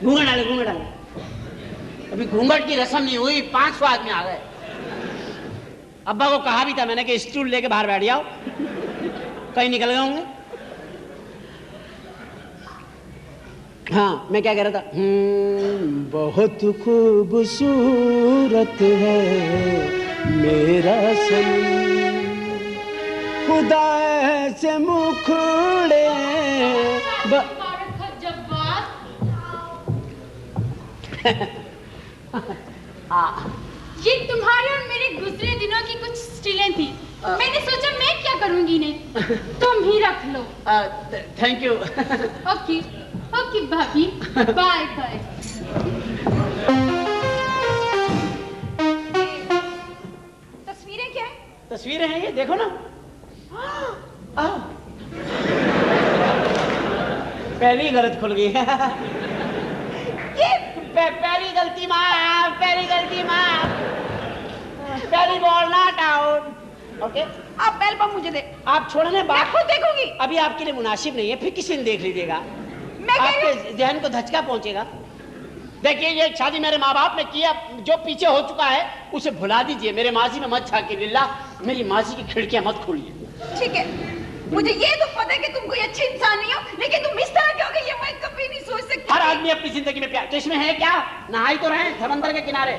घूंघट डाले, घूंघट डाले। अभी घूंघट की रस्म नहीं हुई, 500 आदमी आ गए। अब्बा को कहा भी था मैंने कि स्टूल लेके बाहर बैठ जाओ, कहीं निकल गए होंगे। हाँ, मैं क्या कह रहा था? बहुत खूबसूरत है मेरा सनम, खुदा से मुखड़े ये तुम्हारे और मेरे गुजरे दिनों की कुछ स्टिलें थी। मैंने सोचा मैं क्या करूंगी इन्हें, तुम ही रख लो। Thank you. ओके ओके भाभी, बाय बाय। तस्वीरें हैं ये, देखो ना। पहली गलत खुल गई। ये पहली गलती माफ, पहली गलती माफ, पहली बॉल नॉट आउट। ओके, आप बेल पर मुझे दे। आप छोड़ो ना, मैं खुद देखूंगी। अभी आपके लिए मुनासिब नहीं है, फिर किसी ने देख लीजिएगा, मैं आपके जहन को धचका पहुंचेगा। देखिए ये शादी मेरे माँ बाप ने किया, जो पीछे हो चुका है उसे भुला दीजिए। मेरे माजी में मत झांकिए, लिल्लाह मेरी माजी की खिड़कियां मत खोलिए। ठीक है, मुझे ये तो पता है कि तुम कोई अच्छी इंसान नहीं हो, लेकिन तुम इस तरह के हो ये मैं कभी नहीं सोच सकती। हर आदमी अपनी जिंदगी में प्यार, तो इसमें है क्या? नहाई तो रहे समंदर के किनारे,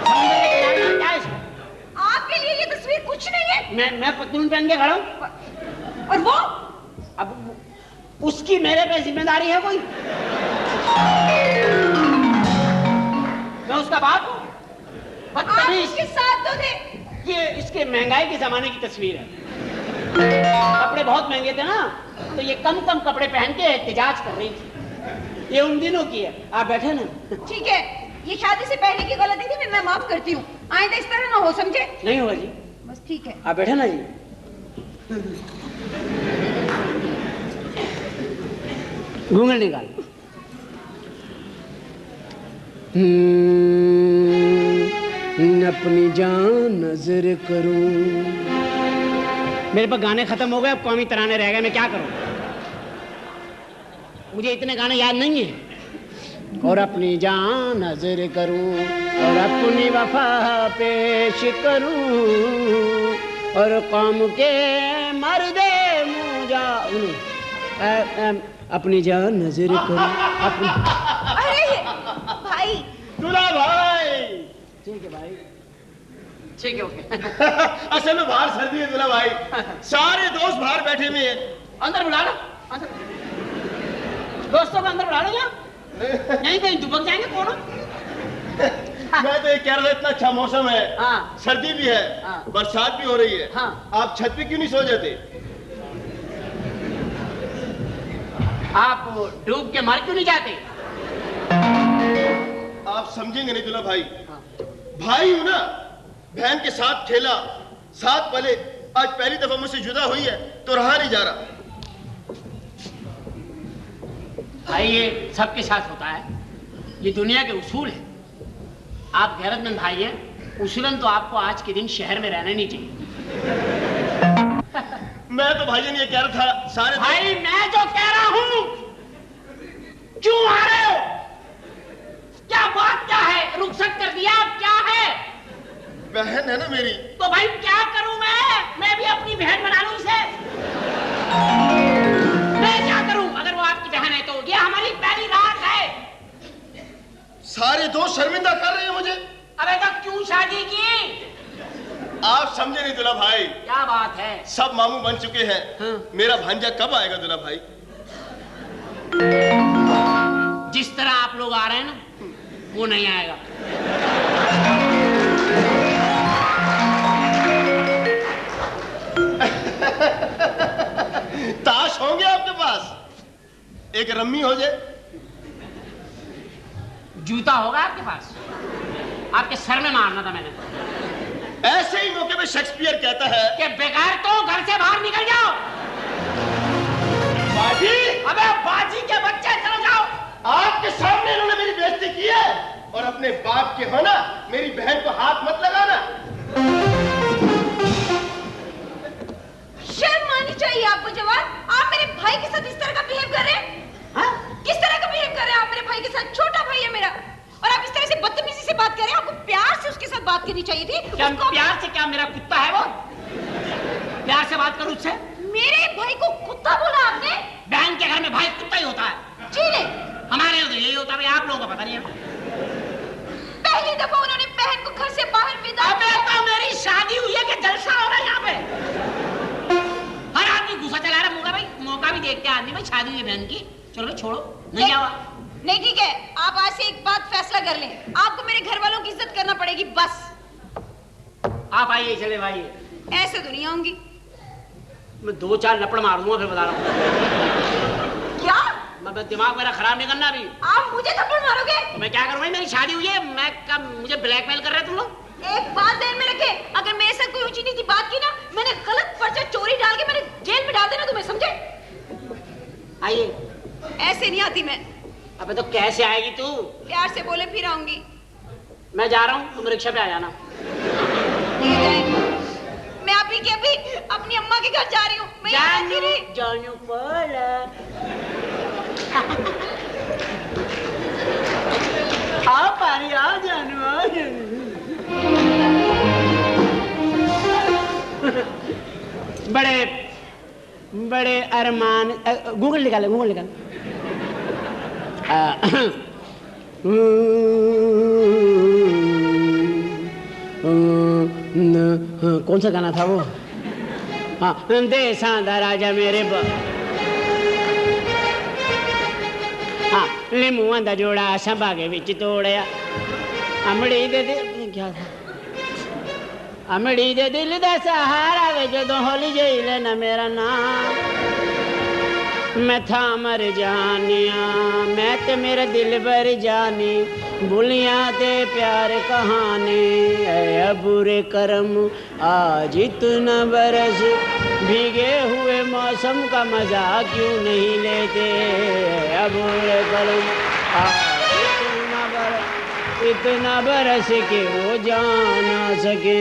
समंदर के किनारे क्या है इसमें? आपके लिए ये तस्वीर कुछ नहीं है। मैं पतलून पहन के खड़ा हूं, और वो अब उसकी मेरे पे जिम्मेदारी है कोई? मैं उसका बाप हूं? आप इसके साथ तो थे। ये इसके महंगाई के जमाने की तस्वीर है। कपड़े बहुत महंगे थे ना, तो ये कम कपड़े पहन के एहतजाज कर रही थी। ये उन दिनों की है। आप बैठे ना। ठीक है, ये शादी से पहले की गलती थी, मैं माफ करती हूँ। आइंदा इस तरह ना हो, समझे? नहीं होगा जी, बस ठीक है। आप बैठे ना जी। घूंघट निकाल। अपनी जान नजर करूं। मेरे पास गाने खत्म हो गए, अब कौमी तराने रह गए, मैं क्या करूं? मुझे इतने गाने याद नहीं है। और अपनी जान नजर करूं और अपनी वफा पेश करूं और कौम के मर्दे मुझा अपनी जान नजर करूं अपनी। अरे भाई, दूल्हा भाई। ठीक है भाई, ठीक है, ओके। असल में बाहर सर्दी है दूल्हा भाई, सारे दोस्त बाहर बैठे हुए हैं। अंदर बुला लो, दोस्तों को अंदर बुला लो। क्या नहीं कहीं दुबक जाएंगे कौन? मैं तो ये कह रहा था, इतना अच्छा मौसम है, हाँ। सर्दी भी है, हाँ। बरसात भी हो रही है, हाँ। आप छत पे क्यों नहीं सो जाते? आप डूब के मर क्यों नहीं जाते? आप समझेंगे नहीं दूल्हा भाई। भाई हूं ना, बहन के साथ खेला, साथ पले, आज पहली दफा मुझसे जुदा हुई है तो रहा नहीं जा रहा। भाई ये सबके साथ होता है, ये दुनिया के उसूल है। आप गैरतमंद भाई हैं, उसूलन तो आपको आज के दिन शहर में रहना नहीं चाहिए। मैं तो भाईजान ये कह रहा था, सारे भाई मैं जो कह रहा हूं, क्यों आ रहे हो? क्या बात क्या है? रुखसत कर दिया, अब क्या है? बहन है ना मेरी। तो भाई क्या करूं मैं भी अपनी बहन बना लूं इसे? मैं क्या करूं अगर वो आपकी बहन है तो? ये हमारी पहली रात है। सारे दोस्त शर्मिंदा कर रहे हैं मुझे। अबे तो क्यों शादी की? आप समझे नहीं दूल्हा भाई। क्या बात है? सब मामू बन चुके हैं। हाँ। मेरा भांजा कब आएगा दूल्हा भाई? जिस तरह आप लोग आ रहे हैं ना, वो नहीं आएगा। ताश होंगे आपके पास? एक रम्मी हो जाए। जूता होगा आपके पास? आपके सर में मारना था मैंने। ऐसे ही मौके पे शेक्सपियर कहता है कि बेकार तो घर से बाहर निकल जाओ। बाजी, अबे बाजी के बच्चे, चलो जाओ। आपके सामने इन्होंने मेरी बेइज्जती की है, और अपने बाप के होना मेरी बहन को हाथ मत लगाना। शर्म आनी चाहिए आपको जवान। आप मेरे भाई के साथ इस तरह का बिहेव कर रहे हैं? हाँ? किस तरह का बिहेव कर रहे हैं आप मेरे भाई के साथ? छोटा भाई है मेरा, और आप इस तरह से बदतमीजी से बात कर रहे हैं। आपको प्यार से उसके साथ बात करनी चाहिए थी। क्या प्यार से? क्या मेरा कुत्ता है वो? प्यार से बात करूं उससे? मेरे भाई को कुत्ता बोला आपने? बहन के घर में भाई कुत्ता ही होता है। जी नहीं, हमारे यहाँ तो यही होता है, आप लोगों को पता नहीं है। पहली दफा उन्होंने बहन को घर से बाहर विदा अबे तो मेरी शादी हुई है कि जलसा हो रहा है यहाँ पे? हर आदमी गुस्सा चला रहा है। भाई मौका भी देखते हैं आदमी, भाई शादी हुई है बहन की, चलो भाई छोड़ो, नहीं जाओ। नहीं ठीक है, आप आज से एक बात फैसला कर लें, आपको मेरे घर वालों की इज्जत करना पड़ेगी, बस। आप आइए, चले भाई। ऐसे तो नहीं आऊंगी। मैं 2-4 लपड़ मार दूंगा फिर बता रहा हूँ। क्या? मैं दिमाग मेरा खराब नहीं करना अभी। आप मुझे थप्पड़ मारोगे? तो मैं क्या करूँ भाई, मेरी शादी हुई है। मैं कब मुझे ब्लैकमेल कर रहे हैं तुम लोग? एक बात ध्यान में रखे, अगर मेरे साथ कोई ऊंची नीची बात की ना, मैंने गलत पर्चा चोरी डाल के मैंने जेल में डाल देना तुम्हें, समझे? आइए। ऐसे नहीं आती मैं। अबे तो कैसे आएगी तू? प्यार से बोले फिर आऊंगी। मैं जा रहा हूँ, तुम रिक्शा पे आ जाना। नहीं जाएंगी। मैं अभी के अभी अपनी अम्मा के घर जा रही हूँ। मैं यहाँ आती नहीं। जानू बोला। आ पारी आ जानू आ जानू। बड़े अरमान गूगल निकाले कौन सा गाना था वो? हाँ, देसा दा राजा मेरे हाँ, लिमुआ दा जोड़ा संभा के विच तोड़या, अमड़ी दे क्या था? अमड़ी दे दिल दा सहारा वे जदों होली जइले ना मेरा नाम, मैं था मर जानिया, मैं ते मेरा दिल भर जानी, बुलियां ते प्यार कहानी, ऐ बुरे कर्म आज इतना बरस, भीगे हुए मौसम का मजा क्यों नहीं लेते, ऐ बुरे कर्म आज इतना बरस के वो जाना सके,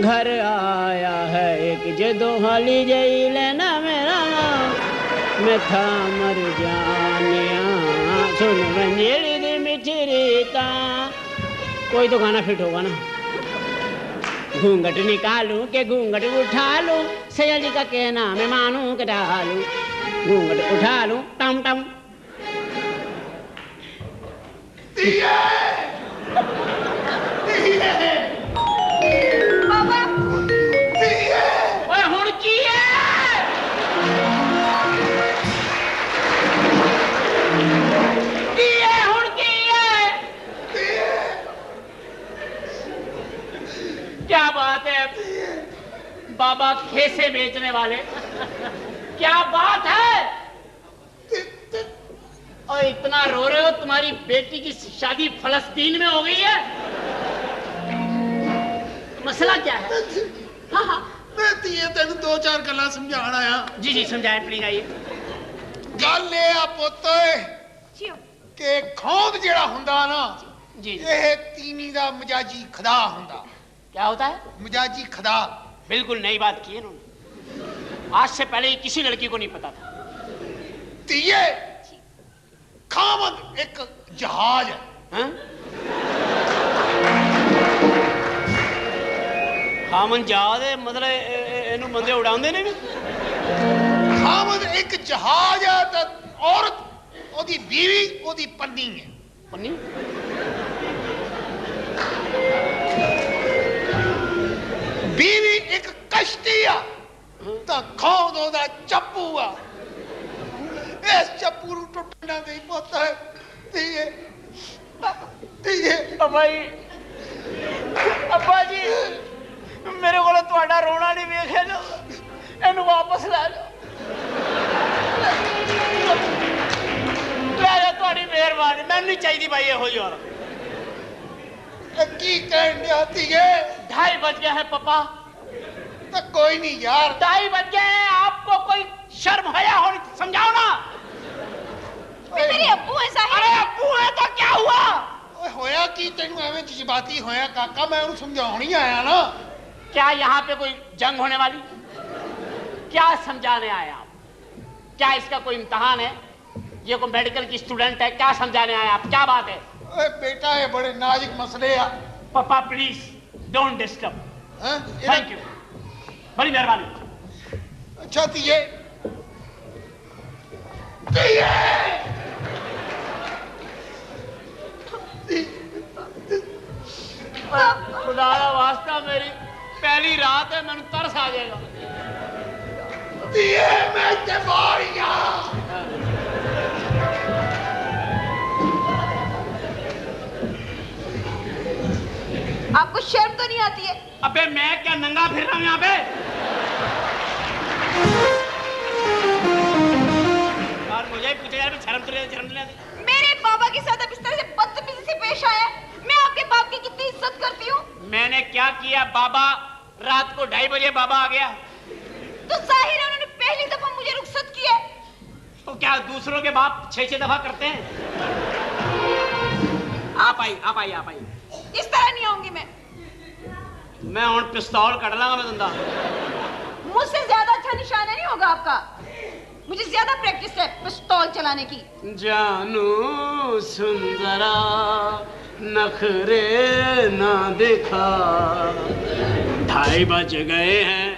घर आया है एक जदों हाली जई लेना मेरा नाम, मैं था मर जानिया, सुन मंजेली दी मिठी रीता। कोई तो गाना फिट होगा ना। घूंघट निकालूं के घूंघट उठा लूं, सैयल जी का कहना मैं मानूं के डालूं, घूंघट उठा लूं टम टम। बाबा ओए हुण की है? हुण की है? क्या बात है बाबा, खेसे बेचने वाले, क्या बात है? और इतना रो रहे हो, तुम्हारी बेटी की शादी फलस्तीन में हो गई है? मसला क्या है? हाँ हाँ मैं तेन दो चार गल्लां समझाण आया। जी जी समझाएं प्लीज। आइए। गल ये आ पुੱਤ कि खौंद जेड़ा हुंदा ना, जी ये तीनी दा मजाजी खदा हुंदा। क्या होता है? मजाजी खदा। बिल्कुल नई बात की है इन्होंने, आज से पहले किसी लड़की को नहीं पता था। तीये खामद एक जहाज है। हाँ? खामन जहाज है मतलब इन्हू बंदे उड़ाते ने भी? खामद एक जहाज है तो औरत ओदी बीवी ओदी पन्नी है। पन्नी? बीवी एक कश्ती आ तो खौंद ओदा चप्पू आ। इस चप्पू नूं टुटना नहीं पता है। तीये तीये भाई अब्बा जी मेरे को तुहाडा रोना नहीं वेखे लो, इन्हू वापस ला लो, ले जा, तुहाडी मेहरबानी, मैं नहीं चाहिए भाई यहो जी औरत। की कहने आती है? 2:30 बज गए हैं पापा। तो कोई नहीं यार, 2:30 बज गए हैं, आपको कोई शर्म हया हो, समझाओ ना। मेरे अब्बू ऐसा है। अरे अब्बू है तो क्या हुआ? होया की तेनू एवं जज्बाती होया काका, मैं उन्हें समझाने ही आया ना। क्या यहाँ पे कोई जंग होने वाली? क्या समझाने आए आप? क्या इसका कोई इम्तिहान है? ये कोई मेडिकल की स्टूडेंट है? क्या समझाने आए आप? क्या बात है? ओए बेटा ये बड़े नाजुक मसले आ। पापा please don't disturb. Thank you, बड़ी मेहरबानी। अच्छा तीये खुदा दा वास्ता, मेरी पहली रात है, मैंने तरस आ जाएगा। तीये मैं ते मारिया। आपको शर्म तो नहीं आती है? अबे मैं क्या नंगा फिर रहा हूँ यहाँ पे? और मुझे पूछे यार, शर्म तो नहीं आती? मेरे बाबा के साथ अब इस तरह से बदतमीजी से पेश आया, मैं आपके बाप की कितनी इज्जत करती हूँ। मैंने क्या किया बाबा? रात को 2:30 बजे बाबा आ गया। तो जाहिर है उन्होंने पहली दफा मुझे रुखसत की है। तो क्या दूसरों के बाप 6-6 दफा करते हैं? आप आई। इस तरह नहीं आऊंगी मैं हुण पिस्तौल कट लांगा मैं तुंदा। मुझसे ज्यादा अच्छा निशाना नहीं होगा आपका। मुझे ज्यादा प्रैक्टिस है पिस्तौल चलाने की। जानू सुंदरा नखरे ना देखा, 2:30 बज गए हैं।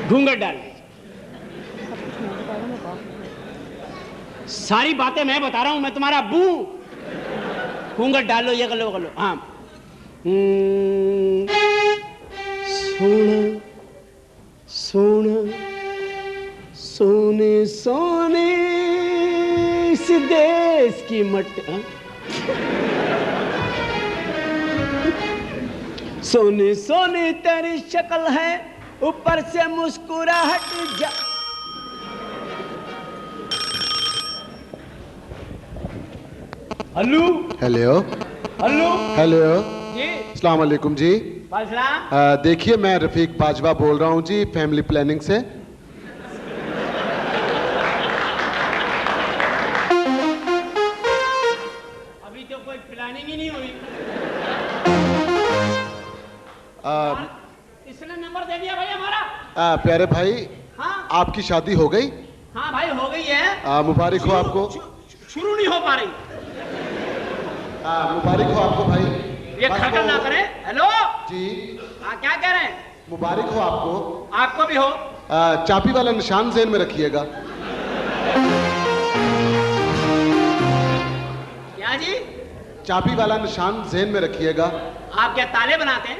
घूंघट डाल। सारी बातें मैं बता रहा हूं, मैं तुम्हारा अब्बू। घूंघट डाल लो, ये कर लो। हाँ। सोने इस देश की मट्टी। सोने तेरी शक्ल है, ऊपर से मुस्कुराहट जा। हेलो जी, अस्सलाम वालेकुम जी। वालेकुम। देखिए मैं रफीक बाजवा बोल रहा हूँ जी, फैमिली प्लानिंग से। अभी तो कोई प्लानिंग ही नहीं हुई। इसने नंबर दे दिया भाई हमारा। प्यारे भाई, हाँ आपकी शादी हो गई? हाँ भाई हो गई है। मुबारक हो आपको। शुरू नहीं हो पा रही। मुबारक हो आपको भाई। ये खड़खड़ ना करें। हेलो जी। हाँ क्या कह रहे हैं? मुबारक हो आपको। आपको भी हो। चाबी वाला निशान ज़हन में रखिएगा। क्या जी? चाबी वाला निशान ज़हन में रखिएगा। आप क्या ताले बनाते हैं?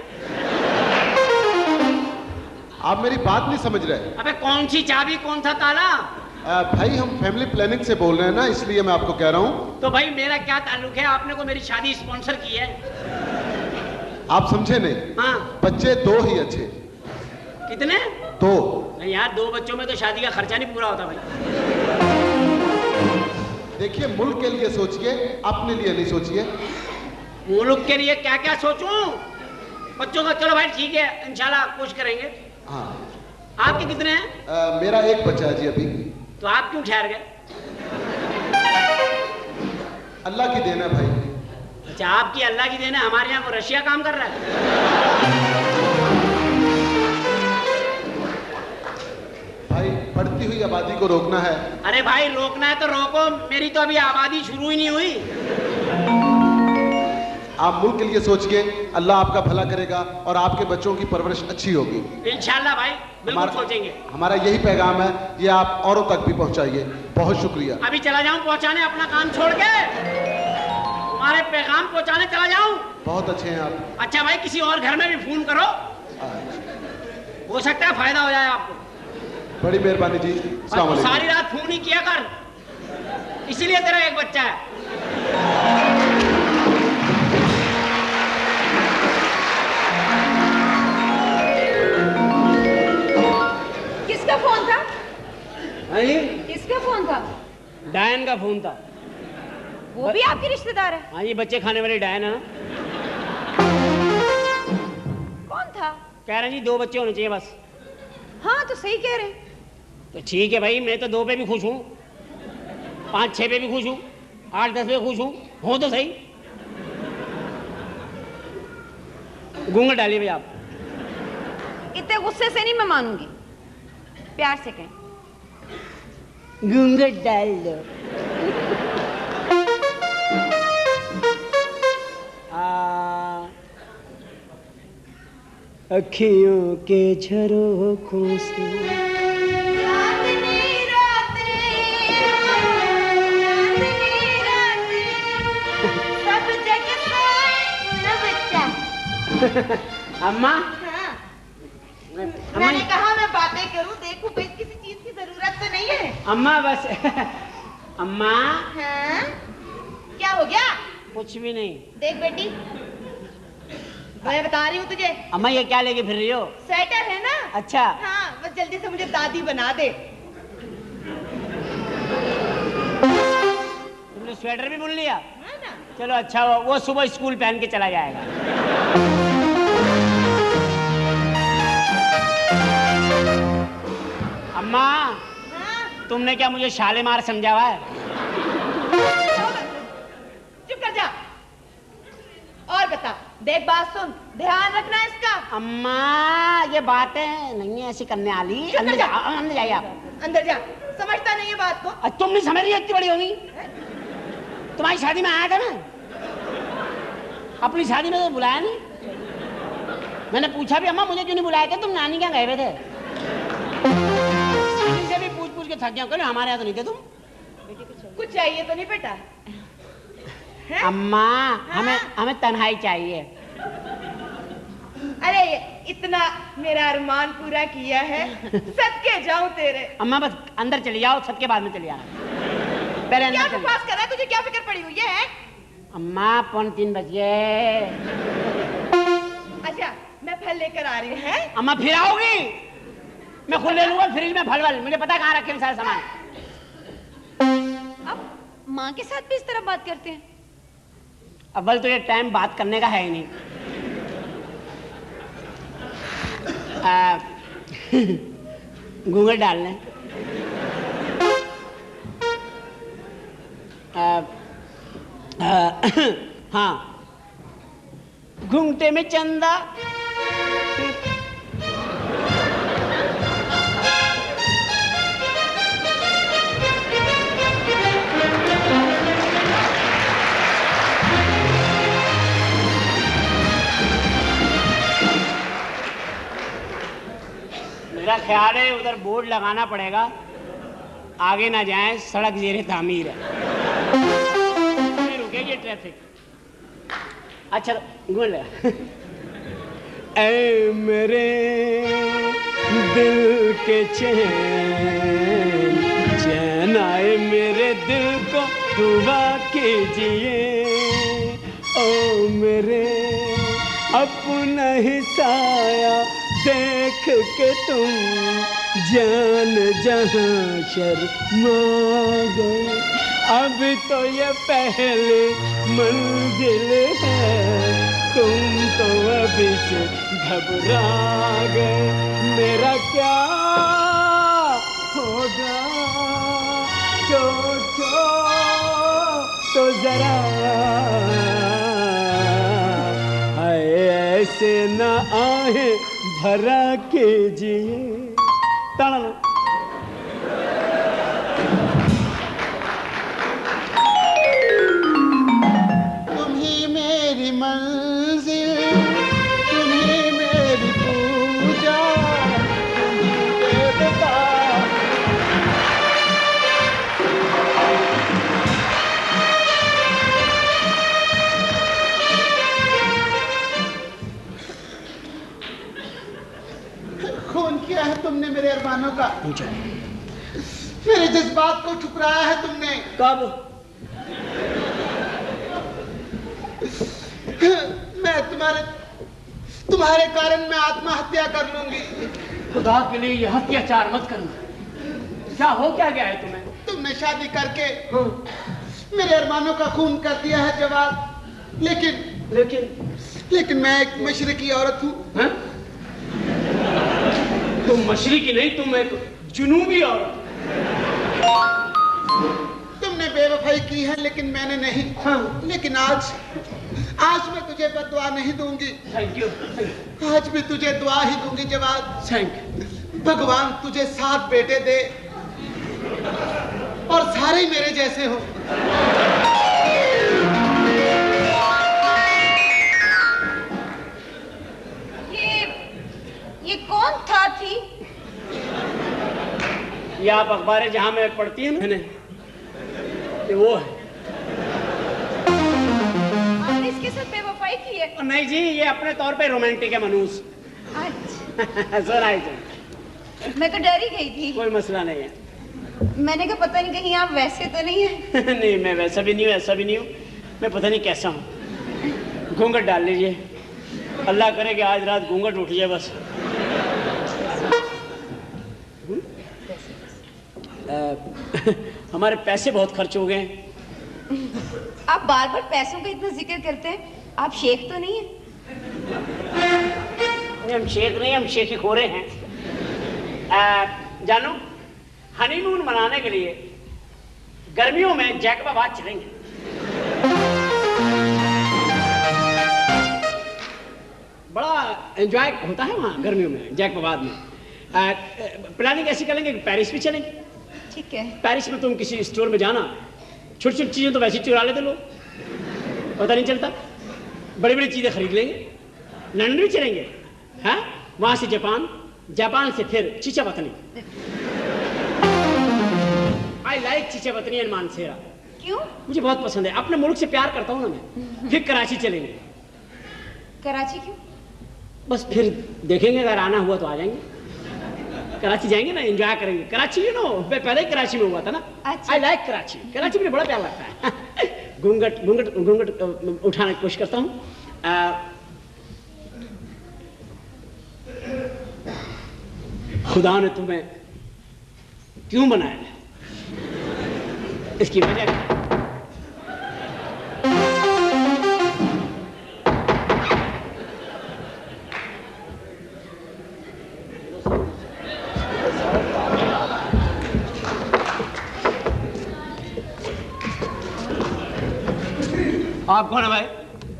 आप मेरी बात नहीं समझ रहे। अबे कौन सी चाबी, कौन सा ताला? भाई हम फैमिली प्लानिंग से बोल रहे हैं ना, इसलिए मैं आपको कह रहा हूँ। तो भाई मेरा क्या ताल्लुक है? आपने को मेरी शादी स्पॉन्सर की है। आप समझे नहीं। हाँ। बच्चे 2 ही अच्छे। कितने? 2। नहीं यार, 2 बच्चों में तो शादी का खर्चा नहीं पूरा होता भाई। देखिए मुल्क के लिए सोचिए, अपने लिए नहीं सोचिए। मुल्क के लिए क्या क्या सोचूं? बच्चों का चलो भाई ठीक है, इंशाल्लाह कोशिश करेंगे। हाँ। आपके कितने हैं? मेरा एक बच्चा है जी अभी। तो आप क्यों ठहर गए? अल्लाह की देन है भाई। अच्छा आपकी अल्लाह की देन है, हमारे यहाँ को रशिया काम कर रहा है। भाई बढ़ती हुई आबादी को रोकना है। अरे भाई रोकना है तो रोको, मेरी तो अभी आबादी शुरू ही नहीं हुई। आप मुल्क के लिए सोचिए, अल्लाह आपका भला करेगा और आपके बच्चों की परवरिश अच्छी होगी। इंशाल्लाह भाई बिल्कुल सोचेंगे। हमारा यही पैगाम है, ये आप औरों तक भी पहुंचाइए। बहुत शुक्रिया। अभी चला जाऊं पहुंचाने अपना काम छोड़ के? तुम्हारे पैगाम पहुंचाने चला जाऊं? बहुत अच्छे हैं आप। अच्छा भाई किसी और घर में भी फोन करो, हो सकता है फायदा हो जाए आपको। बड़ी मेहरबानी जी। अस्सलाम वालेकुम। सारी रात फोन ही किया कर, इसीलिए तेरा एक बच्चा है। किसका फोन था? हाँ जी? किसका फोन था? डायन का फोन था। वो भी आपकी रिश्तेदार है? हाँ ये बच्चे खाने वाली डायन है ना। कौन था? कह रहे हैं जी 2 बच्चे होने चाहिए बस। हाँ तो सही कह रहे हैं। तो ठीक है भाई, मैं तो 2 पे भी खुश हूँ, 5-6 पे भी खुश हूँ, 8-10 पे खुश हूँ। हो तो सही। घूंघट डालिए भाई आप। इतने गुस्से से नहीं मैं मानूंगी, प्यार से कहें। घूंघट डाल दो। अखियों के झरोखों से अम्मा। हाँ। मैंने कहा मैं बातें करूं, देखूं कोई किसी चीज की जरूरत तो नहीं है। अम्मा बस अम्मा। हाँ? क्या हो गया? कुछ भी नहीं। देख बेटी, मैं बता रही हूँ तुझे। अम्मा ये क्या लेके फिर रही हो? स्वेटर है ना? अच्छा। हाँ जल्दी से मुझे दादी बना दे। तुमने स्वेटर भी बुन लिया? है ना? चलो अच्छा हुआ, वो सुबह स्कूल पहन के चला जाएगा। अम्मा, हाँ? तुमने क्या मुझे शालीमार समझा हुआ है? चुप कर जा। और बता, देख बात सुन, ध्यान रखना इसका। अम्मा, ये बातें नहीं है ऐसी करने वाली। चुप कर अंदर जा। अंदर जाइए आप। अंदर जा, समझता नहीं है बात को। तुम नहीं समझ रही, इतनी बड़ी होगी। तुम्हारी शादी में आया था ना, अपनी शादी में तो बुलाया नहीं। मैंने पूछा भी, अम्मा मुझे क्यों नहीं बुलाया थे, तुम नानी क्या गए हुए थे? नानी से भी पूछ पूछ के थक गया, कहने हमारे यहाँ तो नहीं थे तुम। कुछ चाहिए तो नहीं बेटा? हैं? अम्मा, हाँ? हमें तन्हाई चाहिए। अरे इतना मेरा अरमान पूरा किया है, सदके जाऊं तेरे। अम्मा बस अंदर चली जाओ, छत के बाद में चली आना। पहले क्या अंदर चली। बकवास कर रहा है, तुझे क्या फिक्र पड़ी हुई है? अम्मा 3:45 बजे। अच्छा, मैं फल लेकर आ रही हूँ। हैं? अम्मा फिर आओगी? मैं खुद ले लूंगा फ्रिज में फल वल, मुझे पता कहाँ रखे हैं सारे सामान। अब माँ के साथ भी इस तरह बात करते हैं? अव्वल तो ये टाइम बात करने का है ही नहीं। घूंघट डालने। हाँ, घूंघटे में चंदा। मेरा ख्याल है उधर बोर्ड लगाना पड़ेगा, आगे ना जाएं, सड़क जेरे तामीर है। रुकेगी ट्रैफिक। अच्छा घूम ले। ऐ मेरे दिल के चैन, चैन आए मेरे दिल को दुआ कीजिए। ओ मेरे अपना ही साया देख के तुम जान जहां शर्मा गए। अब तो ये पहली मंजिल है, तुम तो अभी से घबरा गए। मेरा क्या होगा सोचो तो जरा, हाय ऐसे न आए भरा कीजिए। तुम ही मेरी मंजिल, तुम ही मेरी पूजा, तुम ही देवता। खून किया है तुमने मेरे अरमानों का, मेरे जज्बात को ठुकराया है तुमने। कब? मैं तुम्हारे कारण मैं आत्महत्या कर लूंगी। खुदा के लिए यह अत्याचार मत करना। क्या हो क्या गया है तुम्हें? तुमने शादी करके मेरे अरमानों का खून कर दिया है जवाब। लेकिन मैं एक मशरकी औरत हूँ। तुम मशरकी नहीं, तुम एक जुनूबी औरत। तुमने बेवफाई की है लेकिन मैंने नहीं। लेकिन आज मैं तुझे बददुआ नहीं दूंगी। Thank you. आज भी तुझे दुआ ही दूंगी जवाब। थैंक। भगवान तुझे 7 बेटे दे और सारे ही मेरे जैसे हो। ये कौन था थी? ये आप अखबारें जहां में पढ़ती हैं मैंने, ये वो है। आपने इसके साथ बेवफाई की है? नहीं जी, ये अपने तौर पे रोमांटिक है मनूस। अच्छा। सुनाई। मैं तो डर ही गई थी। कोई मसला नहीं है। मैंने कहा पता नहीं कहीं आप वैसे तो नहीं है। नहीं, मैं वैसा भी नहीं हूँ, ऐसा भी नहीं हूँ। मैं पता नहीं कैसा हूँ। घूंघट डाल लीजिए, अल्लाह करे कि आज रात घूंघट उठ जाए बस। हमारे पैसे बहुत खर्च हो गए हैं। आप बार बार पैसों का इतना जिक्र करते हैं, आप शेख तो नहीं है? हम शेख नहीं, हम शेख खोरे हैं। जानू, हनीमून मनाने के लिए गर्मियों में जैकबाबाद चलेंगे। बड़ा एंजॉय होता है वहाँ गर्मियों में जैकबाबाद में। प्लानिंग ऐसी करेंगे कि पेरिस भी चलेंगे। ठीक है। पेरिस में तुम किसी स्टोर में जाना, छोटी छोटी चीजें तो वैसे चुरा लेते लोग, पता नहीं चलता। बड़ी बड़ी चीजें खरीद लेंगे। लंदन भी चलेंगे, हाँ, वहां से जापान, जापान से फिर चिचाबतनी। I like चिचाबतनी and Mansehra. क्यों? मुझे बहुत पसंद है, अपने मुल्क से प्यार करता हूँ ना मैं। फिर कराची चलेंगे। कराची क्यों? बस फिर देखेंगे, अगर आना हुआ तो आ जाएंगे। कराची जाएंगे ना, एंजॉय करेंगे। कराची यू नो, मैं पहले ही कराची में हुआ था ना। अच्छा। I like Karachi. कराची मुझे बड़ा प्यार लगता है। घूंघट घूंघट घूंघट उठाने की कोशिश करता हूँ। खुदा ने तुम्हें क्यों बनाया, इसकी वजह क्या? आप कौन है भाई?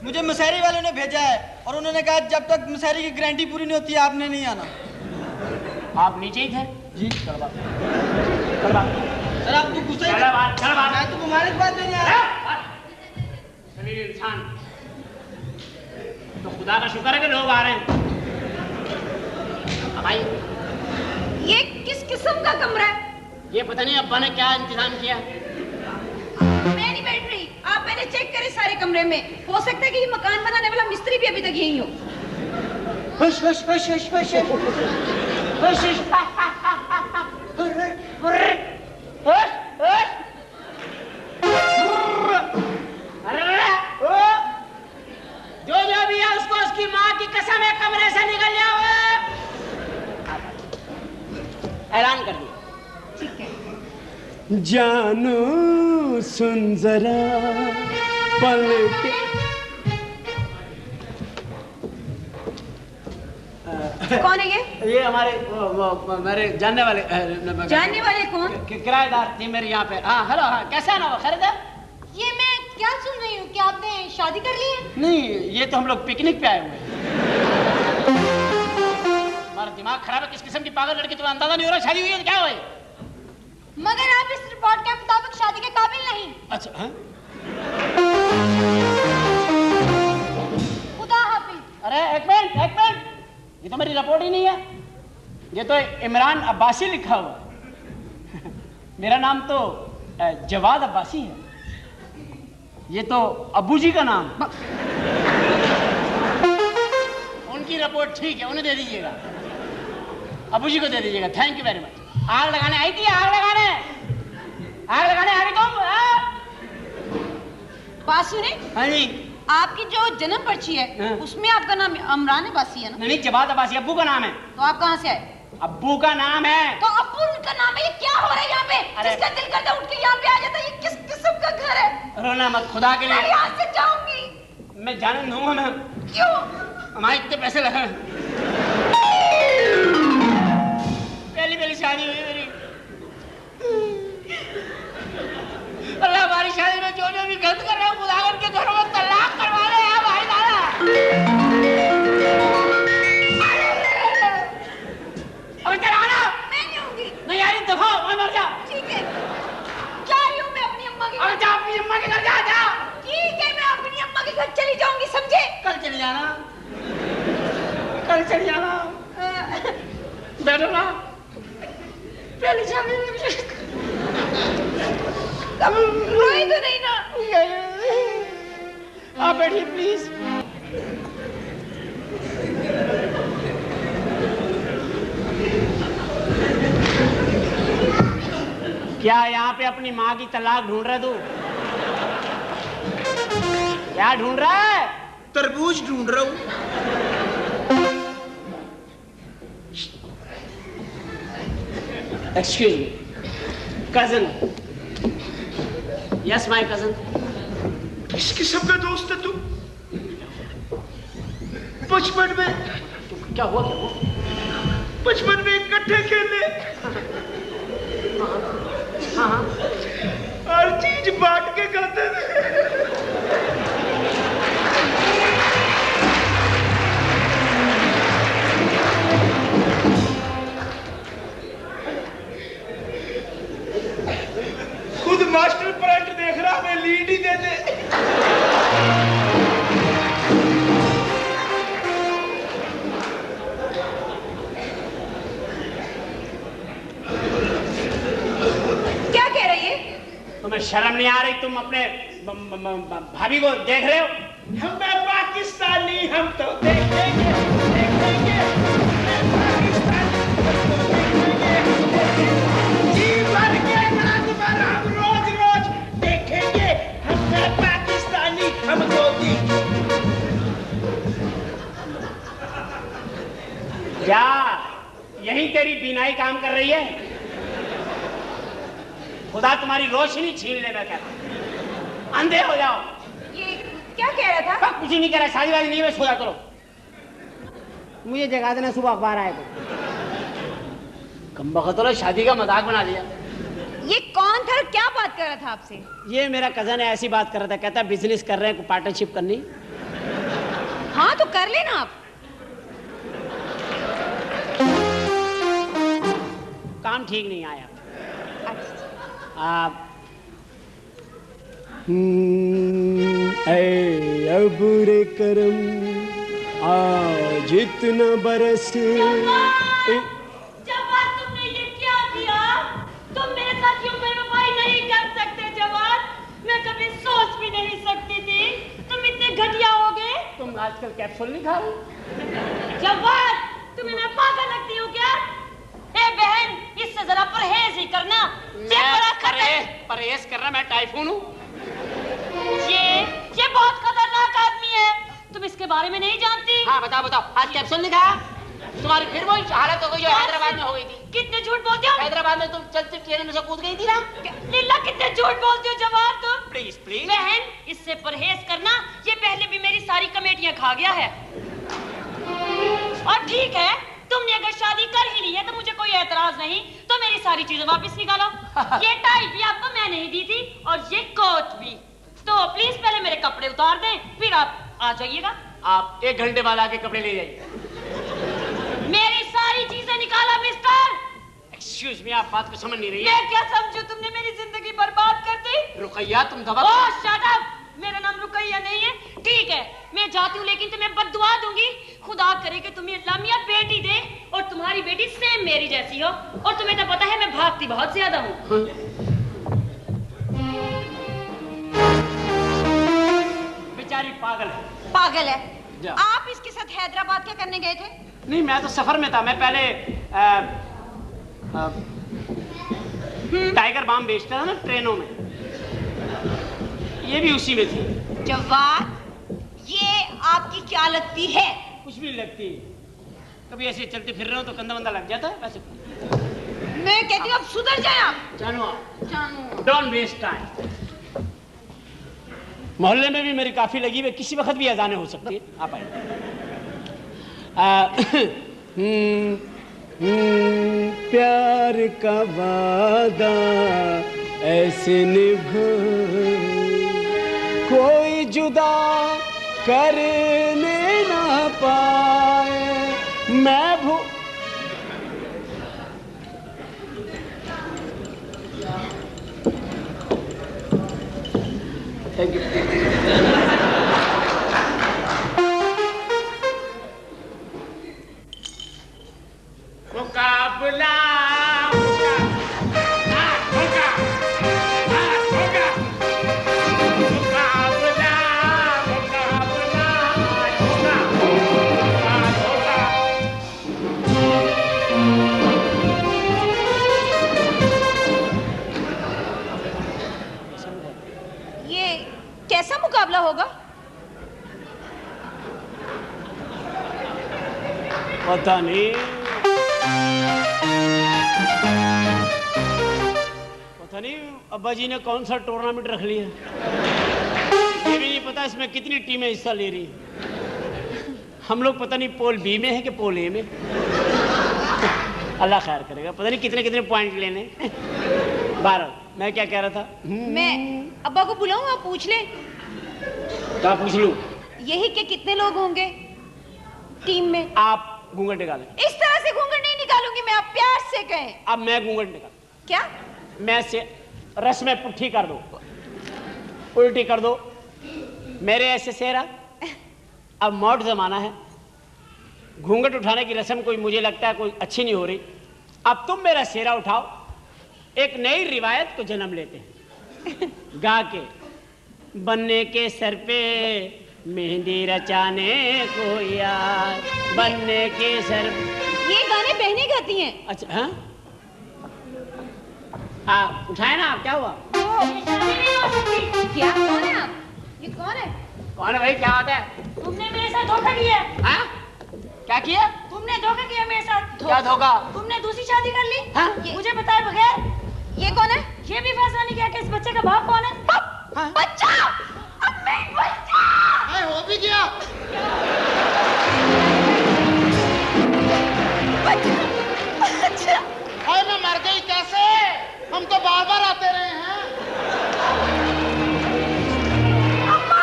मुझे मसहरी वालों ने भेजा है और उन्होंने कहा जब तक मसहरी की गारंटी पूरी नहीं होती आपने नहीं आना। आप नीचे ही थे? जी। सर आप तो गुस्से मैं तो मुबारकबाद देने आया। चलिए इंसान, तो खुदा का शुक्र है कि लोग आ रहे हैं। भाई ये किस किस्म का कमरा है? ये पता नहीं अब्बा ने क्या इंतजाम किया। मैं नहीं बैठ रही, आप पहले चेक करें सारे कमरे में। हो सकता है कि ये मकान बनाने वाला मिस्त्री भी अभी तक यही हो। हुश हुश हुश हुश हुश हुश हुश जो भी है उसको उसकी माँ की कसम है कमरे से निकल जाओ। ऐलान कर दिया। ठीक है। जानू सुन जरा पल के। कौन है ये? ये हमारे मेरे जानने वाले कौन? किराएदार थे मेरे यहाँ पे। हाँ हेलो, हाँ कैसा है ना वो खरीदा? ये मैं क्या सुन रही हूँ कि आपने शादी कर ली है? नहीं, ये तो हम लोग पिकनिक पे आए हुए हैं। हमारा दिमाग खराब है, किस किस्म की पागल लड़की, तुम्हें अंदाजा नहीं हो रहा शादी हुई है क्या हुई? मगर आप इस रिपोर्ट के मुताबिक शादी के काबिल नहीं। अच्छा हाँ? खुदा हाफिज। अरे एक मिनट, ये तो मेरी रिपोर्ट ही नहीं है, ये तो इमरान अब्बासी लिखा हुआ। मेरा नाम तो जवाद अब्बासी है, ये तो अब्बू जी का नाम। उनकी रिपोर्ट ठीक है, उन्हें दे दीजिएगा, अब्बू जी को दे दीजिएगा। Thank you very much. आग लगाने आई थी, आग लगाने आ गई तुम। बात सुने, हाँ जी। आपकी जो जन्म पर्ची है उसमें आपका नाम इमरान अब्बासी है ना? नहीं, जवाद अब्बासी अब्बू का नाम है। तो आप कहाँ से आए? अब्बू का नाम है। तो अब्बू उनका नाम है। ये क्या हो रहा है यहाँ पे? जिसका दिल करता है उठ के यहाँ पे आ जाता है। ये किस किस्म का घर है? रोना मत खुदा के लिए। मैं यहाँ से जाऊंगी। मैं जाने नहीं दूंगा। मैं क्यों? हमारे इतने पैसे लगे, पहली शादी हुई मेरी। अल्लाह हमारी शादी में जो भी गलत कर रहा हूँ खुदा के घरों में तलाक करवा रहे हैं भाई दादा। अब इधर आना। मैं नहीं होंगी। नहीं यार दफा मर जा। ठीक है, जा रही हूँ मैं अपनी अम्मा के घर। अब जा अपनी अम्मा के घर जा। ठीक है, मैं अपनी अम्मा के घर चली जाऊंगी, समझे? कल चली जाना, कल चली जाना। बैठो ना, पहली शादी में रोई तो नहीं ना? आप बैठिए प्लीज। क्या यहाँ पे अपनी माँ की तलाक ढूंढ रहे तू? क्या ढूंढ रहा है? तरबूज ढूंढ रहा हूँ। Excuse me, cousin. Yes my cousin. किस किस्म का दोस्त है तू? बचपन में क्या हुआ बचपन में इकट्ठे खेले, हाँ हर चीज बांट के खाते थे। खुद मास्टर प्रिंट देख रहा, मैं लीड ही दे दे। क्या कह रही है? तुम्हें शर्म नहीं आ रही? तुम अपने भाभी को देख रहे हो? हम पाकिस्तानी, हम तो देखेंगे देखेंगे, जी भर के रात भर हम रोज रोज देखेंगे। हम पाकिस्तानी, हम तो क्या यही तेरी बीनाई काम कर रही है? खुदा तुम्हारी रोशनी छीन ले, मैं कहता हूं। अंधे हो जाओ। ये क्या कह रहा था? कुछ नहीं कह रहा, शादी वादी नहीं, मैं सोया करो। मुझे जगा देना, सुबह अखबार आएगा। कम बखत हो, शादी का मजाक बना दिया। ये कौन था? क्या बात कर रहा था आपसे? ये मेरा कजन है, ऐसी बात कर रहा था। कहता है बिजनेस कर रहे हैं, पार्टनरशिप करनी। हाँ तो कर लेना आप। काम ठीक नहीं आया। ऐ अबुरे करम आज इतना बरस। जवान, तुमने ये क्या किया? तुम मेरे साथ यूं बेवफाई नहीं कर सकते जवान। मैं कभी सोच भी नहीं सकती थी तुम इतने घटिया हो गए। तुम आजकल कैप्सूल नहीं खा रही? जवान, तुम्हें मैं पागल लगती हूँ क्या? ए बहन, इससे जरा परहेज ही करना। परहेज करना? मैं टाइफून हूँ? ये बहुत खतरनाक आदमी है, तुम इसके बारे में नहीं जानती। हाँ बताओ बताओ, आज कैप्सूल नहीं खाया? तुम्हारी फिर वही हालत हो गई जो हैदराबाद में हो गई थी। कितने झूठ बोलते हो? हैदराबाद में तुम चलती ट्रेन में से कूद गई थी ना। लीला, कितने झूठ बोलते हो जवान तुम। प्लीज प्लीज बहन, इससे परहेज करना। ये पहले भी मेरी सारी कमेटियां खा गया है। और ठीक है, तुमने अगर शादी कर ही ली है तो मुझे कोई एतराज नहीं, तो मेरी सारी चीजें वापस निकालो। ये टाई भी आपको मैं नहीं दी थी और ये कोट भी। तो प्लीज पहले मेरे कपड़े उतार दें, फिर आप आ जाइएगा। आप 1 घंटे बाद आके कपड़े ले जाइए। मेरी सारी चीजें निकाला मिस्टर। एक्सक्यूज मी, आप बात को समझ नहीं रही है। मैं क्या समझू? तुमने मेरी जिंदगी बर्बाद कर दी। रुकैया, तुम दबा। ओह शट अप, मेरा नाम रुकैया नहीं है। ठीक है, मैं जाती हूँ, लेकिन तुम्हें बद्दुआ दूंगी। खुदा करे कि तुम्हें लामिया बेटी दे और तुम्हारी बेटी सेम मेरी जैसी हो। और तुम्हें तो पता है मैं भागती बहुत ज्यादा हूँ। बेचारी पागल है। पागल है? आप इसके साथ हैदराबाद क्या करने गए थे? नहीं, मैं तो सफर में था। मैं पहले टाइगर बाम बेचता था ना ट्रेनों में, ये भी उसी में थी। जवान, ये आपकी क्या लगती है? कुछ भी लगती है। कभी ऐसे चलते फिर रहे हो तो कंधा बंदा लग जाता है। वैसे मैं कहती हूँ अब सुधर जाए आप। जानू, डोंट वेस्ट टाइम। मोहल्ले में भी मेरी काफी लगी हुई, किसी वक्त भी अजानें हो सकती है। आप आइए। प्यार का वादा ऐसे निभाए कोई जुदा करने ना पाए। मैं थैंक यू। मुकाबला ये कैसा मुकाबला होगा? पता नहीं। पता नहीं अब्बा जी ने कौन सा टूर्नामेंट रख लिया, ये भी नहीं पता इसमें कितनी टीमें हिस्सा ले रही हैं। हम लोग पता नहीं पोल बी में है कि पोल ए में। अल्लाह खैर करेगा, पता नहीं कितने कितने पॉइंट लेने। बहरहाल मैं क्या कह रहा था, मैं अब्बा को बुलाऊं, आप पूछ ले। क्या पूछ लूं? यही कि कितने लोग होंगे टीम में। आप घूंघट निकालें। इस तरह से घूंघट नहीं निकालूंगी मैं, आप प्यार से कहें। अब मैं घूंघट निकाल। क्या? मैं से रस में पुट्ठी कर दो, उल्टी कर दो मेरे ऐसे सेहरा। अब मॉड जमाना है, घूंघट उठाने की रस्म कोई मुझे लगता है कोई अच्छी नहीं हो रही। अब तुम मेरा सेहरा उठाओ, एक नई रिवायत को जन्म लेते हैं। गा के बनने के सर पे मेहंदी रचाने को यार, बनने के सर। ये गाने बहनें गाती हैं। अच्छा हाँ हाँ, उठाए ना आप, क्या हुआ? क्या? कौन है आप? ये कौन है? कौन है भाई, क्या होता है? तुमने मेरे साथ धोखा किया। हाँ? क्या किया? तुमने धोखा किया मेरे साथ। क्या धोखा? तुमने दूसरी शादी कर ली। हाँ? मुझे बताए बगैर। ये कौन है? ये भी फैसला नहीं किया कि इस बच्चे का बाप कौन है। हाँ? बच्चा! अब मैं बच्चा! हो भी गया। बच्चा! हाय मैं मर गई कैसे? हम तो बार बार आते रहे हैं। अम्मा!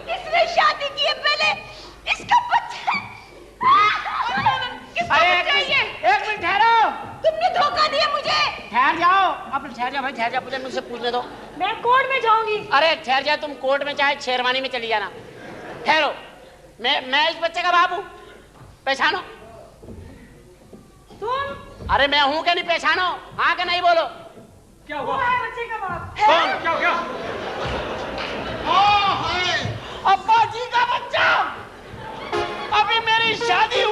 किसने शादी की है पहले? इसका बच्चा! किसका बच्चा है ये? एक मिनट ठहरो। तुमने धोखा दिया मुझे। ठहर जाओ, अब ठहर जाओ भाई, ठहर जाओ, मुझे मुझसे पूछने दो। मैं कोर्ट में जाऊंगी। अरे ठहर जा, तुम कोर्ट में चाहे शेरवानी में चली जाना। ठहरो, मैं इस बच्चे का बाप हूँ, पहचानो। तुम? अरे मैं हूँ क्या नहीं, पहचानो। हाँ क्या नहीं बोलो। क्या हुआ? है बच्चे का बाप। कौन? क्या क्या? अब्बा जी का बच्चा। अभी मेरी शादी